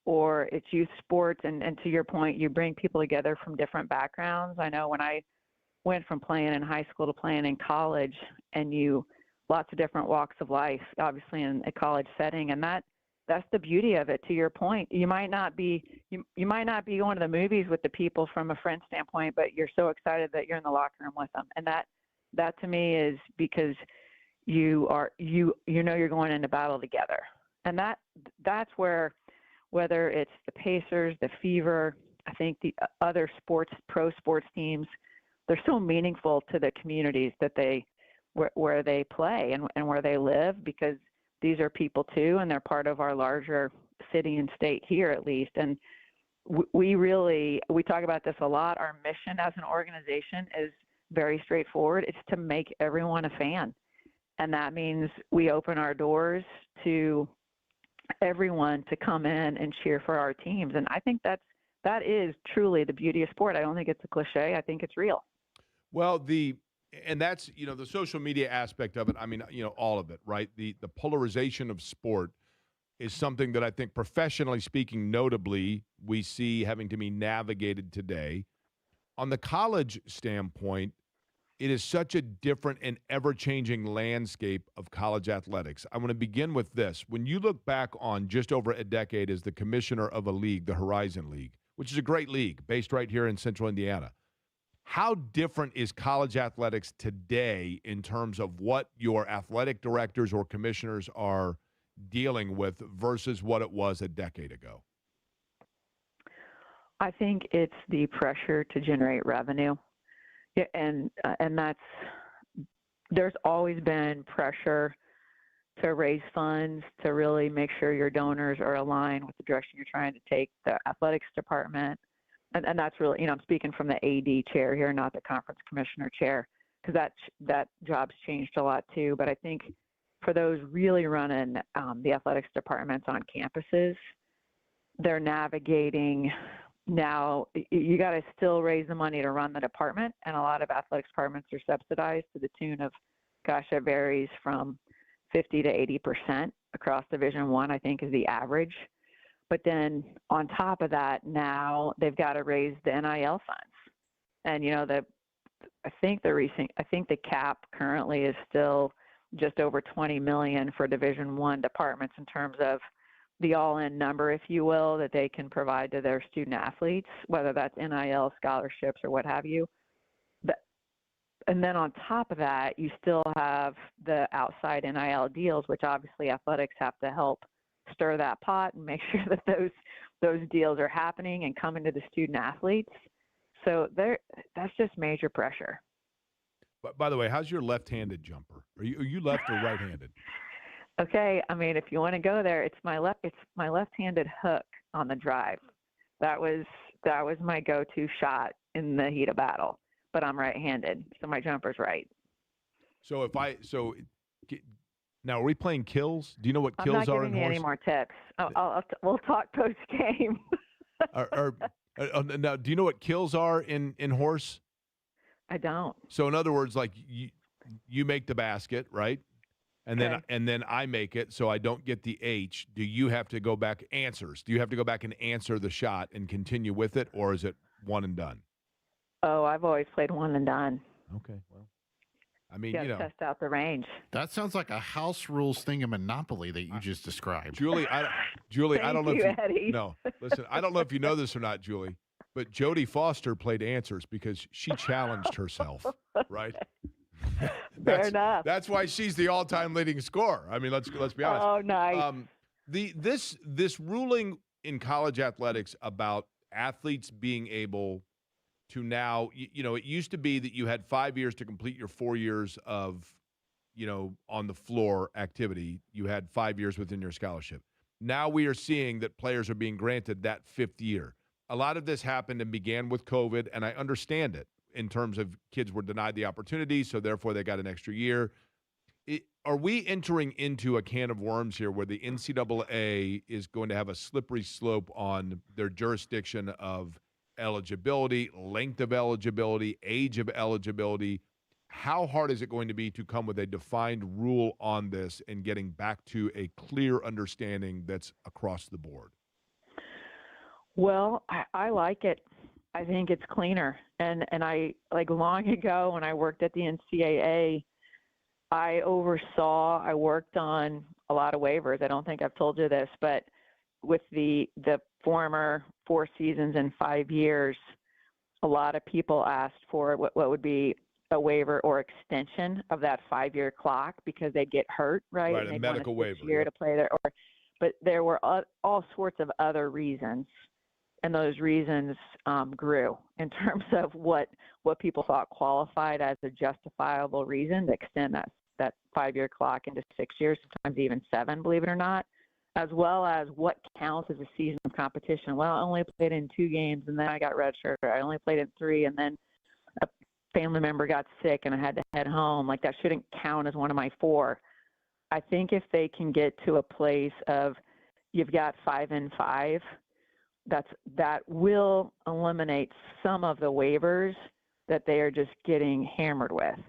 D: or it's youth sports. And to your point, you bring people together from different backgrounds. I know when I went from playing in high school to playing in college, and lots of different walks of life, obviously in a college setting. And that's the beauty of it. To your point, you might not be going to the movies with the people from a friend standpoint, but you're so excited that you're in the locker room with them. And that to me is because you know you're going into battle together. And that's where, whether it's the Pacers, the Fever, I think the other pro sports teams, they're so meaningful to the communities that where they play and where they live, because these are people too, and they're part of our larger city and state here at least. And we talk about this a lot. Our mission as an organization is very straightforward. It's to make everyone a fan. And that means we open our doors to everyone to come in and cheer for our teams. And I think that is truly the beauty of sport. I don't think it's a cliche. I think it's real.
A: Well, and that's, the social media aspect of it. I mean, all of it, right? The polarization of sport is something that I think, professionally speaking, notably, we see having to be navigated today. On the college standpoint, it is such a different and ever-changing landscape of college athletics. I want to begin with this. When you look back on just over a decade as the commissioner of a league, the Horizon League, which is a great league based right here in Central Indiana, how different is college athletics today in terms of what your athletic directors or commissioners are dealing with versus what it was a decade ago?
D: I think it's the pressure to generate revenue. Yeah, and there's always been pressure to raise funds, to really make sure your donors are aligned with the direction you're trying to take the athletics department. And that's really, I'm speaking from the AD chair here, not the conference commissioner chair, because that job's changed a lot too. But I think for those really running the athletics departments on campuses, they're navigating. Now, you got to still raise the money to run the department, and a lot of athletics departments are subsidized to the tune of, it varies from 50 to 80% across Division I, I think, is the average. But then on top of that, now they've got to raise the NIL funds, and I think the cap currently is still just over 20 million for Division I departments in terms of the all-in number, if you will, that they can provide to their student athletes, whether that's NIL, scholarships, or what have you. And then on top of that, you still have the outside NIL deals, which obviously athletics have to help stir that pot and make sure that those deals are happening and coming to the student athletes. So that's just major pressure.
A: But by the way, how's your left-handed jumper? Are you left or right-handed?
D: Okay, I mean, if you want to go there, it's my left-handed hook on the drive. That was my go-to shot in the heat of battle. But I'm right-handed, so my jumper's right.
A: So now are we playing kills? Do you know what kills are in horse?
D: I'm not giving you any more tips. We'll talk post-game.
A: Now, do you know what kills are in horse?
D: I don't.
A: So in other words, like you make the basket, right? And then I make it, so I don't get the H. Do you have to go back answers? Do you have to go back and answer the shot and continue with it, or is it one and done?
D: Oh, I've always played one and done.
A: Okay, well, I mean,
D: test out the range.
B: That sounds like a house rules thing in Monopoly that you just described.
A: Julie, I don't know if you,
D: Eddie.
A: No, listen, I don't know if you know this or not, Julie, but Jodie Foster played answers because she challenged herself, right?
D: Fair enough.
A: That's why she's the all-time leading scorer. I mean, let's be honest.
D: Oh, nice.
A: This ruling in college athletics about athletes being able to now, it used to be that you had 5 years to complete your 4 years of, on the floor activity. You had 5 years within your scholarship. Now we are seeing that players are being granted that fifth year. A lot of this happened and began with COVID, and I understand it in terms of kids were denied the opportunity, so therefore they got an extra year. Are we entering into a can of worms here where the NCAA is going to have a slippery slope on their jurisdiction of eligibility, length of eligibility, age of eligibility? How hard is it going to be to come with a defined rule on this and getting back to a clear understanding that's across the board?
D: Well, I like it. I think it's cleaner. And I, like long ago when I worked at the NCAA, I worked on a lot of waivers. I don't think I've told you this, but with the former 4 seasons and 5 years, a lot of people asked for what would be a waiver or extension of that 5-year clock because they'd get hurt, right?
A: Right, a medical waiver.
D: Year to play there, but there were all sorts of other reasons. and those reasons grew in terms of what people thought qualified as a justifiable reason to extend that 5-year clock into 6 years, sometimes even 7, believe it or not, as well as what counts as a season of competition. Well, I only played in 2 games, and then I got redshirted. I only played in 3, and then a family member got sick, and I had to head home. Like, that shouldn't count as one of my 4. I think if they can get to a place of you've got 5 and 5, that will eliminate some of the waivers that they are just getting hammered with.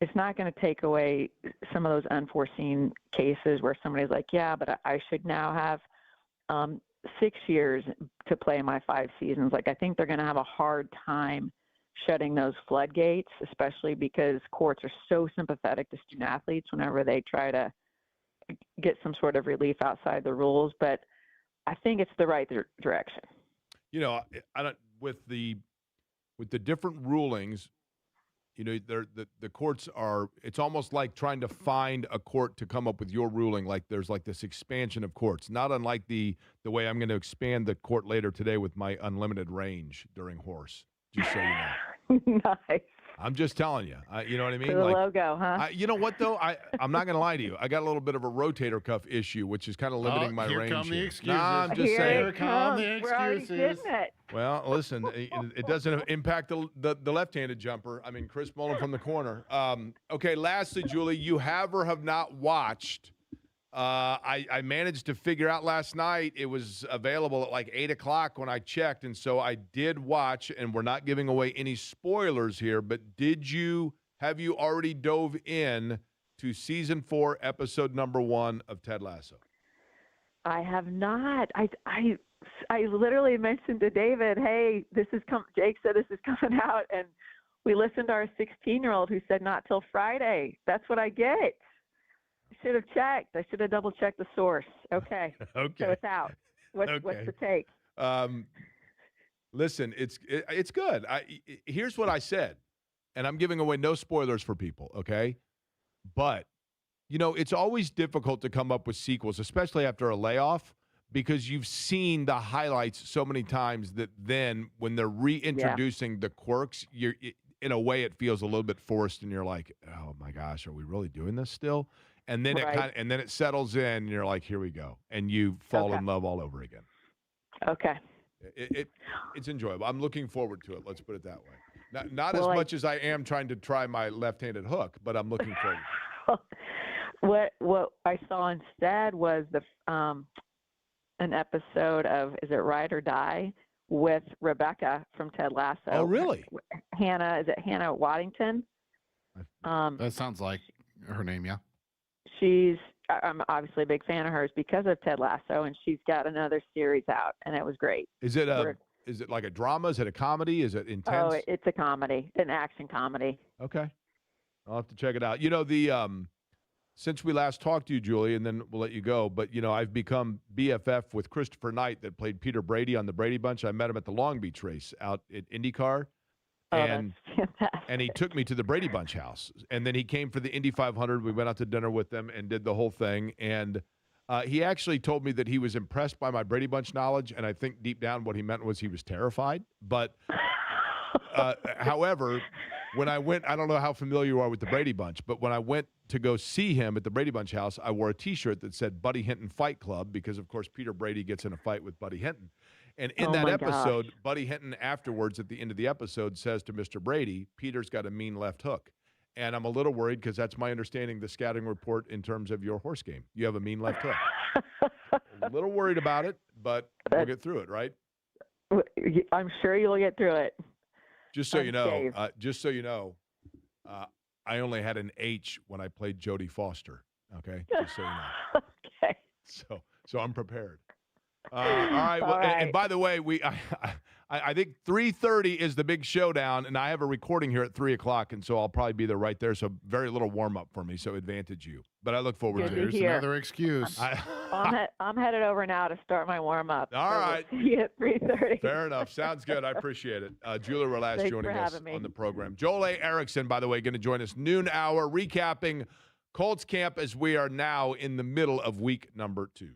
D: It's not going to take away some of those unforeseen cases where somebody's like, yeah, but I should now have 6 years to play my 5 seasons. Like, I think they're going to have a hard time shutting those floodgates, especially because courts are so sympathetic to student athletes whenever they try to get some sort of relief outside the rules. But I think it's the right direction.
A: You know, I don't with the different rulings. You know, the courts are. It's almost like trying to find a court to come up with your ruling. Like there's like this expansion of courts, not unlike the way I'm going to expand the court later today with my unlimited range during horse. Just so you know.
D: Nice.
A: I'm just telling you. You know what I mean?
D: For the logo, huh?
A: You know what, though? I'm not going to lie to you. I got a little bit of a rotator cuff issue, which is kind of limiting my range.
B: Here come the excuses.
A: Nah, I'm just saying.
B: Here come the excuses.
D: We're already getting it.
A: Well, listen, it doesn't impact the left-handed jumper. I mean, Chris Mullen from the corner. Okay, lastly, Julie, you have or have not watched. I managed to figure out last night it was available at like 8 o'clock when I checked, and so I did watch, and we're not giving away any spoilers here, but have you already dove in to season 4, episode number 1 of Ted Lasso?
D: I have not. I literally mentioned to David, hey, Jake said this is coming out, and we listened to our 16-year-old who said not till Friday. That's what I get. I should have checked. I should have double-checked the source. Okay.
A: Okay.
D: So it's out. What's the take?
A: Listen, it's good. Here's what I said, and I'm giving away no spoilers for people, okay? But, you know, it's always difficult to come up with sequels, especially after a layoff, because you've seen the highlights so many times that then when they're reintroducing the quirks, in a way it feels a little bit forced, and you're like, oh, my gosh, are we really doing this still? And then it settles in, and you're like, here we go. And you fall in love all over again.
D: Okay.
A: It's enjoyable. I'm looking forward to it. Let's put it that way. Not as much as I am trying to try my left-handed hook, but I'm looking forward.
D: What I saw instead was an episode of Is It Ride or Die with Rebecca from Ted Lasso.
A: Oh, really?
D: Hannah, is it Hannah Waddington?
B: That sounds like her name, yeah.
D: I'm obviously a big fan of hers because of Ted Lasso, and she's got another series out, and it was great.
A: Is it like a drama? Is it a comedy? Is it intense?
D: Oh, it's a comedy, an action comedy.
A: Okay. I'll have to check it out. You know, since we last talked to you, Julie, and then we'll let you go, but, you know, I've become BFF with Christopher Knight that played Peter Brady on the Brady Bunch. I met him at the Long Beach race out at IndyCar.
D: And
A: he took me to the Brady Bunch house. And then he came for the Indy 500. We went out to dinner with them and did the whole thing. And he actually told me that he was impressed by my Brady Bunch knowledge. And I think deep down what he meant was he was terrified. But, however, when I went, I don't know how familiar you are with the Brady Bunch, but when I went to go see him at the Brady Bunch house, I wore a T-shirt that said Buddy Hinton Fight Club because, of course, Peter Brady gets in a fight with Buddy Hinton. And in that episode,
D: gosh.
A: Buddy Hinton afterwards at the end of the episode says to Mr. Brady, Peter's got a mean left hook. And I'm a little worried because that's my understanding, the scouting report in terms of your horse game. You have a mean left hook. A little worried about it, but we'll get through it, right?
D: I'm sure you'll get through it.
A: Just so you know, I only had an H when I played Jodie Foster. Okay, just so you know.
D: Okay.
A: So I'm prepared. All right. Well, and by the way, I think 3:30 is the big showdown, and I have a recording here at 3 o'clock, and so I'll probably be there right there. So very little warm up for me. So advantage you, but I look forward to it.
B: Here's another excuse.
D: I'm headed over now to start my warm up.
A: All right.
D: We'll see you at 3:30.
A: Fair enough. Sounds good. I appreciate it. Julia Relash joining us on the program. Joel A. Erickson, by the way, going to join us noon hour, recapping Colts camp as we are now in the middle of week number 2.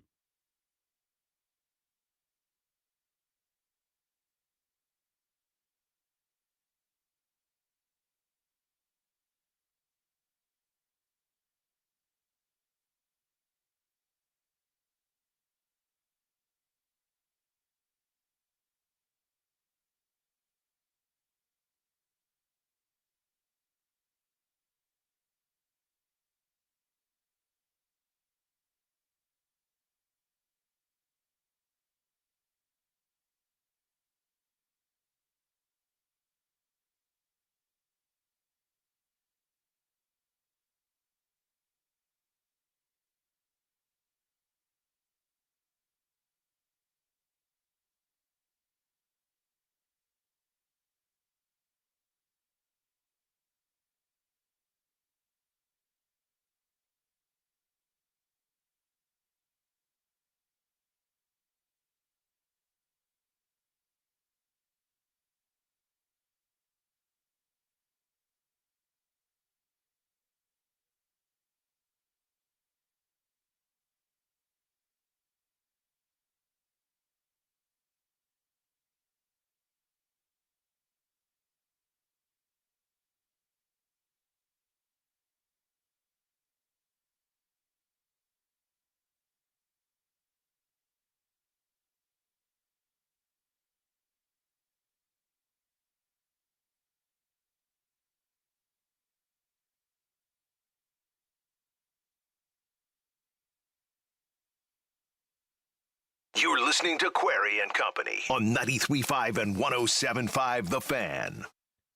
C: You're listening to Query and Company on 93.5 and 107.5 The Fan.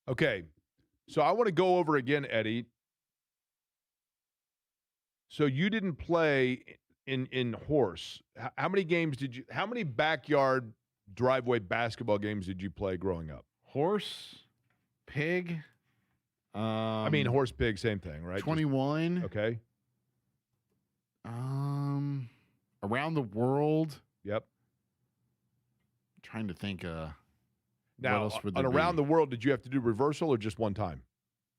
A: Okay, so I want to go over again, Eddie. So you didn't play in horse. How many games did you? How many backyard driveway basketball games did you play growing up?
B: Horse, pig.
A: I mean, horse, pig, same thing, right?
B: 21.
A: Okay.
B: Around the world.
A: Yep.
B: I'm trying to think.
A: Now,
B: what else would
A: on
B: there
A: around
B: be?
A: the world, did you have to do reversal or just one time?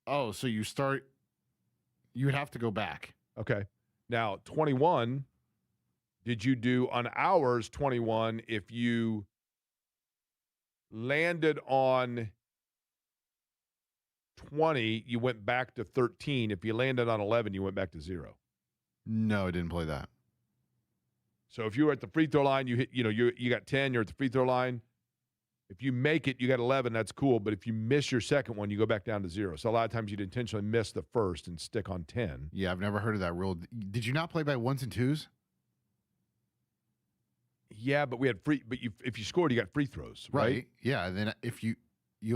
B: Oh, so you would have to go back.
A: Okay. Now, 21, did you do on hours 21 if you landed on 20, you went back to 13. If you landed on 11, you went back to 0.
B: No, I didn't play that.
A: So if you were at the free throw line, you got 10, you're at the free throw line. If you make it, you got 11, that's cool. But if you miss your second one, you go back down to 0. So a lot of times you'd intentionally miss the first and stick on 10.
B: Yeah, I've never heard of that rule. Did you not play by ones and twos?
A: Yeah, but we had if you scored, you got free throws, right?
B: Yeah, and then if you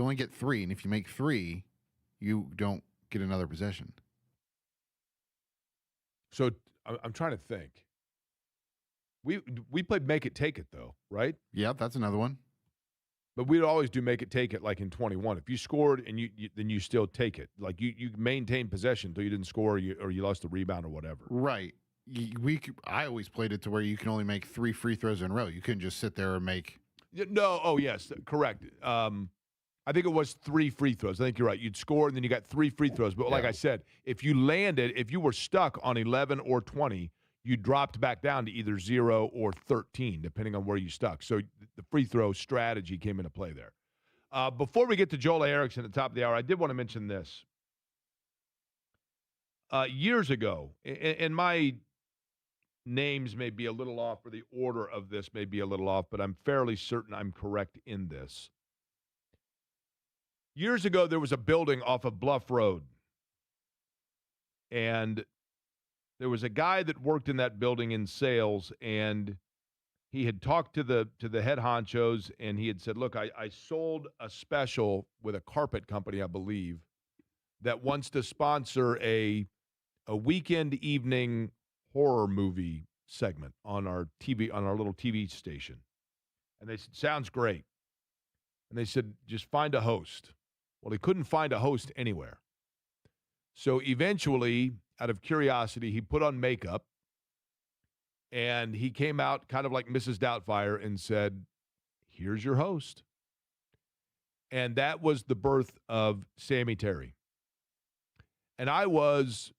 B: only get 3, and if you make 3, you don't get another possession.
A: So I'm trying to think. We played make it, take it, though, right?
B: Yeah, that's another one.
A: But we'd always do make it, take it, like in 21. If you scored and then you still take it. Like you maintain possession until you didn't score or you lost the rebound or whatever.
B: Right. I always played it to where you can only make 3 free throws in a row. You couldn't just sit there and make.
A: No. Oh, yes. Correct. I think it was 3 free throws. I think you're right. You'd score and then you got 3 free throws. But like I said, if you were stuck on 11 or 20, you dropped back down to either 0 or 13, depending on where you stuck. So the free throw strategy came into play there. Before we get to Joel Erickson at the top of the hour, I did want to mention this. Years ago, and my names may be a little off, or the order of this may be a little off, but I'm fairly certain I'm correct in this. Years ago, there was a building off of Bluff Road, and there was a guy that worked in that building in sales, and he had talked to the head honchos, and he had said, look, I sold a special with a carpet company, I believe, that wants to sponsor a weekend evening horror movie segment on our TV, on our little TV station. And they said, sounds great. And they said, just find a host. Well, he couldn't find a host anywhere. So eventually, out of curiosity, he put on makeup and he came out kind of like Mrs. Doubtfire and said, here's your host. And that was the birth of Sammy Terry. And I was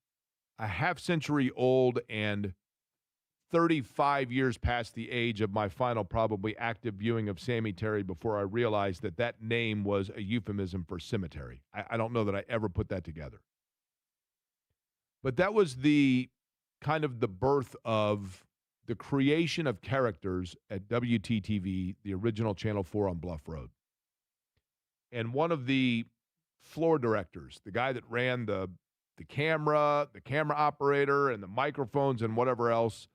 A: a half century old and 35 years past the age of my final probably active viewing of Sammy Terry before I realized that name was a euphemism for cemetery. I don't know that I ever put that together. But that was the kind of the birth of the creation of characters at WTTV, the original Channel 4 on Bluff Road. And one of the floor directors, the guy that ran the camera operator, and the microphones and whatever else,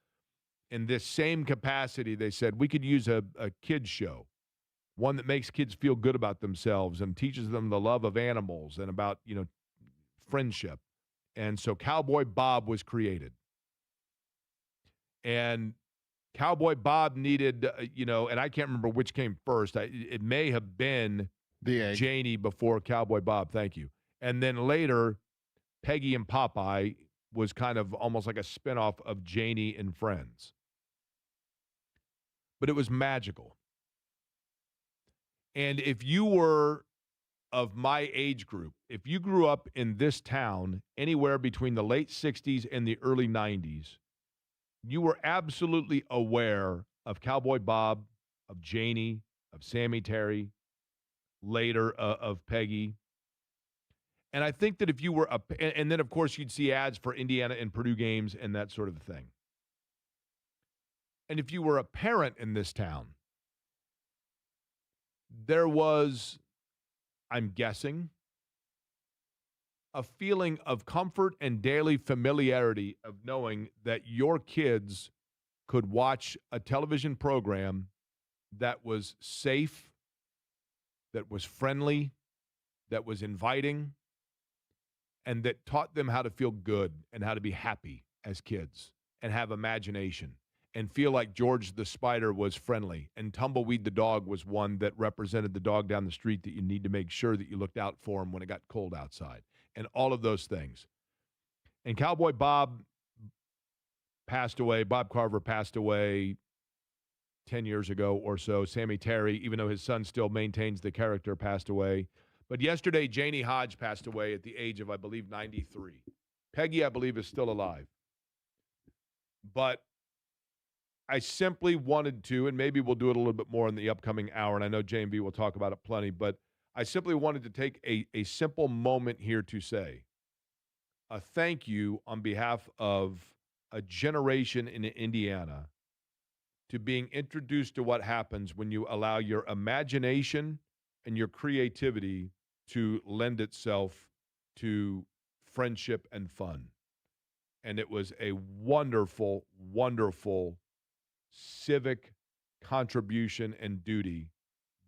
A: in this same capacity, they said, we could use a kids show, one that makes kids feel good about themselves and teaches them the love of animals and about, friendship. And so Cowboy Bob was created. And Cowboy Bob needed, and I can't remember which came first. It may have been
B: The egg.
A: Janie before Cowboy Bob, thank you. And then later, Peggy and Popeye was kind of almost like a spinoff of Janie and Friends. But it was magical. And if you were of my age group, if you grew up in this town anywhere between the late 60s and the early 90s, you were absolutely aware of Cowboy Bob, of Janie, of Sammy Terry, later of Peggy. And I think that if you were and then of course you'd see ads for Indiana and Purdue games and that sort of thing. And if you were a parent in this town, there was, I'm guessing, a feeling of comfort and daily familiarity of knowing that your kids could watch a television program that was safe, that was friendly, that was inviting, and that taught them how to feel good and how to be happy as kids and have imagination and feel like George the Spider was friendly and Tumbleweed the dog was one that represented the dog down the street that you need to make sure that you looked out for him when it got cold outside and all of those things. And Cowboy Bob passed away. Bob Carver passed away 10 years ago or so. Sammy Terry, even though his son still maintains the character, passed away. But yesterday, Janie Hodge passed away at the age of, I believe, 93. Peggy, I believe, is still alive. But I simply wanted to, and maybe we'll do it a little bit more in the upcoming hour, and I know J&B will talk about it plenty, but I simply wanted to take a simple moment here to say a thank you on behalf of a generation in Indiana to being introduced to what happens when you allow your imagination and your creativity to lend itself to friendship and fun. And it was a wonderful, wonderful civic contribution and duty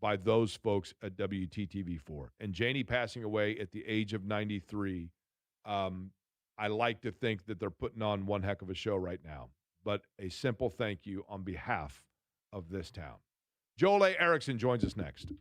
A: by those folks at WTTV4. And Janie passing away at the age of 93, I like to think that they're putting on one heck of a show right now. But a simple thank you on behalf of this town. Joel A. Erickson joins us next.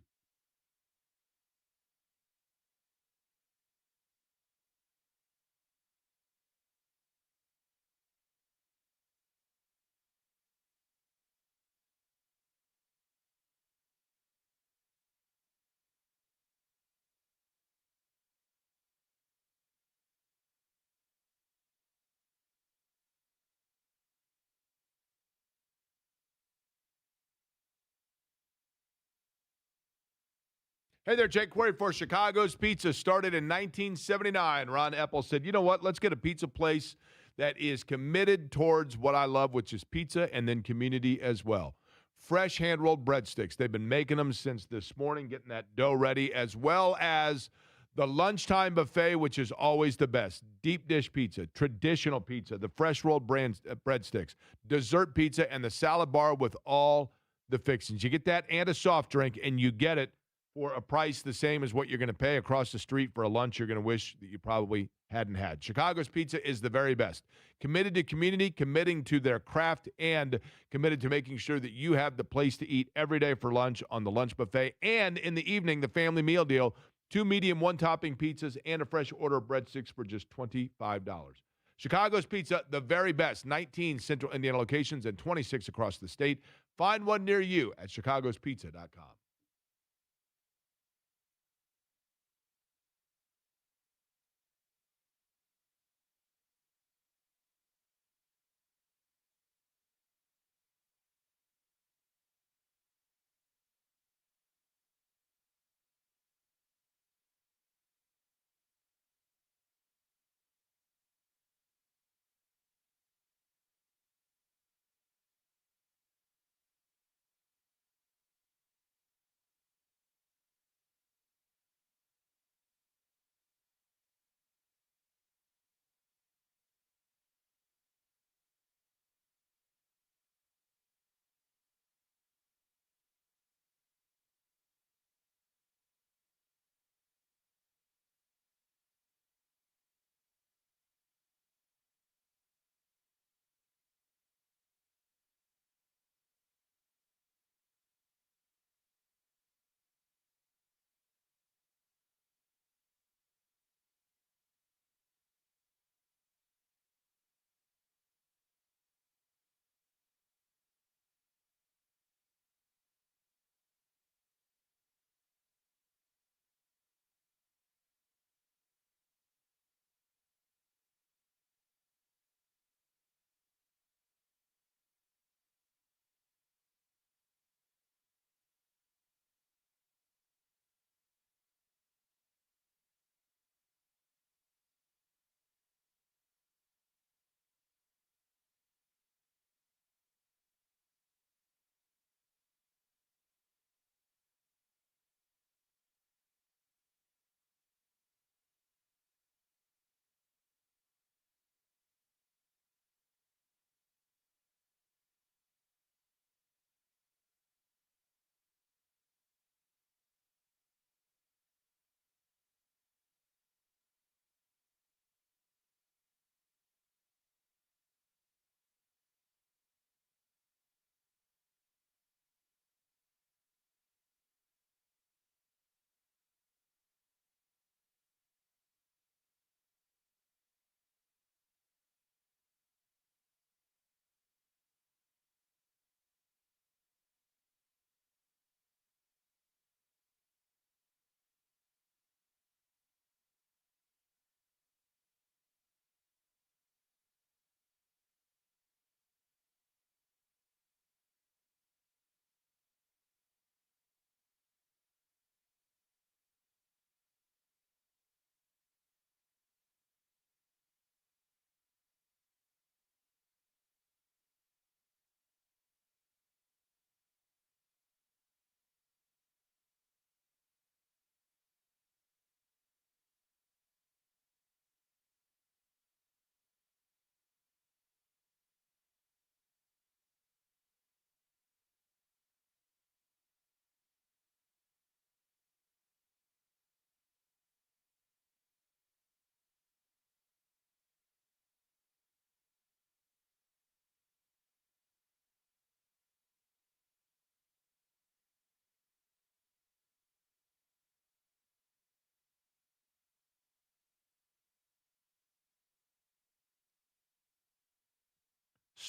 A: Hey there, Jake Query for Chicago's Pizza. Started in 1979. Ron Epple said, you know what? Let's get a pizza place that is committed towards what I love, which is pizza and then community as well. Fresh hand-rolled breadsticks. They've been making them since this morning, getting that dough ready, as well as the lunchtime buffet, which is always the best. Deep dish pizza, traditional pizza, the fresh rolled breadsticks, dessert pizza, and the salad bar with all the fixings. You get that and a soft drink, and you get it for a price the same as what you're going to pay across the street for a lunch you're going to wish that you probably hadn't had. Chicago's Pizza is the very best. Committed to community, committing to their craft, and committed to making sure that you have the place to eat every day for lunch on the lunch buffet. And in the evening, the family meal deal, 2 medium, 1-topping pizzas, and a fresh order of breadsticks for just $25. Chicago's Pizza, the very best. 19 Central Indiana locations and 26 across the state. Find one near you at chicagospizza.com.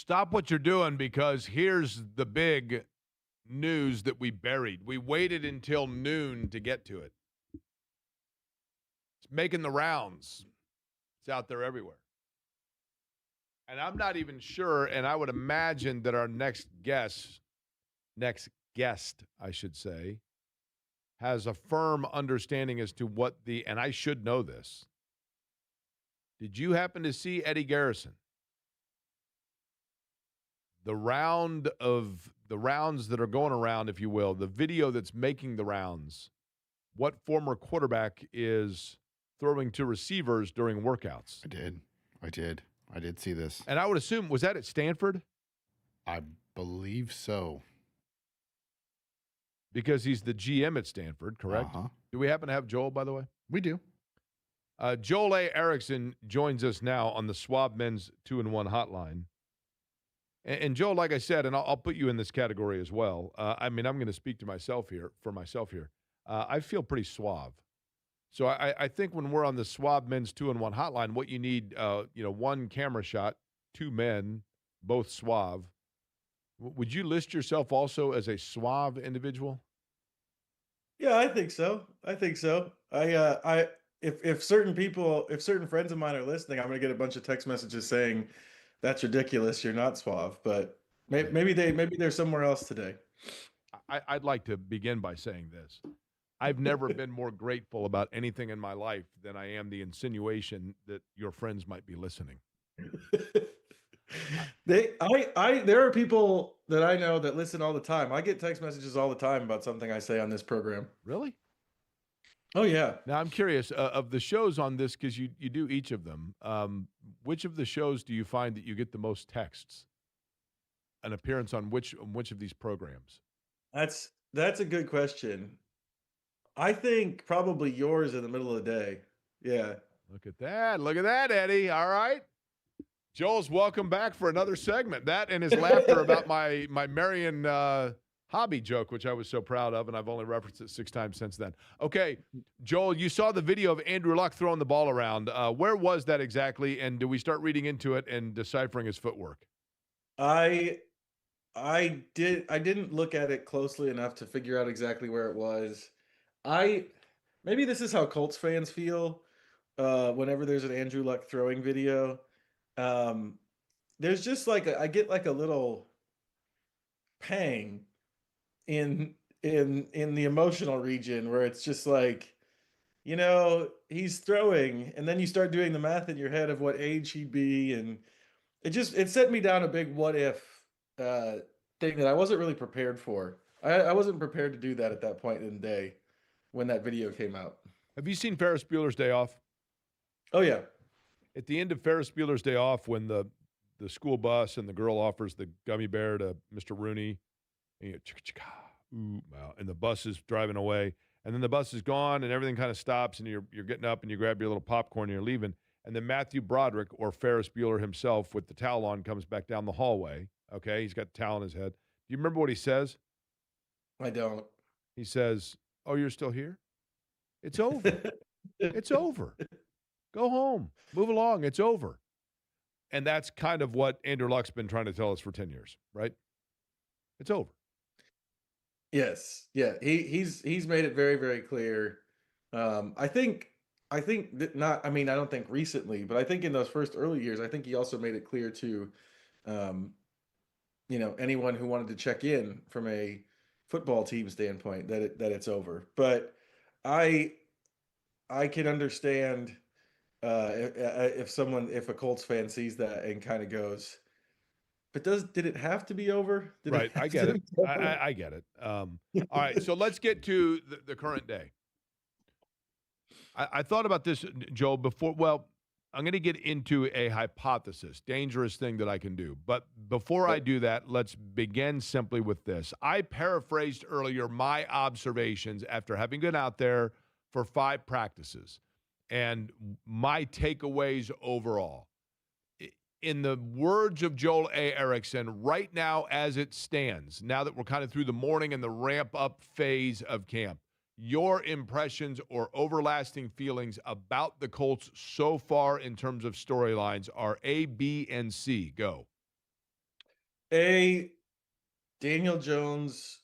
A: Stop what you're doing, because here's the big news that we buried. We waited until noon to get to it. It's making the rounds. It's out there everywhere. And I'm not even sure, and I would imagine that our next guest, I should say, has a firm understanding as to what and I should know this. Did you happen to see Eddie Garrison? The rounds that are going around, if you will, the video that's making the rounds, what former quarterback is throwing to receivers during workouts?
B: I did see this.
A: And I would assume, was that at Stanford?
B: I believe so.
A: Because he's the GM at Stanford, correct?
B: Uh-huh.
A: Do we happen to have Joel, by the way?
B: We do.
A: Joel A. Erickson joins us now on the Schwab Men's 2-in-1 hotline. And Joel, like I said, and I'll put you in this category as well. I'm going to speak to myself here. I feel pretty suave. So I think when we're on the Schwab Men's 2-in-1 hotline, what you need, one camera shot, two men, both suave. Would you list yourself also as a suave individual?
E: Yeah, I think so. If certain friends of mine are listening, I'm gonna get a bunch of text messages saying that's ridiculous. You're not suave, but maybe they're somewhere else today.
A: I'd like to begin by saying this. I've never been more grateful about anything in my life than I am the insinuation that your friends might be listening.
E: There are people that I know that listen all the time. I get text messages all the time about something I say on this program.
A: Really?
E: Oh yeah.
A: Now I'm curious of the shows on this, because you do each of them. Which of the shows do you find that you get the most texts? An appearance on which of these programs?
E: That's a good question. I think probably yours in the middle of the day. Yeah.
A: Look at that, Eddie. All right. Joel's welcome back for another segment. That and his laughter about my Marion hobby joke, which I was so proud of, and I've only referenced it 6 times since then. Okay, Joel, you saw the video of Andrew Luck throwing the ball around. Where was that exactly, and do we start reading into it and deciphering his footwork?
E: I didn't look at it closely enough to figure out exactly where it was. Maybe this is how Colts fans feel whenever there's an Andrew Luck throwing video. There's just I get like a little pang in the emotional region where it's just like, he's throwing, and then you start doing the math in your head of what age he'd be, and it set me down a big what if thing that I wasn't really prepared for. I wasn't prepared to do that at that point in the day when that video came out.
A: Have you seen Ferris Bueller's Day Off?
E: Oh yeah.
A: At the end of Ferris Bueller's Day Off, when the school bus and the girl offers the gummy bear to Mr. Rooney, and and the bus is driving away, and then the bus is gone, and everything kind of stops, and you're getting up, and you grab your little popcorn, and you're leaving, and then Matthew Broderick, or Ferris Bueller himself, with the towel on, comes back down the hallway. Okay, he's got the towel on his head. Do you remember what he says?
E: I don't.
A: He says, "Oh, you're still here? It's over. It's over. Go home. Move along. It's over." And that's kind of what Andrew Luck's been trying to tell us for 10 years, right? It's over.
E: Yes. Yeah. He's made it very, very clear. I think that not, I don't think recently, but I think in those first early years, I think he also made it clear to, anyone who wanted to check in from a football team standpoint that it's over. But I can understand if a Colts fan sees that and kind of goes, but did it have to be over?
A: Right. I get it. I get it. All right. So let's get to the current day. I thought about this, Joel, before. Well, I'm going to get into a hypothesis, dangerous thing that I can do. But before I do that, let's begin simply with this. I paraphrased earlier my observations after having been out there for 5 practices and my takeaways overall. In the words of Joel A. Erickson, right now as it stands, now that we're kind of through the morning and the ramp-up phase of camp, your impressions or overlasting feelings about the Colts so far in terms of storylines are A, B, and C. Go.
E: Daniel Jones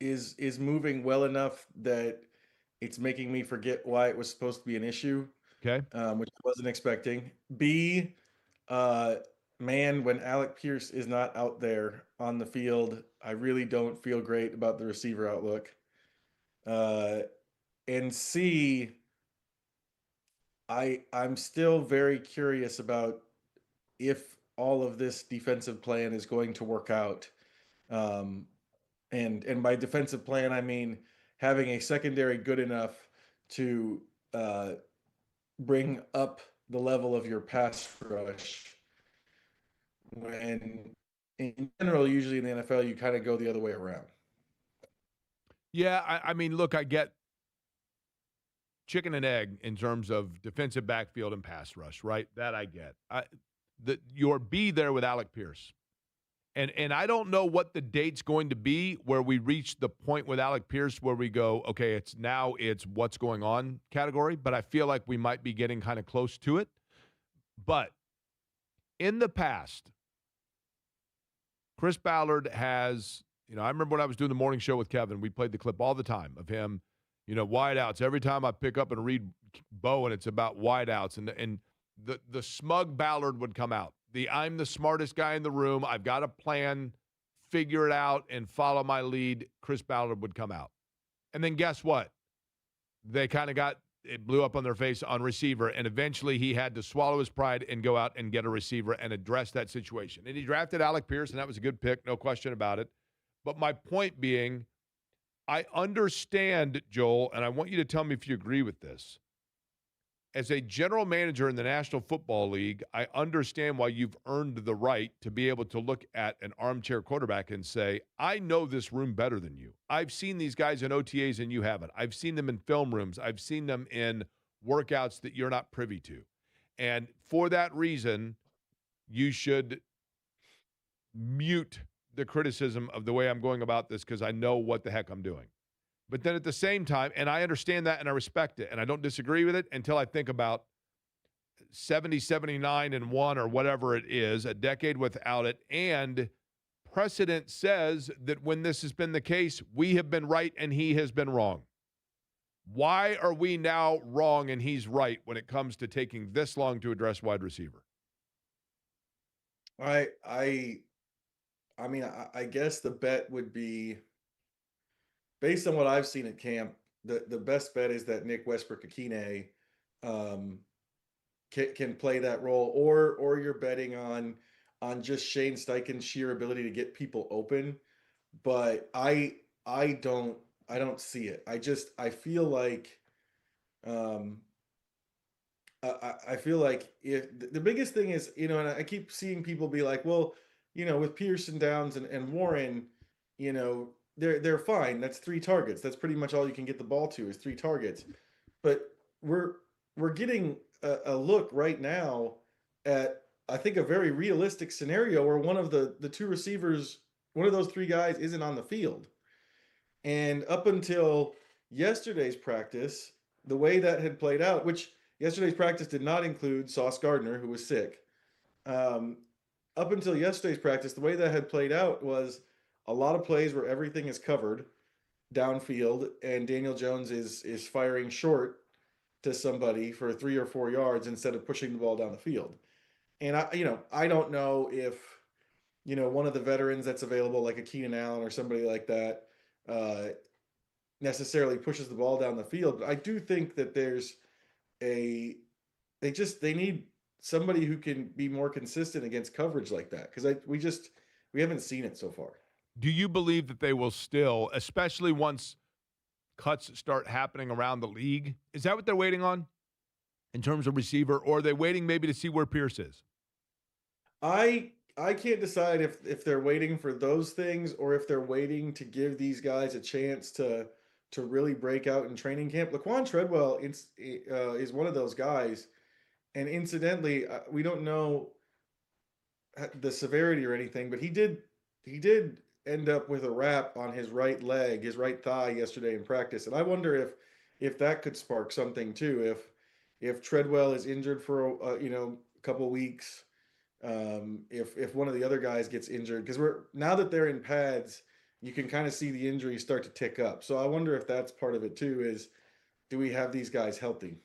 E: is moving well enough that it's making me forget why it was supposed to be an issue,
A: Okay.
E: which I wasn't expecting. B, uh, man, when Alec Pierce is not out there on the field, I really don't feel great about the receiver outlook. And C, I'm still very curious about if all of this defensive plan is going to work out. Um, and by defensive plan, I mean having a secondary good enough to uh, bring up the level of your pass rush. When in general, usually in the NFL, you kind of go the other way around.
A: Yeah, I mean, look, I get chicken and egg in terms of defensive backfield and pass rush, right? That I get. Your B there with Alec Pierce. And I don't know what the date's going to be where we reach the point with Alec Pierce where we go, okay, it's what's going on category, but I feel like we might be getting kind of close to it. But in the past, Chris Ballard has, I remember when I was doing the morning show with Kevin, we played the clip all the time of him, wideouts. Every time I pick up and read Bo and it's about wideouts, and the smug Ballard would come out. I'm the smartest guy in the room. I've got a plan, figure it out, and follow my lead. Chris Ballard would come out. And then guess what? They kind of it blew up on their face on receiver, and eventually he had to swallow his pride and go out and get a receiver and address that situation. And he drafted Alec Pierce, and that was a good pick, no question about it. But my point being, I understand, Joel, and I want you to tell me if you agree with this. As a general manager in the National Football League, I understand why you've earned the right to be able to look at an armchair quarterback and say, I know this room better than you. I've seen these guys in OTAs and you haven't. I've seen them in film rooms. I've seen them in workouts that you're not privy to. And for that reason, you should mute the criticism of the way I'm going about this because I know what the heck I'm doing. But then at the same time, and I understand that and I respect it, and I don't disagree with it until I think about 70, 79, and 1 or whatever it is, a decade without it. And precedent says that when this has been the case, we have been right and he has been wrong. Why are we now wrong and he's right when it comes to taking this long to address wide receiver?
E: I mean, I guess the bet would be, based on what I've seen at camp, the best bet is that Nick Westbrook-Akine can play that role, or you're betting on just Shane Steichen's sheer ability to get people open. But I don't see it. I feel like I feel like if the biggest thing is, and I keep seeing people be like, well, with Pearson, Downs, and Warren, they're fine. That's 3 targets. That's pretty much all you can get the ball to is 3 targets. But we're getting a look right now at, I think, a very realistic scenario where one of the 2 receivers, one of those 3 guys, isn't on the field. And up until yesterday's practice, the way that had played out, which yesterday's practice did not include Sauce Gardner, who was sick. Up until yesterday's practice, the way that had played out was a lot of plays where everything is covered downfield, and Daniel Jones is firing short to somebody for 3 or 4 yards instead of pushing the ball down the field. And I don't know if one of the veterans that's available, like a Keenan Allen or somebody like that, necessarily pushes the ball down the field. But I do think that there's they need somebody who can be more consistent against coverage like that, because we haven't seen it so far.
A: Do you believe that they will still, especially once cuts start happening around the league, is that what they're waiting on in terms of receiver, or are they waiting maybe to see where Pierce is?
E: I can't decide if they're waiting for those things or if they're waiting to give these guys a chance to really break out in training camp. Laquan Treadwell is one of those guys, and incidentally, we don't know the severity or anything, but he did end up with a wrap on his right leg, his right thigh yesterday in practice, and I wonder if that could spark something too. If Treadwell is injured for a couple weeks, if one of the other guys gets injured, because now that they're in pads, you can kind of see the injuries start to tick up. So I wonder if that's part of it too. Is do we have these guys healthy?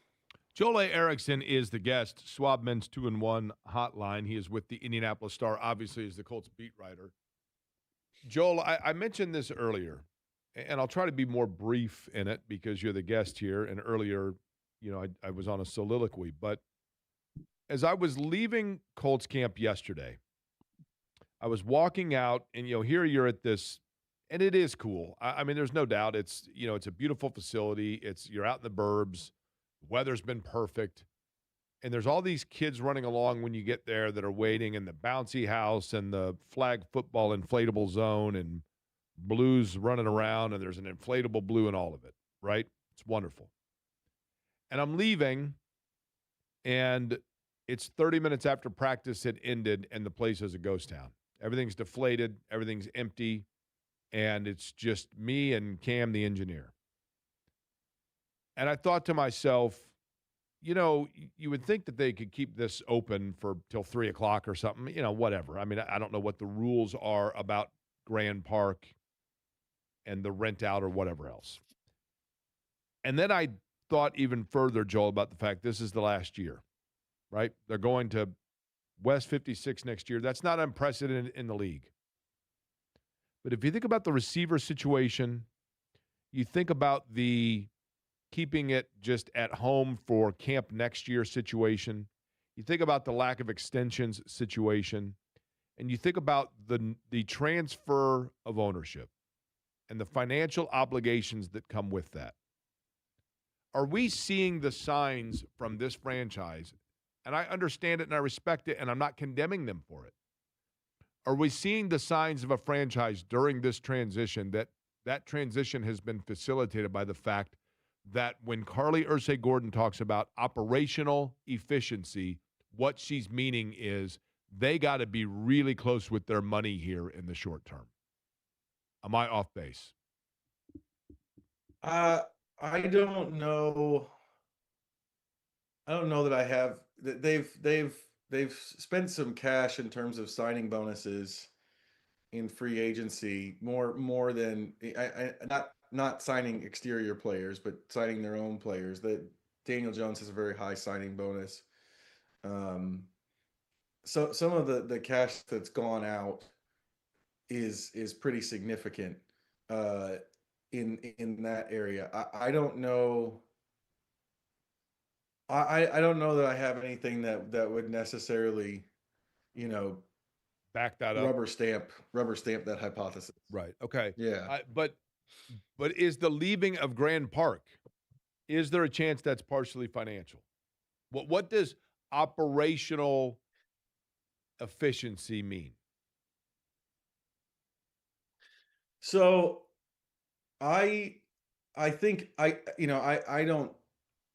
A: Joel A. Erickson is the guest. Swabman's 2-1 hotline. He is with the Indianapolis Star, obviously, as the Colts beat writer. Joel, I mentioned this earlier, and I'll try to be more brief in it because you're the guest here. And earlier, I was on a soliloquy. But as I was leaving Colts camp yesterday, I was walking out, and here you're at this, and it is cool. I mean, there's no doubt. It's it's a beautiful facility. You're out in the burbs. The weather's been perfect. And there's all these kids running along when you get there that are waiting in the bouncy house and the flag football inflatable zone and blues running around, and there's an inflatable blue in all of it, right? It's wonderful. And I'm leaving, and it's 30 minutes after practice had ended, and the place is a ghost town. Everything's deflated, everything's empty, and it's just me and Cam, the engineer. And I thought to myself, you would think that they could keep this open for till 3 o'clock or something, whatever. I mean, I don't know what the rules are about Grand Park and the rent out or whatever else. And then I thought even further, Joel, about the fact this is the last year, right? They're going to West 56 next year. That's not unprecedented in the league. But if you think about the receiver situation, you think about the keeping it just at home for camp next year situation, you think about the lack of extensions situation, and you think about the transfer of ownership and the financial obligations that come with that. Are we seeing the signs from this franchise? And I understand it and I respect it, and I'm not condemning them for it. Are we seeing the signs of a franchise during this transition that transition has been facilitated by the fact that when Carly Ursay-Gordon talks about operational efficiency, what she's meaning is they got to be really close with their money here in the short term? Am I off base?
E: I don't know. I don't know that I have. They've spent some cash in terms of signing bonuses in free agency, more than not signing exterior players, but signing their own players. That Daniel Jones has a very high signing bonus. So some of the cash that's gone out is pretty significant in that area. I don't know. I don't know that I have anything that would necessarily,
A: back that up,
E: rubber stamp that hypothesis.
A: Right. Okay.
E: Yeah.
A: But is the leaving of Grand Park, is there a chance that's partially financial? What does operational efficiency mean?
E: So I think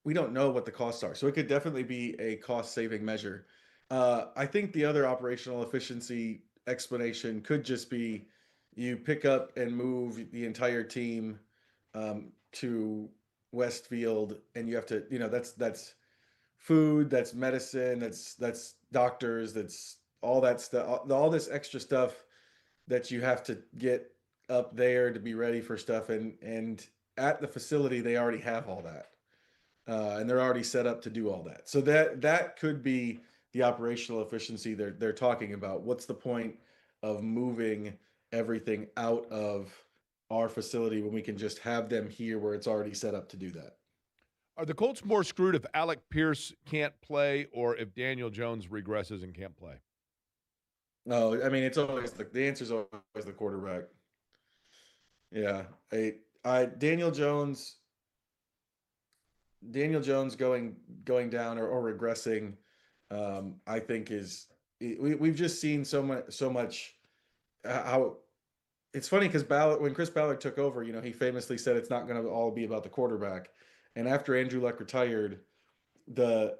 E: we don't know what the costs are. So it could definitely be a cost saving measure. I think the other operational efficiency explanation could just be you pick up and move the entire team to Westfield, and you have to, that's food, that's medicine, that's doctors, that's all that stuff, all this extra stuff that you have to get up there to be ready for stuff, and at the facility they already have all that, and they're already set up to do all that. So that could be the operational efficiency they're talking about. What's the point of moving everything out of our facility when we can just have them here where it's already set up to do that?
A: Are the Colts more screwed if Alec Pierce can't play or if Daniel Jones regresses and can't play?
E: No, I mean, it's always the answer is always the quarterback. Yeah, Daniel Jones going down or regressing, I think we've just seen so much how it's funny because when Chris Ballard took over, he famously said it's not going to all be about the quarterback, and after Andrew Luck retired, the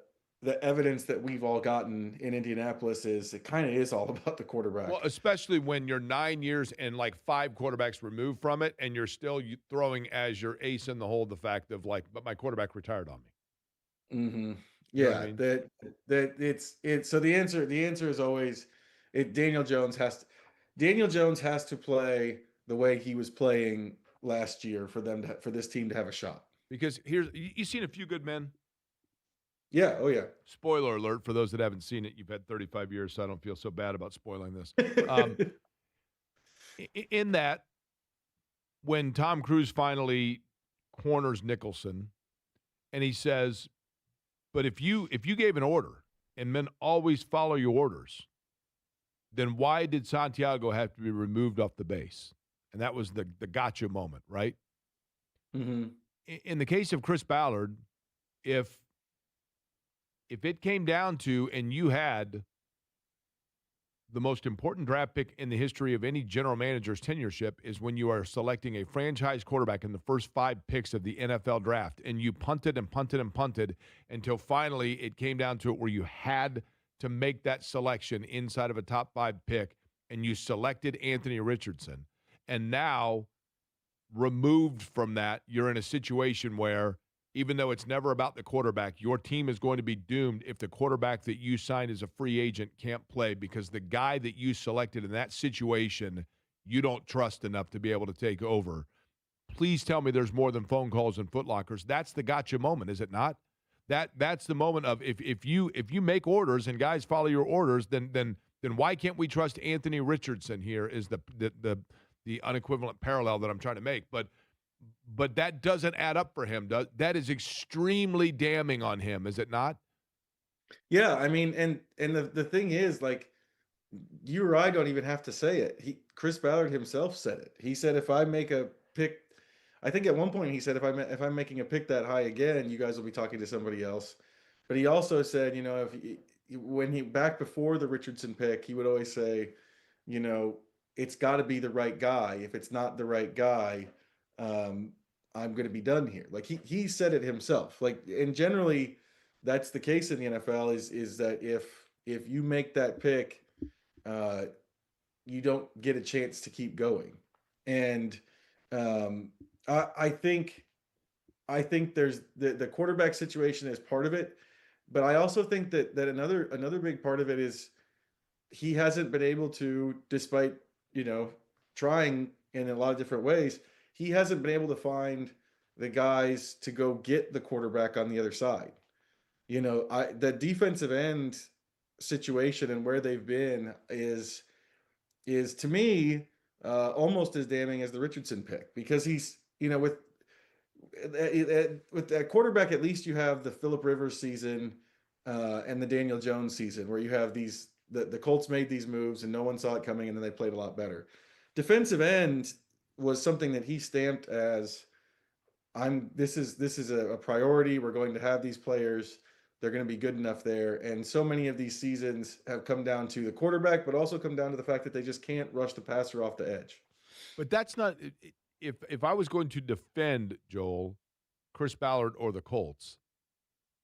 E: evidence that we've all gotten in Indianapolis is it kind of is all about the quarterback.
A: Well, especially when you're 9 years and like 5 quarterbacks removed from it, and you're still throwing as your ace in the hole the fact of but my quarterback retired on me.
E: Mm-hmm.
A: You know what
E: Yeah,
A: I mean?
E: that it's so the answer is always Daniel Jones has to play the way he was playing last year for this team to have a shot.
A: Because you've seen A Few Good Men.
E: Yeah, oh yeah.
A: Spoiler alert for those that haven't seen it. You've had 35 years, so I don't feel so bad about spoiling this. Um, in that, when Tom Cruise finally corners Nicholson, and he says, "But if you gave an order and men always follow your orders, then why did Santiago have to be removed off the base?" And that was the gotcha moment, right?
E: Mm-hmm.
A: In the case of Chris Ballard, if it came down to, and you had the most important draft pick in the history of any general manager's tenureship, is when you are selecting a franchise quarterback in the first 5 picks of the NFL draft, and you punted and punted and punted until finally it came down to it where you had to make that selection inside of a top 5 pick, and you selected Anthony Richardson. And now, removed from that, you're in a situation where, even though it's never about the quarterback, your team is going to be doomed if the quarterback that you signed as a free agent can't play, because the guy that you selected in that situation, you don't trust enough to be able to take over. Please tell me there's more than phone calls and footlockers. That's the gotcha moment, is it not? That's the moment of, if you make orders and guys follow your orders, then why can't we trust Anthony Richardson here is the unequivalent parallel that I'm trying to make. But that doesn't add up for him. That is extremely damning on him, is it not?
E: Yeah, I mean, and the thing is, like, you or I don't even have to say it. Chris Ballard himself said it. He said, if I make a pick, I think at one point he said, if I'm making a pick that high again, you guys will be talking to somebody else. But he also said, back before the Richardson pick, he would always say, it's got to be the right guy. If it's not the right guy, I'm going to be done here. Like he said it himself. Like, and generally, that's the case in the NFL. Is that if you make that pick, you don't get a chance to keep going. And I think there's the quarterback situation is part of it, but I also think that another big part of it is he hasn't been able to, despite trying in a lot of different ways, he hasn't been able to find the guys to go get the quarterback on the other side. The defensive end situation and where they've been is to me almost as damning as the Richardson pick, because he's with that quarterback, at least you have the Phillip Rivers season and the Daniel Jones season, where you have the Colts made these moves and no one saw it coming, and then they played a lot better. Defensive end was something that he stamped as, this is a priority. We're going to have these players. They're going to be good enough there. And so many of these seasons have come down to the quarterback, but also come down to the fact that they just can't rush the passer off the edge.
A: But that's not, if I was going to defend, Joel, Chris Ballard or the Colts,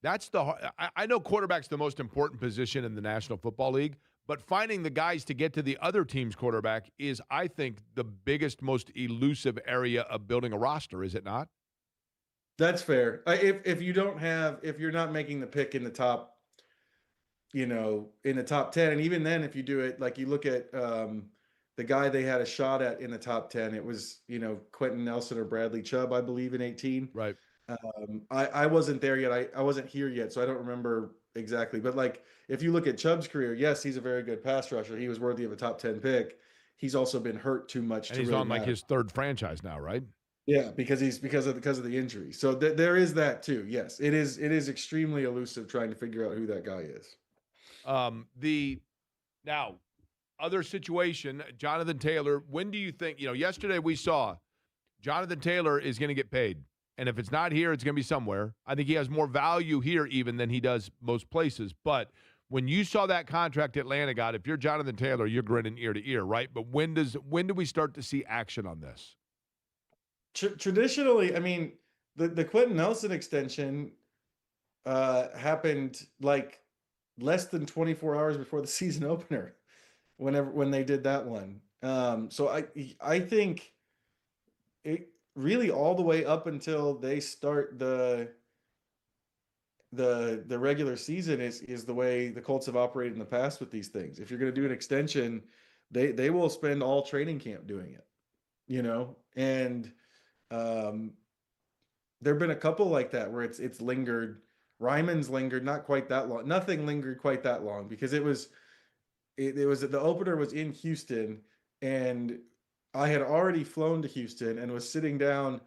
A: I know quarterback's the most important position in the National Football League, but finding the guys to get to the other team's quarterback is, I think, the biggest, most elusive area of building a roster, is it not?
E: That's fair. If you're not making the pick in the top, in the top 10, and even then, if you do it, like you look at the guy they had a shot at in the top 10, it was, Quentin Nelson or Bradley Chubb, I believe, in 18.
A: Right.
E: I wasn't there yet. I wasn't here yet, so I don't remember exactly. But like, if you look at Chubb's career, yes, he's a very good pass rusher. He was worthy of a top 10 pick. He's also been hurt too much.
A: And he's really on like his third franchise now, right?
E: Yeah, because of the injury. So there is that too. Yes, it is extremely elusive trying to figure out who that guy is.
A: Now, other situation, Jonathan Taylor. When do you think? Yesterday we saw Jonathan Taylor is going to get paid. And if it's not here, it's going to be somewhere. I think he has more value here even than he does most places. But when you saw that contract Atlanta got, if you're Jonathan Taylor, you're grinning ear to ear, right? But when do we start to see action on this?
E: Traditionally, I mean, the Quentin Nelson extension happened like less than 24 hours before the season opener, when they did that one. So I think it really all the way up until they start the regular season is the way the Colts have operated in the past with these things. If you're going to do an extension, they will spend all training camp doing it, and um, there have been a couple like that where it's lingered. Ryman's lingered not quite that long. Nothing lingered quite that long because it was the opener was in Houston, and I had already flown to Houston and was sitting down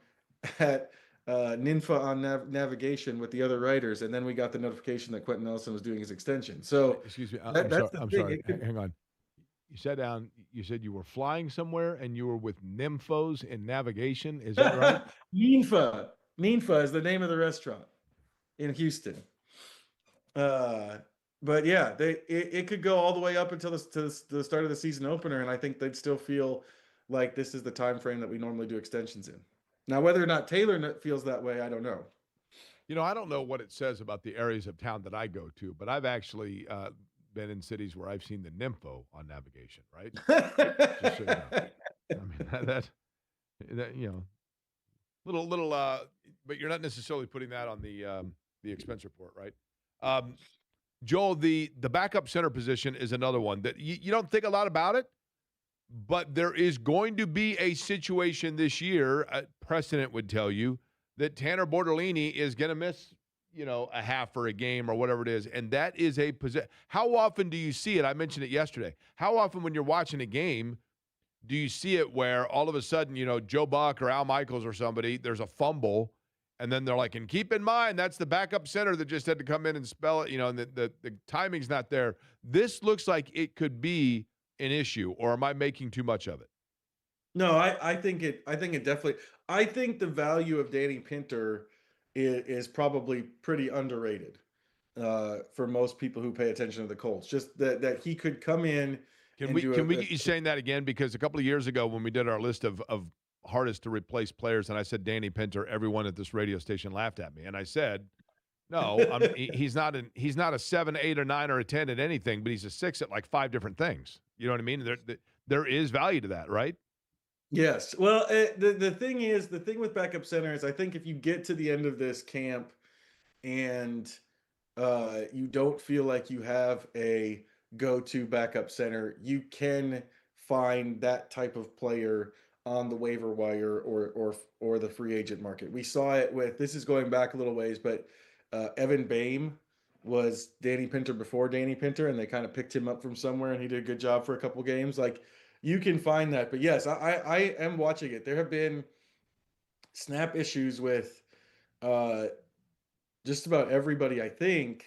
E: at Ninfa on navigation with the other writers, and then we got the notification that Quentin Nelson was doing his extension. So
A: excuse me,
E: that's the
A: I'm
E: thing.
A: sorry. Hang on. You sat down. You said you were flying somewhere, and you were with nymphos in navigation. Is that right?
E: Ninfa. Ninfa is the name of the restaurant in Houston. But yeah, it could go all the way up until the start of the season opener, and I think they'd still feel like this is the time frame that we normally do extensions in. Now, whether or not Taylor feels that way, I don't know.
A: I don't know what it says about the areas of town that I go to, but I've actually been in cities where I've seen the nympho on navigation, right? Just so you know. I mean, that little, but you're not necessarily putting that on the expense report, right? Joel, the backup center position is another one that you don't think a lot about it, but there is going to be a situation this year, precedent would tell you, that Tanner Bortolini is going to miss, a half or a game or whatever it is, and that is a position. How often do you see it? I mentioned it yesterday. How often when you're watching a game do you see it where all of a sudden, Joe Buck or Al Michaels or somebody, there's a fumble, and then they're like, and keep in mind, that's the backup center that just had to come in and spell it, and the timing's not there. This looks like it could be an issue, or am I making too much of it?
E: No, I think it definitely. I think the value of Danny Pinter is probably pretty underrated for most people who pay attention to the Colts. Just that he could come in.
A: Can we get you saying that again? Because a couple of years ago when we did our list of hardest to replace players, and I said Danny Pinter, everyone at this radio station laughed at me, and I said, no, he's not a 7, 8, or 9 or a 10 at anything, but he's a 6 at like 5 different things. You know what I mean? There is value to that, right?
E: Yes. Well, the thing with backup center is I think if you get to the end of this camp and you don't feel like you have a go-to backup center, you can find that type of player on the waiver wire or the free agent market. We saw it with, this is going back a little ways, but Evan Boehm was Danny Pinter before Danny Pinter, and they kind of picked him up from somewhere, and he did a good job for a couple games. Like, you can find that. But yes, I am watching it. There have been snap issues with just about everybody, I think,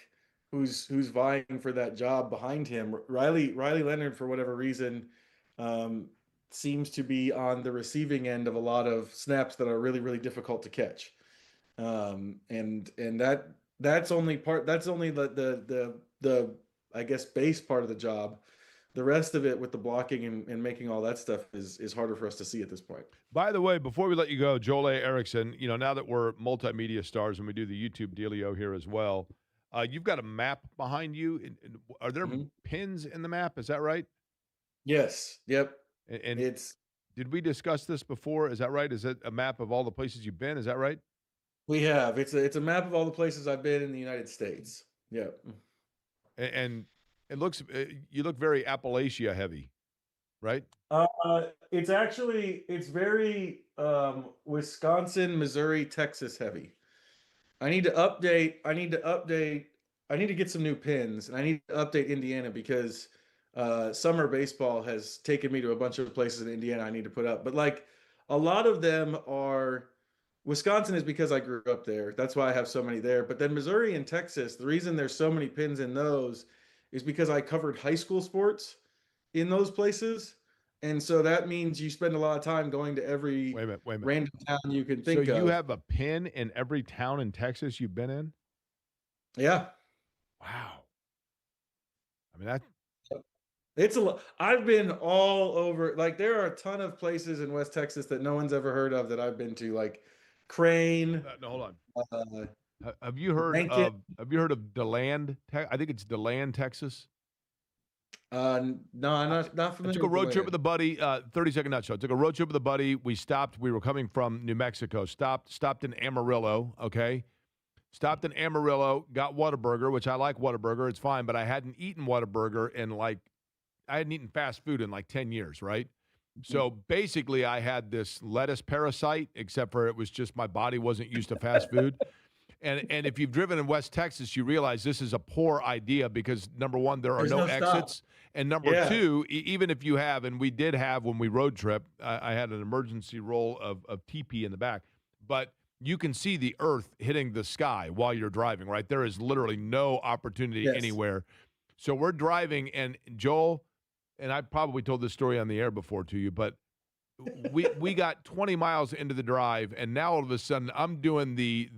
E: who's vying for that job behind him. Riley Leonard, for whatever reason, seems to be on the receiving end of a lot of snaps that are really, really difficult to catch. And that's only the I guess base part of the job. The rest of it with the blocking and making all that stuff is harder for us to see at this point.
A: By the way, before we let you go, Joel A. Erickson, now that we're multimedia stars and we do the YouTube dealio here as well, you've got a map behind you. Are there pins in the map? Is that right?
E: Yes. Yep.
A: And did we discuss this before? Is that right? Is it a map of all the places you've been? Is that right?
E: We have. It's a map of all the places I've been in the United States. Yep.
A: And it looks, you look very Appalachia heavy, right?
E: It's very Wisconsin, Missouri, Texas heavy. I need to get some new pins, and I need to update Indiana because summer baseball has taken me to a bunch of places in Indiana I need to put up. But like a lot of them are, Wisconsin is because I grew up there. That's why I have so many there. But then Missouri and Texas, the reason there's so many pins in those is because I covered high school sports in those places. And so that means you spend a lot of time going to every
A: wait a minute.
E: random town you can think of.
A: So you have a pin in every town in Texas you've been in?
E: Yeah.
A: Wow. I mean,
E: it's a lot. I've been all over. Like, there are a ton of places in West Texas that no one's ever heard of that I've been to, like Crane.
A: No, hold on. Have you heard of DeLand? I think it's DeLand, Texas.
E: No, I'm not familiar.
A: I took a road trip with a buddy. 30-second nutshell. I took a road trip with a buddy. We stopped. We were coming from New Mexico. Stopped in Amarillo. Okay. Stopped in Amarillo, got Whataburger, which I like Whataburger. It's fine, but I hadn't eaten Whataburger I hadn't eaten fast food in like 10 years, right? So basically, I had this lettuce parasite, except for it was just my body wasn't used to fast food. And if you've driven in West Texas, you realize this is a poor idea because, number one, there's no exits. And number two, even if you have, and we did have when we road trip, I had an emergency roll of TP in the back, but you can see the earth hitting the sky while you're driving, right? There is literally no opportunity anywhere. So we're driving, and Joel, and I probably told this story on the air before to you, but we got 20 miles into the drive, and now all of a sudden I'm doing the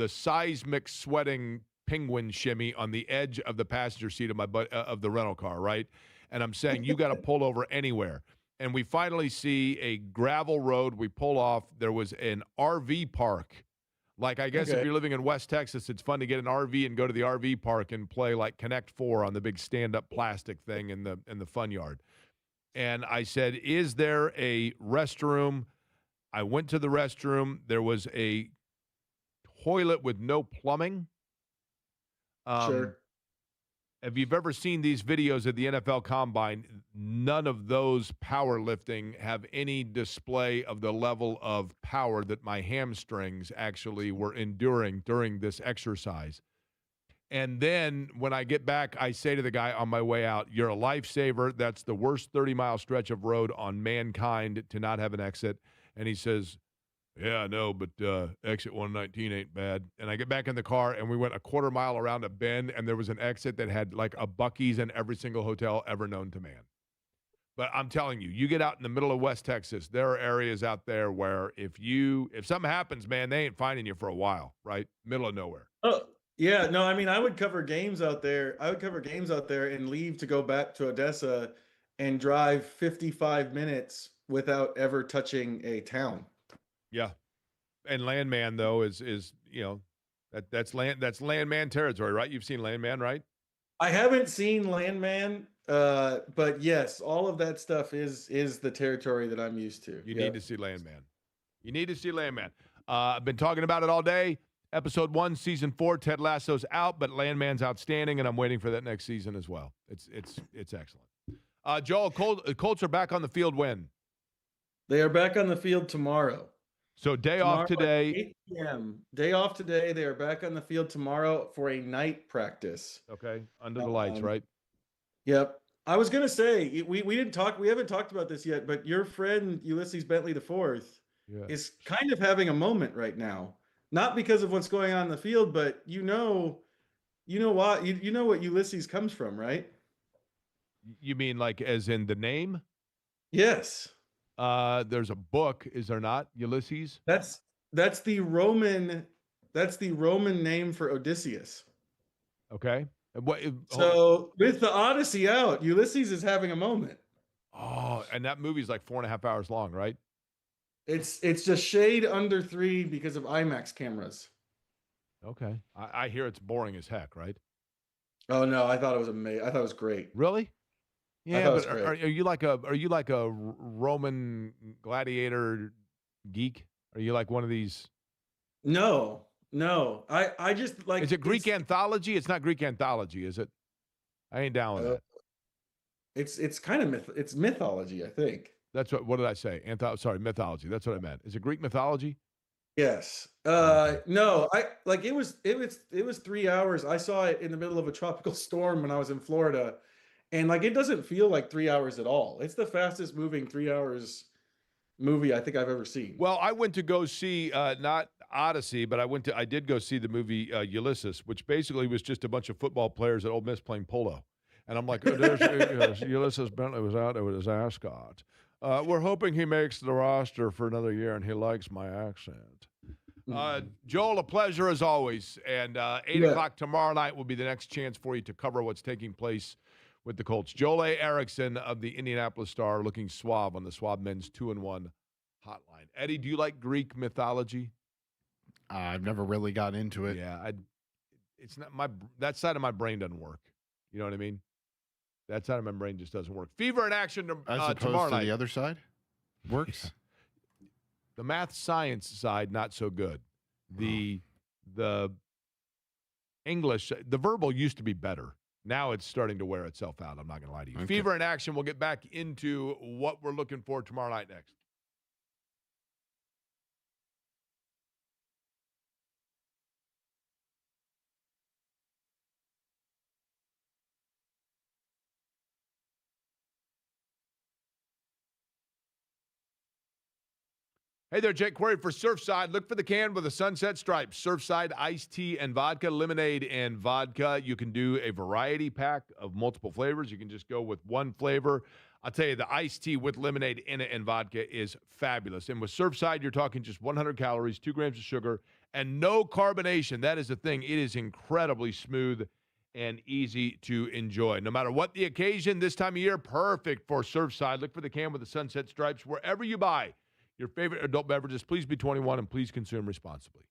A: seismic sweating penguin shimmy on the edge of the passenger seat of the rental car, right? And I'm saying, you got to pull over anywhere. And we finally see a gravel road. We pull off. There was an RV park. Like, I guess if you're living in West Texas, it's fun to get an RV and go to the RV park and play like Connect 4 on the big stand-up plastic thing in the fun yard. And I said, is there a restroom? I went to the restroom. There was a toilet with no plumbing.
E: Sure.
A: If you've ever seen these videos of the NFL Combine, none of those powerlifting have any display of the level of power that my hamstrings actually were enduring during this exercise. And then when I get back, I say to the guy on my way out, you're a lifesaver. That's the worst 30-mile stretch of road on mankind to not have an exit. And he says, yeah, I know, but exit 119 ain't bad. And I get back in the car, and we went a quarter mile around a bend, and there was an exit that had like a Buc-ee's in every single hotel ever known to man. But I'm telling you, you get out in the middle of West Texas, there are areas out there where if something happens, man, they ain't finding you for a while, right? Middle of nowhere.
E: Oh, yeah. No, I mean, I would cover games out there. And leave to go back to Odessa and drive 55 minutes without ever touching a town.
A: Yeah. And Landman, though, is that's Landman territory, right? You've seen Landman, right?
E: I haven't seen Landman, but yes, all of that stuff is the territory that I'm used to.
A: You need to see Landman. You need to see Landman. I've been talking about it all day. Episode 1, Season 4, Ted Lasso's out, but Landman's outstanding, and I'm waiting for that next season as well. It's excellent. Joel, Colts are back on the field when?
E: They are back on the field tomorrow.
A: So off today.
E: 8 p.m. Day off today. They are back on the field tomorrow for a night practice.
A: Okay, under the lights, right?
E: Yep. I was gonna say we haven't talked about this yet, but your friend Ulysses Bentley IV is kind of having a moment right now. Not because of what's going on in the field, but you know what Ulysses comes from, right?
A: You mean like as in the name?
E: Yes.
A: There's a book, is there not? Ulysses?
E: That's the Roman name for Odysseus.
A: Okay.
E: So with the Odyssey out, Ulysses is having a moment.
A: Oh, and that movie's like 4.5 hours long, right?
E: It's just shade under 3 because of IMAX cameras.
A: Okay. I hear it's boring as heck, right?
E: Oh no, I thought it was amazing. I thought it was great.
A: Really? Yeah, but are you like a Roman gladiator geek? Are you like one of these?
E: No. I just like.
A: Is it Greek anthology? It's not Greek anthology, is it? I ain't down with that.
E: It's kind of it's mythology, I think.
A: That's what did I say? Mythology. That's what I meant. Is it Greek mythology?
E: Yes. No, it was 3 hours. I saw it in the middle of a tropical storm when I was in Florida. And like, it doesn't feel like 3 hours at all. It's the fastest moving 3 hours movie I think I've ever seen.
A: Well, I went to go see not Odyssey, but I did go see the movie Ulysses, which basically was just a bunch of football players at Ole Miss playing polo. And I'm like, there's Ulysses Bentley was out there with his ascot. We're hoping he makes the roster for another year, and he likes my accent. Joel, a pleasure as always. And 8 o'clock tomorrow night will be the next chance for you to cover what's taking place with the Colts. Joel A. Erickson of the Indianapolis Star looking suave on the Swab Men's 2-1 hotline. Eddie, do you like Greek mythology?
B: I've never really got into it.
A: Yeah, it's not that side of my brain doesn't work. You know what I mean? That side of my brain just doesn't work. Fever in action tomorrow night.
B: The other side works.
A: The math science side not so good. The English, the verbal used to be better. Now it's starting to wear itself out. I'm not going to lie to you.
B: Okay.
A: Fever in action. We'll get back into what we're looking for tomorrow night next. Hey there, Jake Query for Surfside. Look for the can with a sunset stripe. Surfside iced tea and vodka, lemonade and vodka. You can do a variety pack of multiple flavors. You can just go with one flavor. I'll tell you, the iced tea with lemonade in it and vodka is fabulous. And with Surfside, you're talking just 100 calories, 2 grams of sugar, and no carbonation. That is the thing. It is incredibly smooth and easy to enjoy. No matter what the occasion, this time of year, perfect for Surfside. Look for the can with the sunset stripes wherever you buy your favorite adult beverages. Please be 21 and please consume responsibly.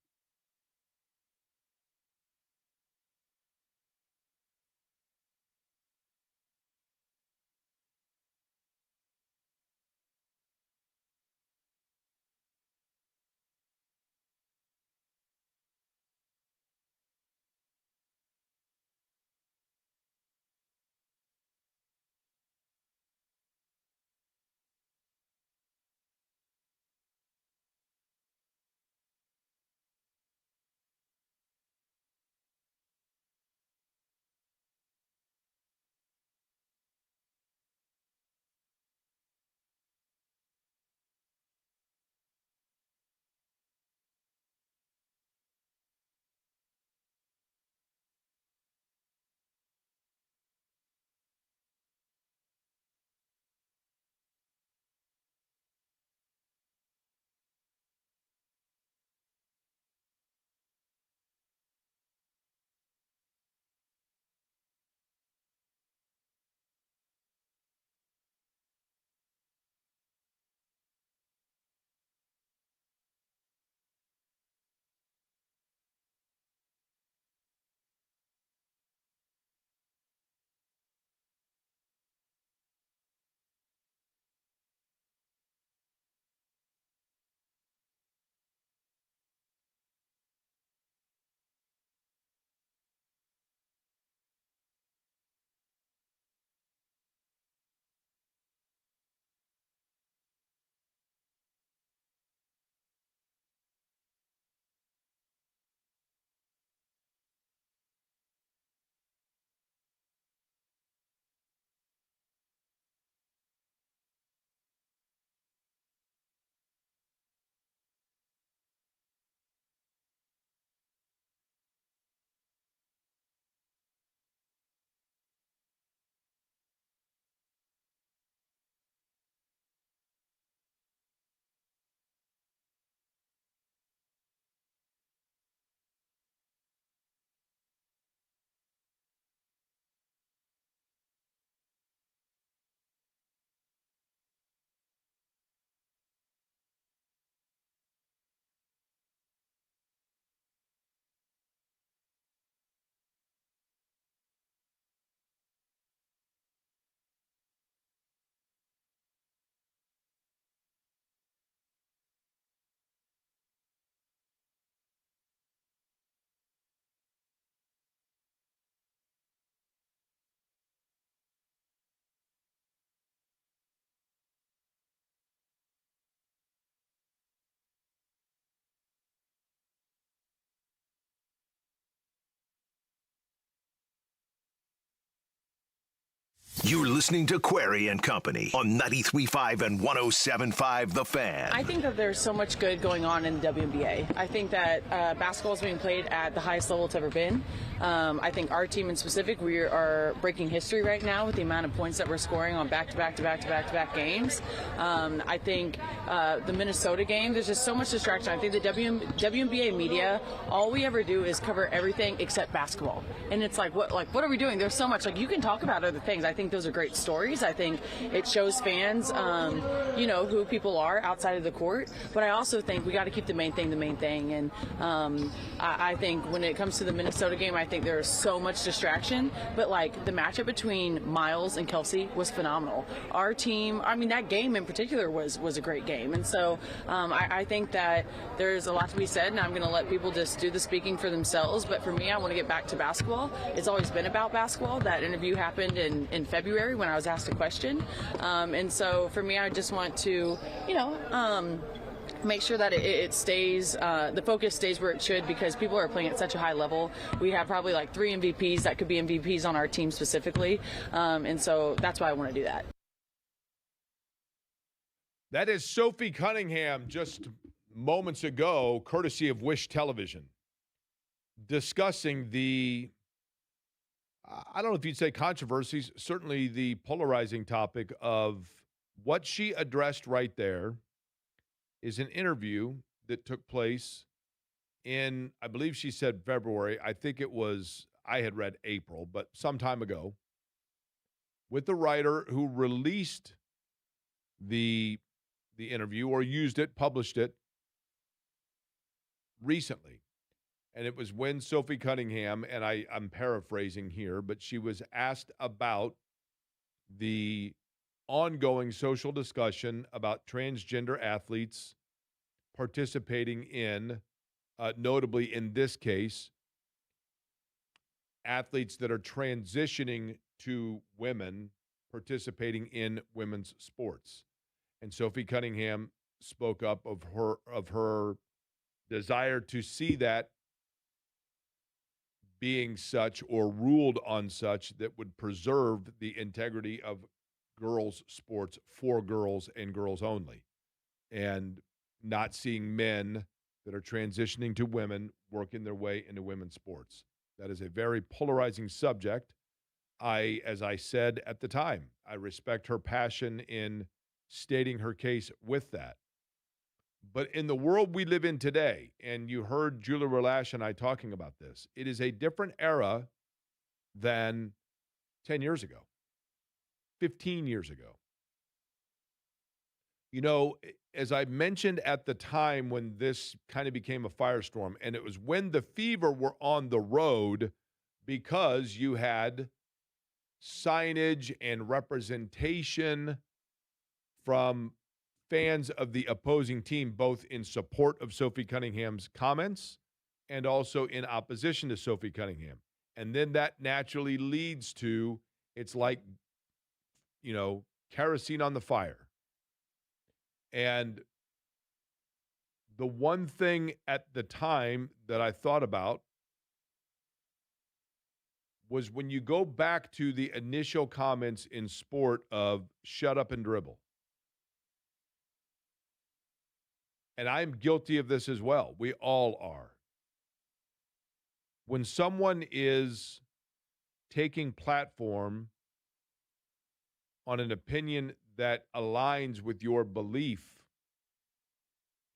C: You're listening to Query and Company on 93.5 and 107.5 The Fan.
F: I think that there's so much good going on in the WNBA. I think that basketball is being played at the highest level it's ever been. I think our team in specific, we are breaking history right now with the amount of points that we're scoring on back-to-back games. I think the Minnesota game, there's just so much distraction. I think the WNBA media, all we ever do is cover everything except basketball. And it's like, what are we doing? There's so much. Like, you can talk about other things. I think those are great stories. I think it shows fans, who people are outside of the court. But I also think we got to keep the main thing the main thing. And I think when it comes to the Minnesota game, I think there's so much distraction. But like the matchup between Miles and Kelsey was phenomenal. Our team, that game in particular was a great game. And so I think that there's a lot to be said, and I'm going to let people just do the speaking for themselves. But for me, I want to get back to basketball. It's always been about basketball. That interview happened in February when I was asked a question. And so for me, I just want to, make sure that it stays, the focus stays where it should, because people are playing at such a high level. We have probably like 3 MVPs that could be MVPs on our team specifically. And so that's why I want to do that.
A: That is Sophie Cunningham just moments ago, courtesy of Wish Television, discussing the, I don't know if you'd say controversies, certainly the polarizing topic of what she addressed right there is an interview that took place in, I believe she said February. I think it was, I had read April, but some time ago, with the writer who released the interview or used it, published it recently. And it was when Sophie Cunningham, and I'm paraphrasing here, but she was asked about the ongoing social discussion about transgender athletes participating in, notably in this case, athletes that are transitioning to women participating in women's sports. And Sophie Cunningham spoke up of her desire to see that being such or ruled on such that would preserve the integrity of girls' sports for girls and girls only, and not seeing men that are transitioning to women working their way into women's sports. That is a very polarizing subject. As I said at the time, I respect her passion in stating her case with that. But in the world we live in today, and you heard Julia Relash and I talking about this, it is a different era than 10 years ago, 15 years ago. As I mentioned at the time when this kind of became a firestorm, and it was when the Fever were on the road because you had signage and representation from fans of the opposing team, both in support of Sophie Cunningham's comments and also in opposition to Sophie Cunningham. And then that naturally leads to, it's like, kerosene on the fire. And the one thing at the time that I thought about was when you go back to the initial comments in sport of shut up and dribble. And I'm guilty of this as well. We all are. When someone is taking platform on an opinion that aligns with your belief,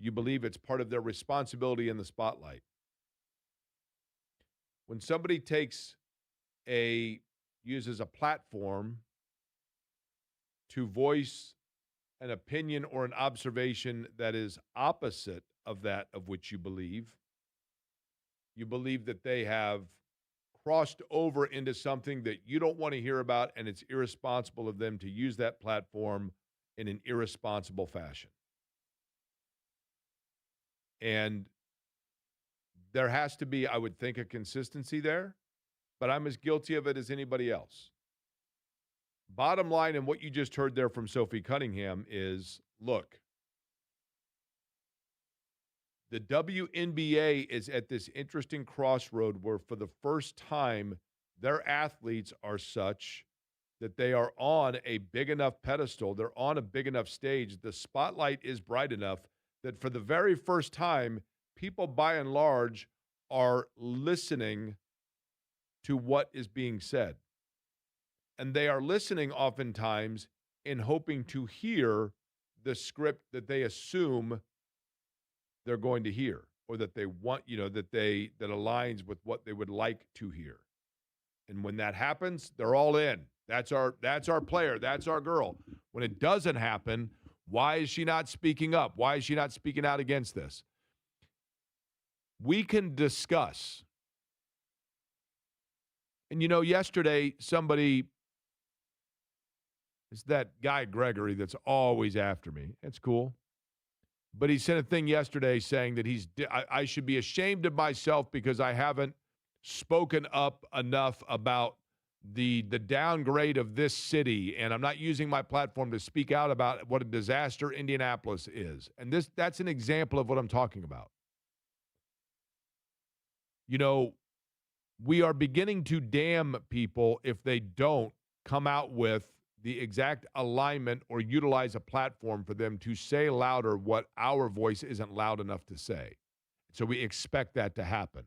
A: you believe it's part of their responsibility in the spotlight. When somebody uses a platform to voice an opinion or an observation that is opposite of that of which you believe that they have crossed over into something that you don't want to hear about, and it's irresponsible of them to use that platform in an irresponsible fashion. And there has to be, I would think, a consistency there, but I'm as guilty of it as anybody else. Bottom line, and what you just heard there from Sophie Cunningham is, look, the WNBA is at this interesting crossroad where for the first time, their athletes are such that they are on a big enough pedestal, they're on a big enough stage, the spotlight is bright enough that for the very first time, people by and large are listening to what is being said. And they are listening oftentimes in hoping to hear the script that they assume they're going to hear, or that they want, that aligns with what they would like to hear. And when that happens, they're all in. That's our player. That's our girl. When it doesn't happen, why is she not speaking up? Why is she not speaking out against this? We can discuss. And, yesterday somebody, it's that guy Gregory that's always after me. It's cool. But he sent a thing yesterday saying that I should be ashamed of myself because I haven't spoken up enough about the downgrade of this city, and I'm not using my platform to speak out about what a disaster Indianapolis is. And that's an example of what I'm talking about. We are beginning to damn people if they don't come out with the exact alignment or utilize a platform for them to say louder what our voice isn't loud enough to say. So we expect that to happen.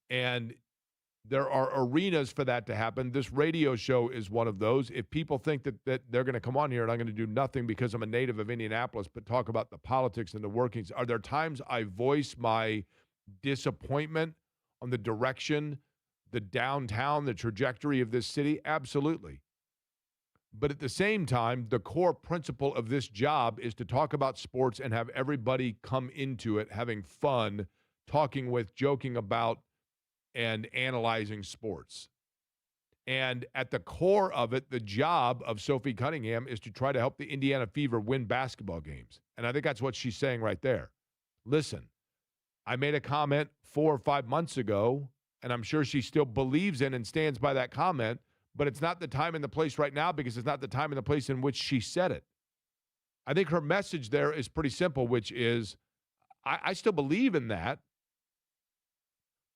A: And there are arenas for that to happen. This radio show is one of those. If people think that they're going to come on here and I'm going to do nothing because I'm a native of Indianapolis, but talk about the politics and the workings, are there times I voice my disappointment on the direction, the downtown, the trajectory of this city? Absolutely. But at the same time, the core principle of this job is to talk about sports and have everybody come into it having fun, talking with, joking about, and analyzing sports. And at the core of it, the job of Sophie Cunningham is to try to help the Indiana Fever win basketball games. And I think that's what she's saying right there. Listen, I made a comment 4 or 5 months ago, and I'm sure she still believes in and stands by that comment, but it's not the time and the place right now because it's not the time and the place in which she said it. I think her message there is pretty simple, which is I still believe in that,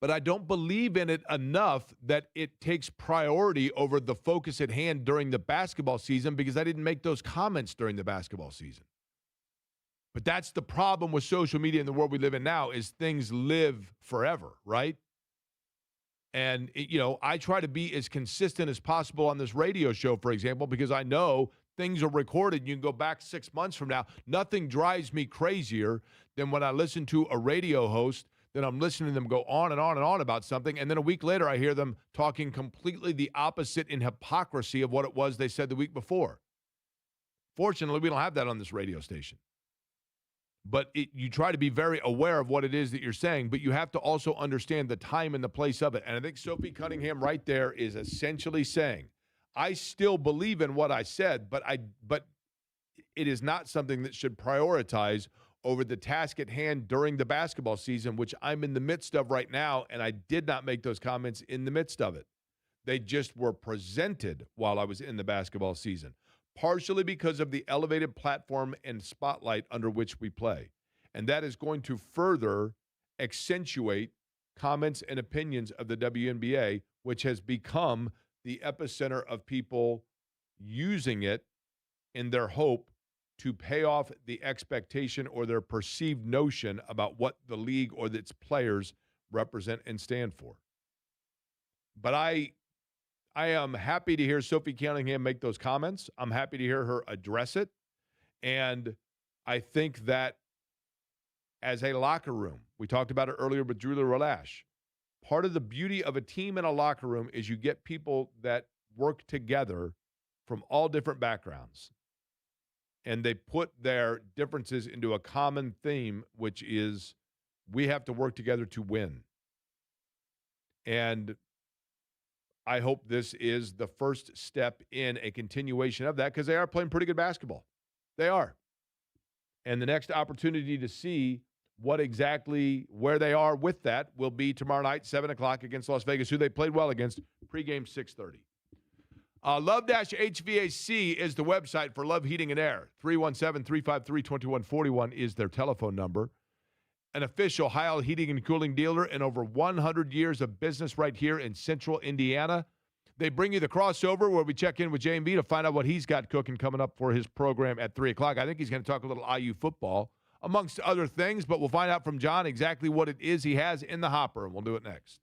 A: but I don't believe in it enough that it takes priority over the focus at hand during the basketball season because I didn't make those comments during the basketball season. But that's the problem with social media in the world we live in now is things live forever, right? And, I try to be as consistent as possible on this radio show, for example, because I know things are recorded. You can go back 6 months from now. Nothing drives me crazier than when I listen to a radio host, then I'm listening to them go on and on and on about something, and then a week later I hear them talking completely the opposite in hypocrisy of what it was they said the week before. Fortunately, we don't have that on this radio station. But you try to be very aware of what it is that you're saying, but you have to also understand the time and the place of it. And I think Sophie Cunningham right there is essentially saying, I still believe in what I said, but it is not something that should prioritize over the task at hand during the basketball season, which I'm in the midst of right now, and I did not make those comments in the midst of it. They just were presented while I was in the basketball season, partially because of the elevated platform and spotlight under which we play. And that is going to further accentuate comments and opinions of the WNBA, which has become the epicenter of people using it in their hope to pay off the expectation or their perceived notion about what the league or its players represent and stand for. But I am happy to hear Sophie Cunningham make those comments. I'm happy to hear her address it. And I think that as a locker room, we talked about it earlier with Julia Relash, part of the beauty of a team in a locker room is you get people that work together from all different backgrounds. And they put their differences into a common theme, which is we have to work together to win. And I hope this is the first step in a continuation of that because they are playing pretty good basketball. They are. And the next opportunity to see what exactly where they are with that will be tomorrow night, 7 o'clock against Las Vegas, who they played well against, pregame 6:30. Love-HVAC is the website for Love Heating and Air. 317-353-2141 is their telephone number. An official Heil Heating and Cooling dealer and over 100 years of business right here in central Indiana. They bring you the crossover where we check in with J&B to find out what he's got cooking coming up for his program at 3 o'clock. I think he's going to talk a little IU football, amongst other things, but we'll find out from John exactly what it is he has in the hopper, and we'll do it next.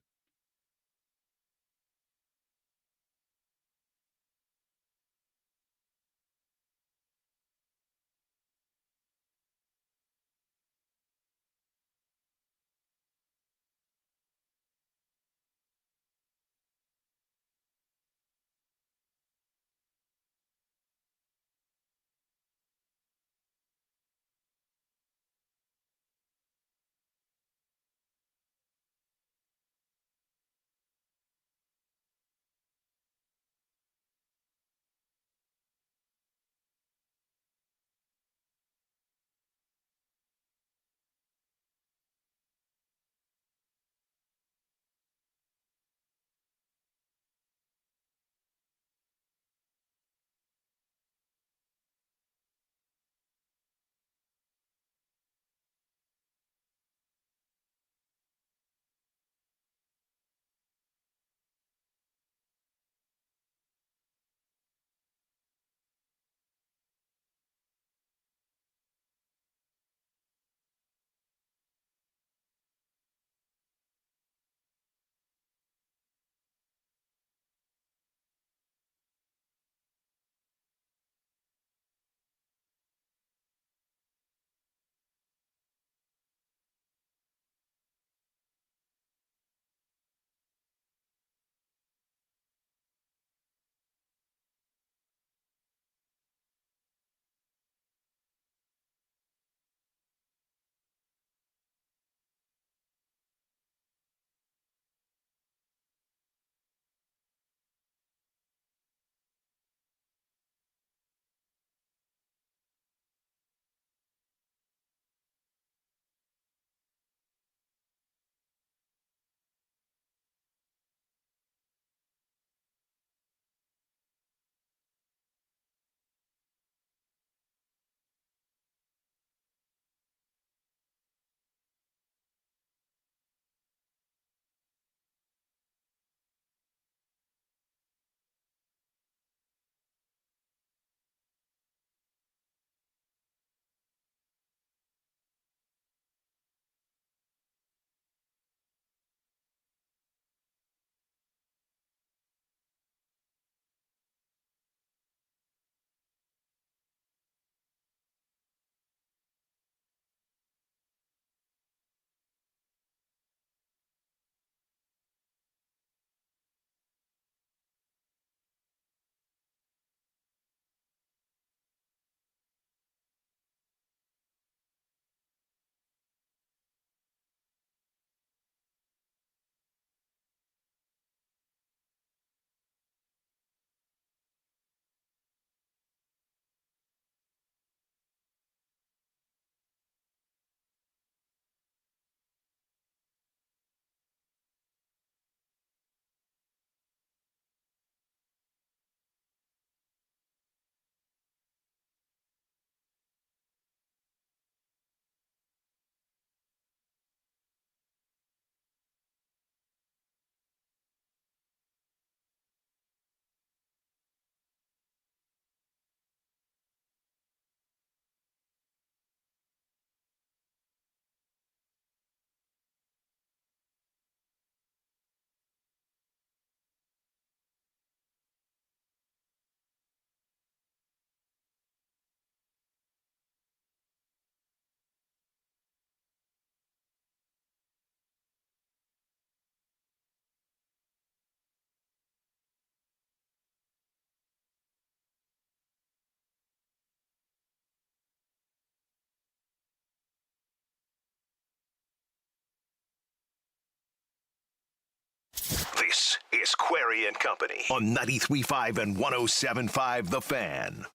C: This is Query and Company on 93.5 and 107.5 The Fan.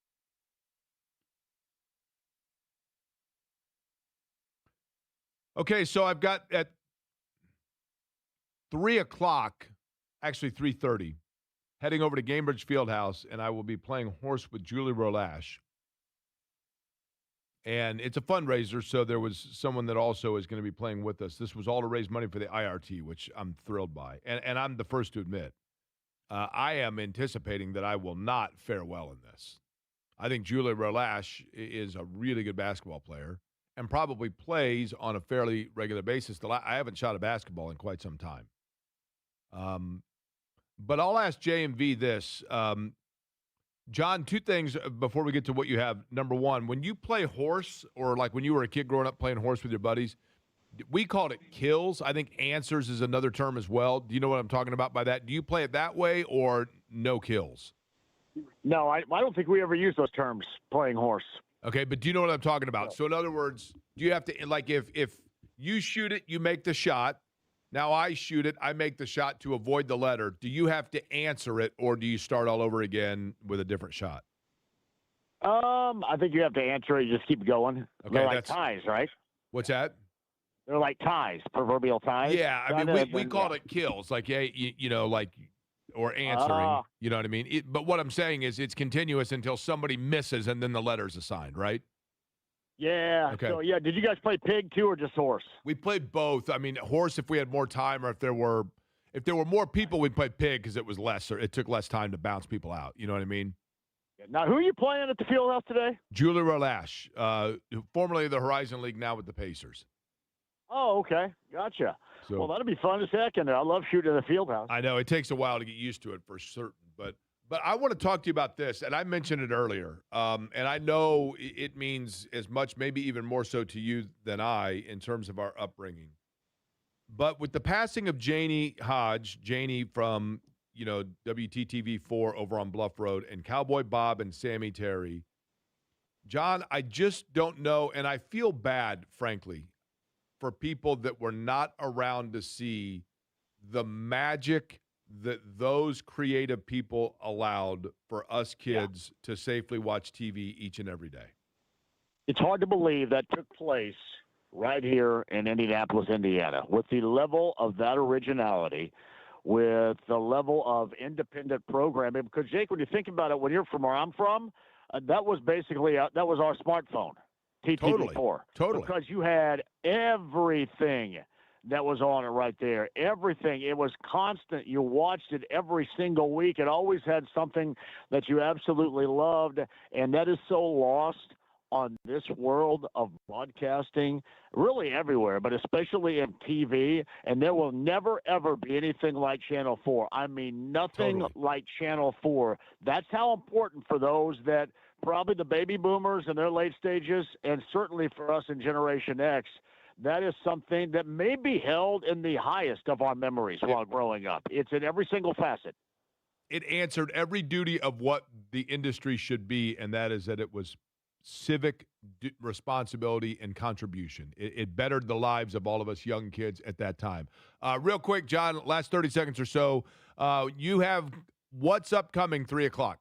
A: Okay, so I've got at 3 o'clock, actually 3:30, heading over to Gamebridge Fieldhouse, and I will be playing horse with Julie Rolash. And it's a fundraiser, so there was someone that also is going to be playing with us. This was all to raise money for the IRT, which I'm thrilled by. And I'm the first to admit, I am anticipating that I will not fare well in this. I think Julie Rolash is a really good basketball player and probably plays on a fairly regular basis. I haven't shot a basketball in quite some time. But I'll ask J&V this. John, two things before we get to what you have. Number one, when you play horse, or like when you were a kid growing up playing horse with your buddies, we called it kills. I think answers is another term as well. Do you know what I'm talking about by that? Do you play it that way or no kills?
G: No, I don't think we ever use those terms, playing horse.
A: Okay, but do you know what I'm talking about? So in other words, do you have to, like, if you shoot it, you make the shot. Now I shoot it, I make the shot to avoid the letter. Do you have to answer it, or do you start all over again with a different shot?
G: I think you have to answer it. You just keep going.
A: Okay,
G: they're like ties, right?
A: What's that?
G: They're like ties, proverbial ties.
A: Yeah, I mean, we called it kills, like, hey, you know, like, or answering. You know what I mean? But what I'm saying is it's continuous until somebody misses, and then the letter's assigned, right?
G: Yeah.
A: Okay.
G: So, yeah, did you guys play pig, too, or just horse?
A: We played both. I mean, horse if we had more time, or if there were more people, we'd play pig because it was less, or it took less time to bounce people out. You know what I mean?
G: Now, who are you playing at the field house today?
A: Julie Rolash, formerly of the Horizon League, now with the Pacers.
G: Oh, okay. Gotcha.
A: So,
G: well, that'll be fun as heck in there. I love shooting in the field house.
A: I know. It takes a while to get used to it for certain. But I want to talk to you about this, and I mentioned it earlier, and I know it means as much, maybe even more so to you than I in terms of our upbringing. But with the passing of Janie Hodge, Janie from, WTTV4 over on Bluff Road, and Cowboy Bob and Sammy Terry, John, I just don't know, and I feel bad, frankly, for people that were not around to see the magic that those creative people allowed for us kids to safely watch TV each and every day.
G: It's hard to believe that took place right here in Indianapolis, Indiana, with the level of that originality, with the level of independent programming. Because, Jake, when you think about it, when you're from where I'm from, that was basically that was our smartphone, TTV4.
A: Totally.
G: Because you had everything that was on it right there. Everything. It was constant. You watched it every single week. It always had something that you absolutely loved, and that is so lost on this world of broadcasting, really everywhere, but especially in TV, and there will never, ever be anything like Channel 4. I mean, nothing like Channel 4. That's how important for those that probably the baby boomers in their late stages, and certainly for us in Generation X, that is something that may be held in the highest of our memories while growing up. It's in every single facet.
A: It answered every duty of what the industry should be, and that is that it was civic responsibility and contribution. It bettered the lives of all of us young kids at that time. Real quick, John, last 30 seconds or so, you have what's upcoming 3 o'clock?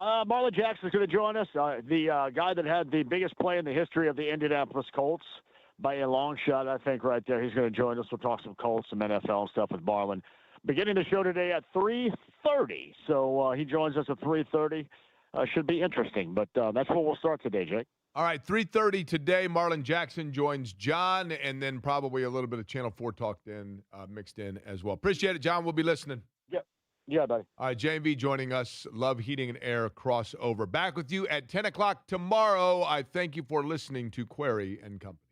G: Marlon Jackson's going to join us, the guy that had the biggest play in the history of the Indianapolis Colts. By a long shot, I think, right there. He's going to join us. We'll talk some Colts, some NFL and stuff with Marlon. Beginning the show today at 3:30. So he joins us at 3:30. Should be interesting, but that's where we'll start today, Jake.
A: All right, 3:30 today. Marlon Jackson joins John, and then probably a little bit of Channel 4 talked in, mixed in as well. Appreciate it, John. We'll be listening.
G: Yeah, buddy.
A: All right, J&B joining us. Love Heating and Air crossover. Back with you at 10 o'clock tomorrow. I thank you for listening to Query and Company.